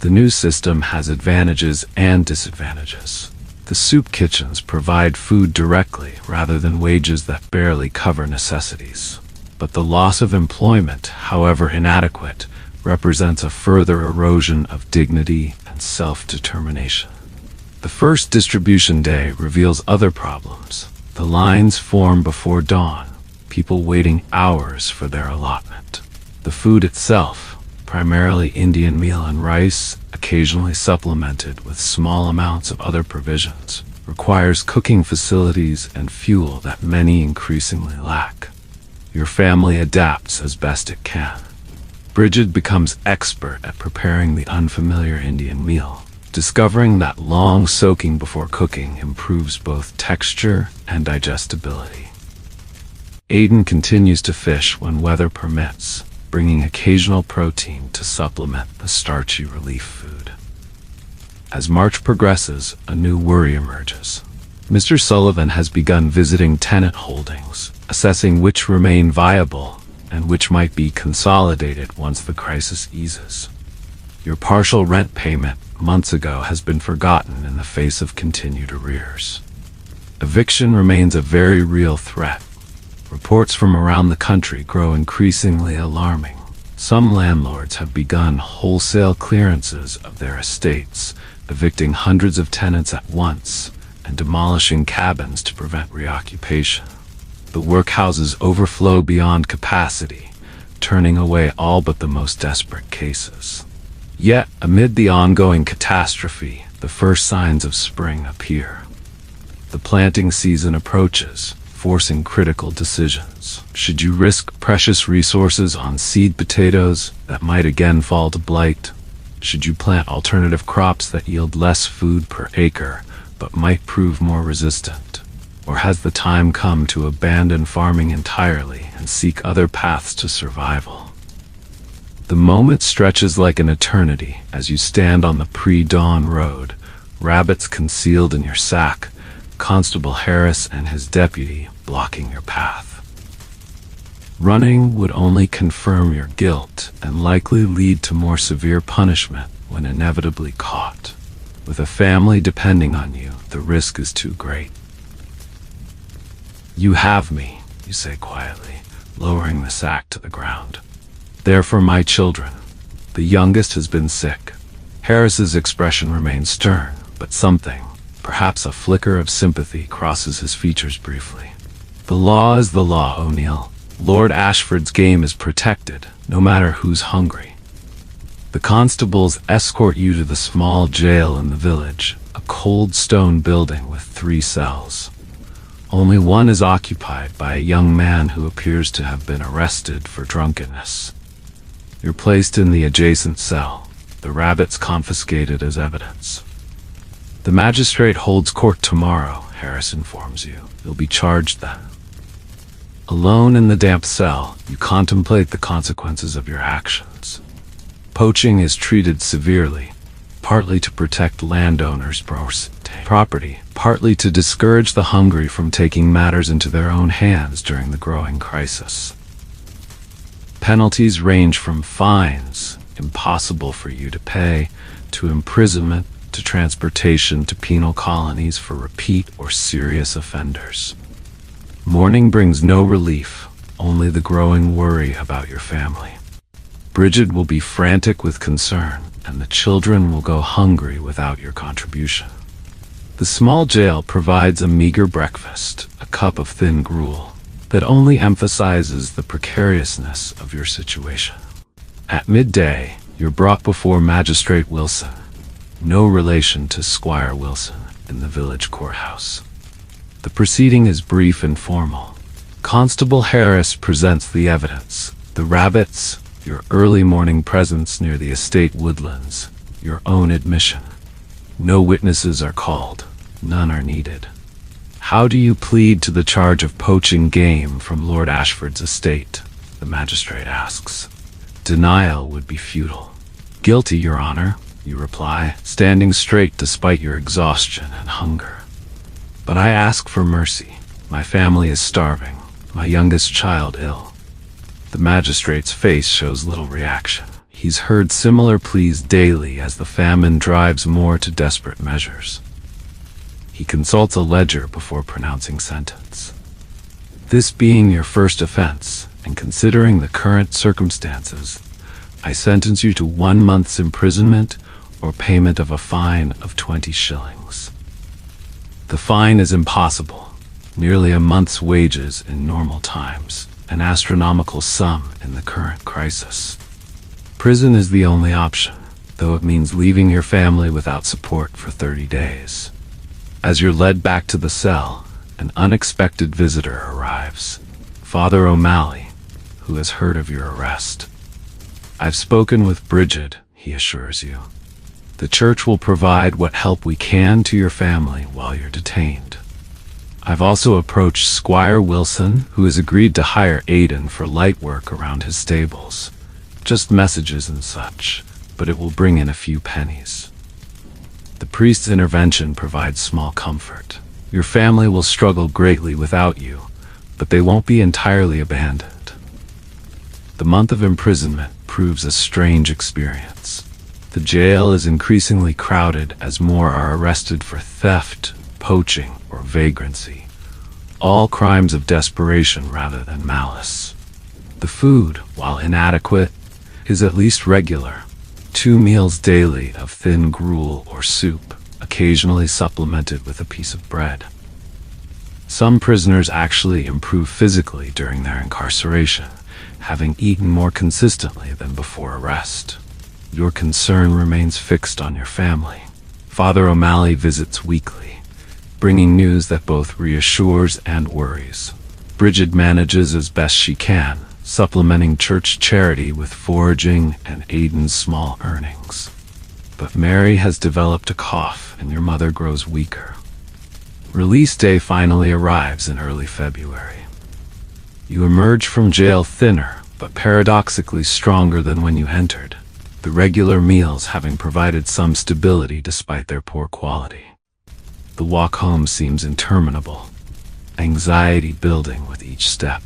The new system has advantages and disadvantages. The soup kitchens provide food directly rather than wages that barely cover necessities. But the loss of employment, however inadequate, represents a further erosion of dignity and self-determination. The first distribution day reveals other problems. The lines form before dawn, people waiting hours for their allotment. The food itself, primarily Indian meal and rice, occasionally supplemented with small amounts of other provisions, requires cooking facilities and fuel that many increasingly lack. Your family adapts as best it can. Bridget becomes expert at preparing the unfamiliar Indian meal, discovering that long soaking before cooking improves both texture and digestibility. Aidan continues to fish when weather permits, bringing occasional protein to supplement the starchy relief food. As March progresses, a new worry emerges. Mr. Sullivan has begun visiting tenant holdings, assessing which remain viable and which might be consolidated once the crisis eases. Your partial rent payment months ago has been forgotten in the face of continued arrears. Eviction remains a very real threat. Reports from around the country grow increasingly alarming. Some landlords have begun wholesale clearances of their estates, evicting hundreds of tenants at once and demolishing cabins to prevent reoccupation. The workhouses overflow beyond capacity, turning away all but the most desperate cases. Yet, amid the ongoing catastrophe, the first signs of spring appear. The planting season approaches, forcing critical decisions. Should you risk precious resources on seed potatoes that might again fall to blight? Should you plant alternative crops that yield less food per acre, but might prove more resistant? Or has the time come to abandon farming entirely and seek other paths to survival? The moment stretches like an eternity as you stand on the pre-dawn road, rabbits concealed in your sack, Constable Harris and his deputy blocking your path. Running would only confirm your guilt and likely lead to more severe punishment when inevitably caught. With a family depending on you, the risk is too great. "You have me," you say quietly, lowering the sack to the ground. "They're for my children. The youngest has been sick. Harris's expression remains stern, but something, perhaps a flicker of sympathy, crosses his features briefly. The law is the law, O'Neill. Lord Ashford's game is protected, no matter who's hungry. The constables escort you to the small jail in the village, a cold stone building with 3 cells. Only one is occupied by a young man who appears to have been arrested for drunkenness. You're placed in the adjacent cell, the rabbits confiscated as evidence. The magistrate holds court tomorrow, Harris informs you. You'll be charged then. Alone in the damp cell, you contemplate the consequences of your actions. Poaching is treated severely, partly to protect landowners' property, partly to discourage the hungry from taking matters into their own hands during the growing crisis. Penalties range from fines, impossible for you to pay, to imprisonment, to transportation to penal colonies for repeat or serious offenders. Mourning brings no relief, only the growing worry about your family. Bridget will be frantic with concern, and the children will go hungry without your contribution. The small jail provides a meager breakfast, a cup of thin gruel, that only emphasizes the precariousness of your situation. At midday, you're brought before Magistrate Wilson, no relation to Squire Wilson, in the village courthouse. The proceeding is brief and formal. Constable Harris presents the evidence: the rabbits, your early morning presence near the estate woodlands, your own admission. No witnesses are called. None are needed. How do you plead to the charge of poaching game from Lord Ashford's estate? The magistrate asks. Denial would be futile. Guilty, Your Honor, you reply, standing straight despite your exhaustion and hunger. But I ask for mercy. My family is starving, my youngest child ill. The magistrate's face shows little reaction. He's heard similar pleas daily as the famine drives more to desperate measures. He consults a ledger before pronouncing sentence. This being your first offense, and considering the current circumstances, I sentence you to 1 month's imprisonment or payment of a fine of 20 shillings. The fine is impossible, nearly a month's wages in normal times, an astronomical sum in the current crisis. Prison is the only option, though it means leaving your family without support for 30 days. As you're led back to the cell, an unexpected visitor arrives. Father O'Malley, who has heard of your arrest. I've spoken with Bridget, he assures you. The church will provide what help we can to your family while you're detained. I've also approached Squire Wilson, who has agreed to hire Aidan for light work around his stables. Just messages and such, but it will bring in a few pennies. The priest's intervention provides small comfort. Your family will struggle greatly without you, but they won't be entirely abandoned. The month of imprisonment proves a strange experience. The jail is increasingly crowded as more are arrested for theft, poaching, or vagrancy, all crimes of desperation rather than malice. The food, while inadequate, is at least regular. 2 meals daily of thin gruel or soup, occasionally supplemented with a piece of bread. Some prisoners actually improve physically during their incarceration, having eaten more consistently than before arrest. Your concern remains fixed on your family. Father O'Malley visits weekly, bringing news that both reassures and worries. Bridget manages as best she can, supplementing church charity with foraging and Aidan's small earnings. But Mary has developed a cough and your mother grows weaker. Release day finally arrives in early February. You emerge from jail thinner, but paradoxically stronger than when you entered, the regular meals having provided some stability despite their poor quality. The walk home seems interminable, anxiety building with each step.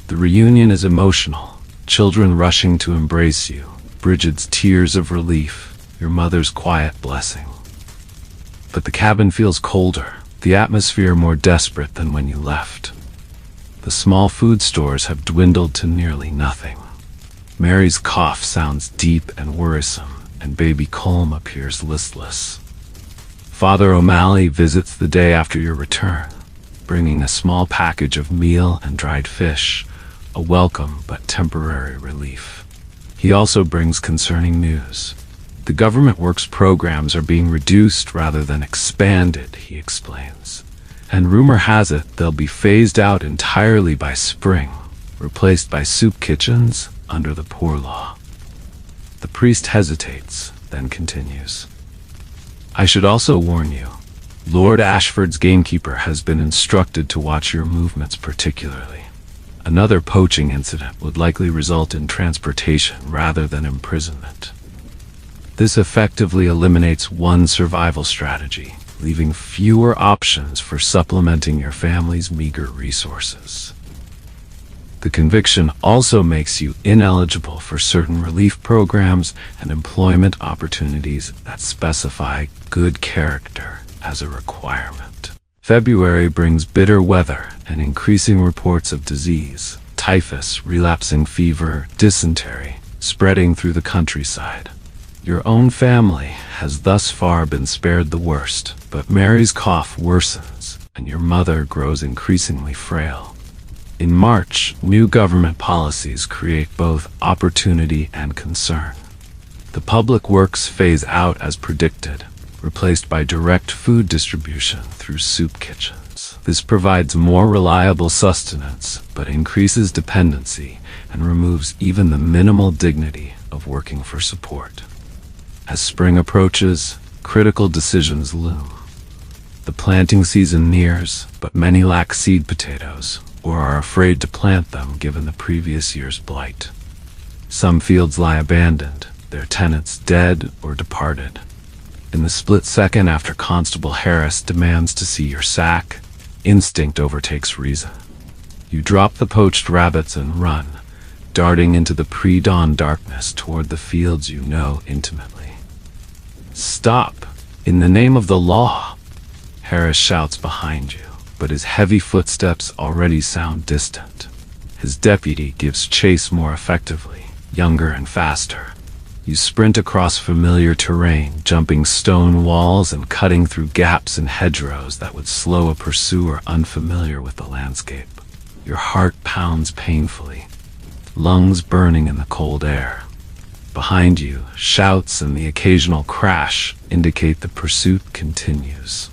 The reunion is emotional, children rushing to embrace you, Bridget's tears of relief, your mother's quiet blessing. But the cabin feels colder, the atmosphere more desperate than when you left. The small food stores have dwindled to nearly nothing. Mary's cough sounds deep and worrisome, and baby Colm appears listless. Father O'Malley visits the day after your return, bringing a small package of meal and dried fish, a welcome but temporary relief. He also brings concerning news. The government works programs are being reduced rather than expanded, he explains. And rumor has it they'll be phased out entirely by spring, replaced by soup kitchens under the Poor Law. The priest hesitates, then continues. I should also warn you, Lord Ashford's gamekeeper has been instructed to watch your movements particularly. Another poaching incident would likely result in transportation rather than imprisonment. This effectively eliminates one survival strategy, leaving fewer options for supplementing your family's meager resources. The conviction also makes you ineligible for certain relief programs and employment opportunities that specify good character as a requirement. February brings bitter weather and increasing reports of disease, typhus, relapsing fever, dysentery, spreading through the countryside. Your own family has thus far been spared the worst, but Mary's cough worsens and your mother grows increasingly frail. In March, new government policies create both opportunity and concern. The public works phase out as predicted, replaced by direct food distribution through soup kitchens. This provides more reliable sustenance, but increases dependency and removes even the minimal dignity of working for support. As spring approaches, critical decisions loom. The planting season nears, but many lack seed potatoes, or are afraid to plant them given the previous year's blight. Some fields lie abandoned, their tenants dead or departed. In the split second after Constable Harris demands to see your sack, instinct overtakes reason. You drop the poached rabbits and run, darting into the pre-dawn darkness toward the fields you know intimately. Stop! In the name of the law! Harris shouts behind you, but his heavy footsteps already sound distant. His deputy gives chase more effectively, younger and faster. You sprint across familiar terrain, jumping stone walls and cutting through gaps in hedgerows that would slow a pursuer unfamiliar with the landscape. Your heart pounds painfully, lungs burning in the cold air. Behind you, shouts and the occasional crash indicate the pursuit continues.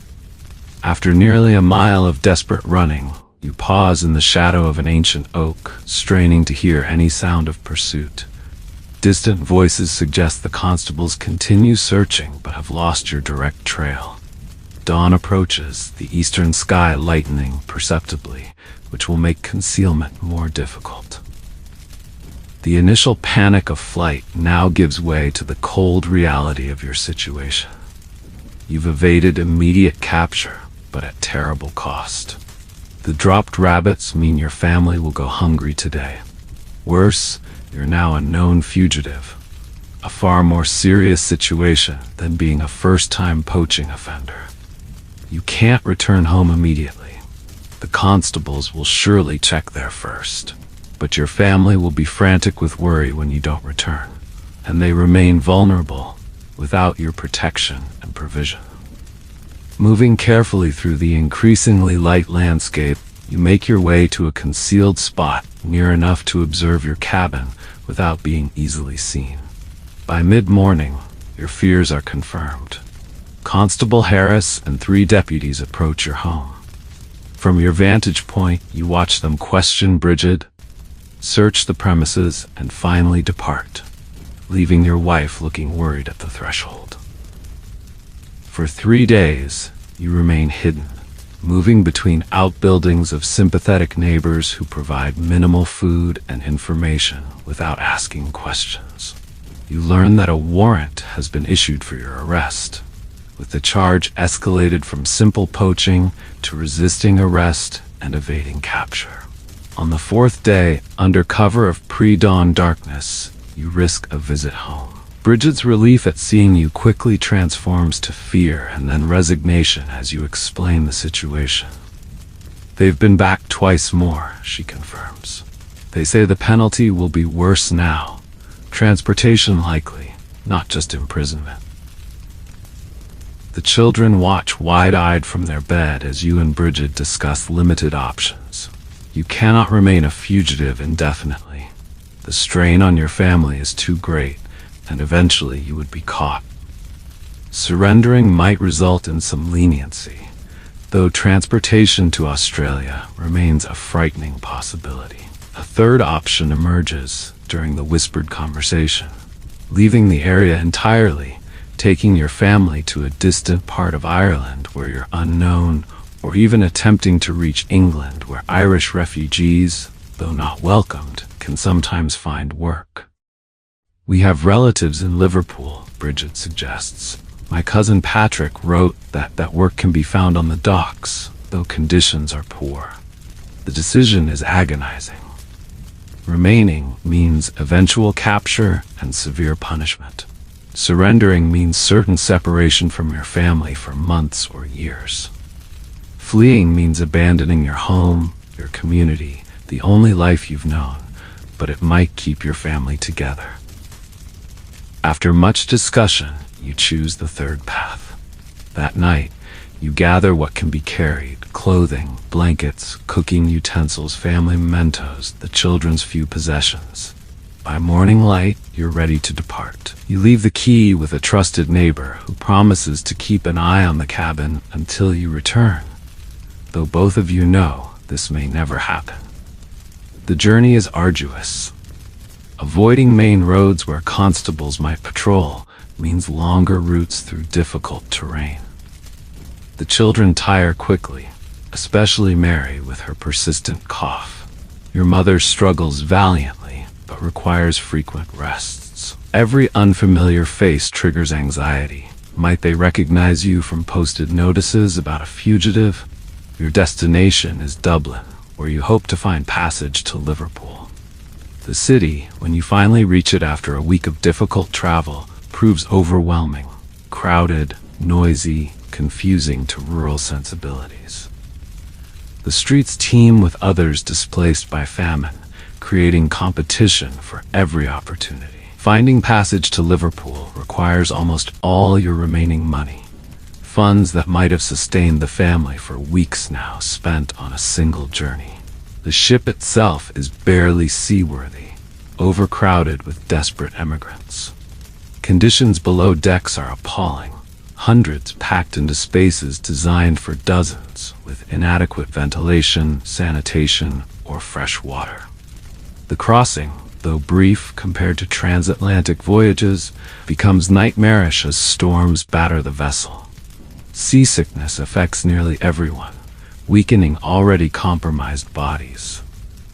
After nearly a mile of desperate running, you pause in the shadow of an ancient oak, straining to hear any sound of pursuit. Distant voices suggest the constables continue searching but have lost your direct trail. Dawn approaches, the eastern sky lightening perceptibly, which will make concealment more difficult. The initial panic of flight now gives way to the cold reality of your situation. You've evaded immediate capture, but at terrible cost. The dropped rabbits mean your family will go hungry today. Worse, you're now a known fugitive, a far more serious situation than being a first-time poaching offender. You can't return home immediately. The constables will surely check there first, but your family will be frantic with worry when you don't return, and they remain vulnerable without your protection and provision. Moving carefully through the increasingly light landscape, you make your way to a concealed spot near enough to observe your cabin without being easily seen. By mid-morning, your fears are confirmed. Constable Harris and 3 deputies approach your home. From your vantage point, you watch them question Bridget, search the premises, and finally depart, leaving your wife looking worried at the threshold. For 3 days, you remain hidden, moving between outbuildings of sympathetic neighbors who provide minimal food and information without asking questions. You learn that a warrant has been issued for your arrest, with the charge escalated from simple poaching to resisting arrest and evading capture. On the 4th day, under cover of pre-dawn darkness, you risk a visit home. Bridget's relief at seeing you quickly transforms to fear and then resignation as you explain the situation. They've been back twice more, she confirms. They say the penalty will be worse now, Transportation likely, not just imprisonment. The children watch wide-eyed from their bed as you and Bridget discuss limited options. You cannot remain a fugitive indefinitely. The strain on your family is too great, and eventually you would be caught. Surrendering might result in some leniency, though transportation to Australia remains a frightening possibility. A third option emerges during the whispered conversation: leaving the area entirely, taking your family to a distant part of Ireland where you're unknown, or even attempting to reach England where Irish refugees, though not welcomed, can sometimes find work. We have relatives in Liverpool, Bridget suggests. My cousin Patrick wrote that work can be found on the docks, though conditions are poor. The decision is agonizing. Remaining means eventual capture and severe punishment. Surrendering means certain separation from your family for months or years. Fleeing means abandoning your home, your community, the only life you've known, but it might keep your family together. After much discussion, you choose the third path. That night, you gather what can be carried: clothing, blankets, cooking utensils, family mementos, the children's few possessions. By morning light, you're ready to depart. You leave the key with a trusted neighbor who promises to keep an eye on the cabin until you return, though both of you know this may never happen. The journey is arduous. Avoiding main roads where constables might patrol means longer routes through difficult terrain. The children tire quickly, especially Mary with her persistent cough. Your mother struggles valiantly, but requires frequent rests. Every unfamiliar face triggers anxiety. Might they recognize you from posted notices about a fugitive? Your destination is Dublin, where you hope to find passage to Liverpool. The city, when you finally reach it after a week of difficult travel, proves overwhelming, crowded, noisy, confusing to rural sensibilities. The streets teem with others displaced by famine, creating competition for every opportunity. Finding passage to Liverpool requires almost all your remaining money, funds that might have sustained the family for weeks now spent on a single journey. The ship itself is barely seaworthy, overcrowded with desperate emigrants. Conditions below decks are appalling. Hundreds packed into spaces designed for dozens, with inadequate ventilation, sanitation, or fresh water. The crossing, though brief compared to transatlantic voyages, becomes nightmarish as storms batter the vessel. Seasickness affects nearly everyone, weakening already compromised bodies.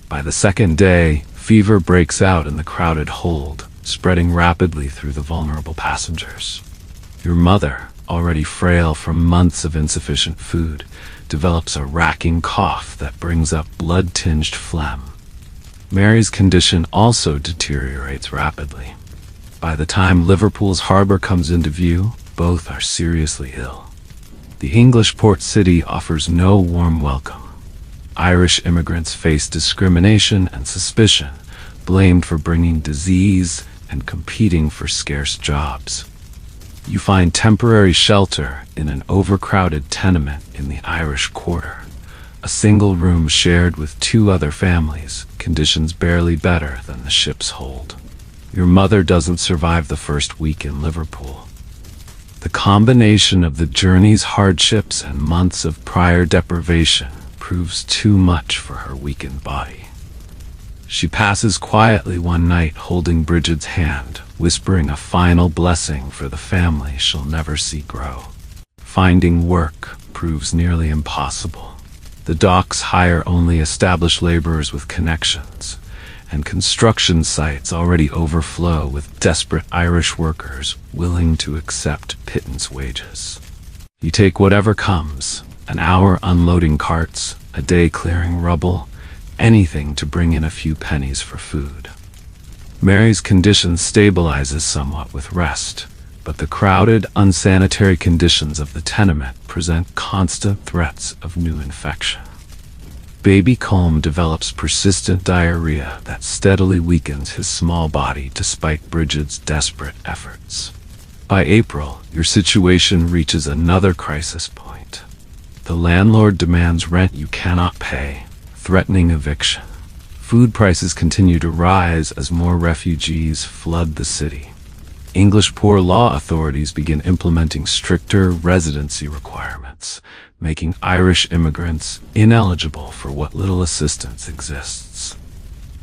By the second day, fever breaks out in the crowded hold, spreading rapidly through the vulnerable passengers. Your mother, already frail from months of insufficient food, develops a racking cough that brings up blood-tinged phlegm. Mary's condition also deteriorates rapidly. By the time Liverpool's harbor comes into view, both are seriously ill. The English port city offers no warm welcome. Irish immigrants face discrimination and suspicion, blamed for bringing disease and competing for scarce jobs. You find temporary shelter in an overcrowded tenement in the Irish Quarter, a single room shared with two other families, conditions barely better than the ship's hold. Your mother doesn't survive the first week in Liverpool. The combination of the journey's hardships and months of prior deprivation proves too much for her weakened body. She passes quietly one night holding Bridget's hand, whispering a final blessing for the family she'll never see grow. Finding work proves nearly impossible. The docks hire only established laborers with connections, and construction sites already overflow with desperate Irish workers willing to accept pittance wages. You take whatever comes, an hour unloading carts, a day clearing rubble, anything to bring in a few pennies for food. Mary's condition stabilizes somewhat with rest, but the crowded, unsanitary conditions of the tenement present constant threats of new infection. Baby Colm develops persistent diarrhea that steadily weakens his small body despite Bridget's desperate efforts. By April, your situation reaches another crisis point. The landlord demands rent you cannot pay, threatening eviction. Food prices continue to rise as more refugees flood the city. English poor law authorities begin implementing stricter residency requirements, making Irish immigrants ineligible for what little assistance exists.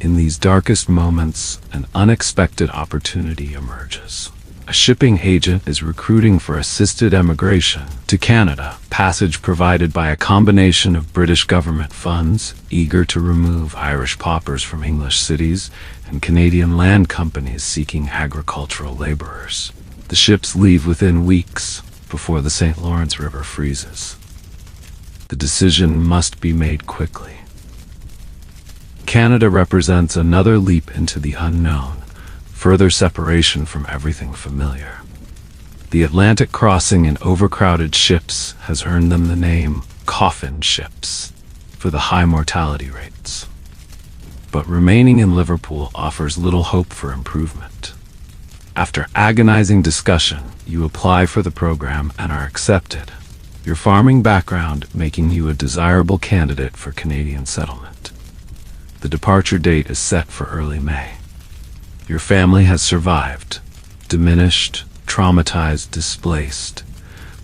In these darkest moments, an unexpected opportunity emerges. A shipping agent is recruiting for assisted emigration to Canada, passage provided by a combination of British government funds, eager to remove Irish paupers from English cities, and Canadian land companies seeking agricultural laborers. The ships leave within weeks, before the St. Lawrence River freezes. The decision must be made quickly. Canada represents another leap into the unknown, further separation from everything familiar. The Atlantic crossing in overcrowded ships has earned them the name coffin ships for the high mortality rates. But remaining in Liverpool offers little hope for improvement. After agonizing discussion, you apply for the program and are accepted, your farming background making you a desirable candidate for Canadian settlement. The departure date is set for early May. Your family has survived, diminished, traumatized, displaced,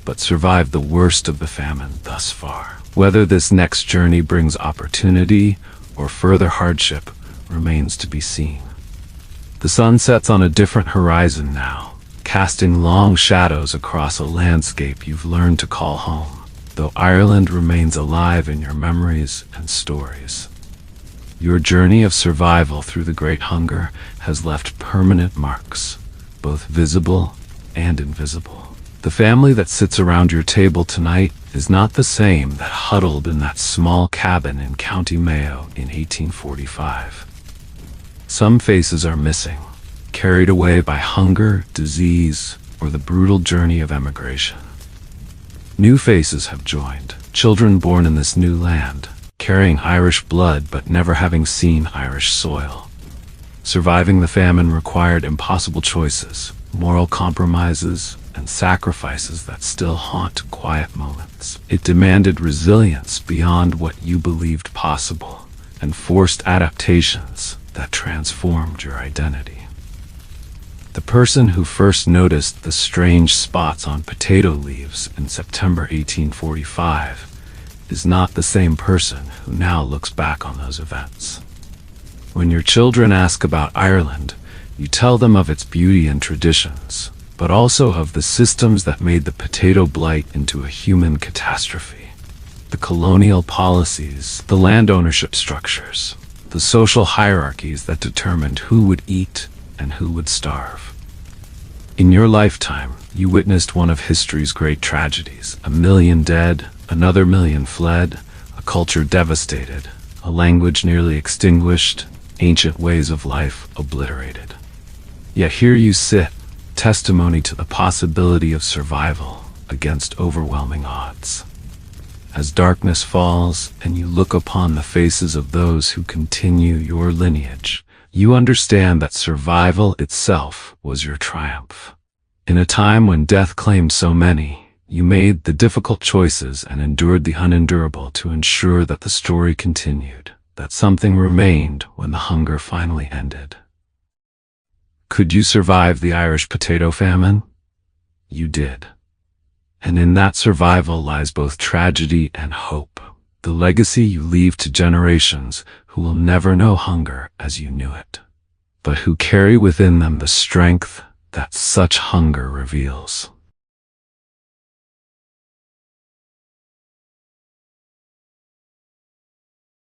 but survived the worst of the famine thus far. Whether this next journey brings opportunity or further hardship remains to be seen. The sun sets on a different horizon now, casting long shadows across a landscape you've learned to call home, though Ireland remains alive in your memories and stories. Your journey of survival through the Great Hunger has left permanent marks, both visible and invisible. The family that sits around your table tonight is not the same that huddled in that small cabin in County Mayo in 1845. Some faces are missing, carried away by hunger, disease, or the brutal journey of emigration. New faces have joined, children born in this new land, carrying Irish blood but never having seen Irish soil. Surviving the famine required impossible choices, moral compromises, and sacrifices that still haunt quiet moments. It demanded resilience beyond what you believed possible, and forced adaptations that transformed your identity. The person who first noticed the strange spots on potato leaves in September 1845 is not the same person who now looks back on those events. When your children ask about Ireland, you tell them of its beauty and traditions, but also of the systems that made the potato blight into a human catastrophe. The colonial policies, the land ownership structures, the social hierarchies that determined who would eat and who would starve. In your lifetime, you witnessed one of history's great tragedies: 1 million dead, another million fled, a culture devastated, a language nearly extinguished, ancient ways of life obliterated. Yet here you sit, testimony to the possibility of survival against overwhelming odds. As darkness falls and you look upon the faces of those who continue your lineage, you understand that survival itself was your triumph. In a time when death claimed so many, you made the difficult choices and endured the unendurable to ensure that the story continued, that something remained when the hunger finally ended. Could you survive the Irish potato famine? You did. And in that survival lies both tragedy and hope, the legacy you leave to generations who will never know hunger as you knew it, but who carry within them the strength that such hunger reveals.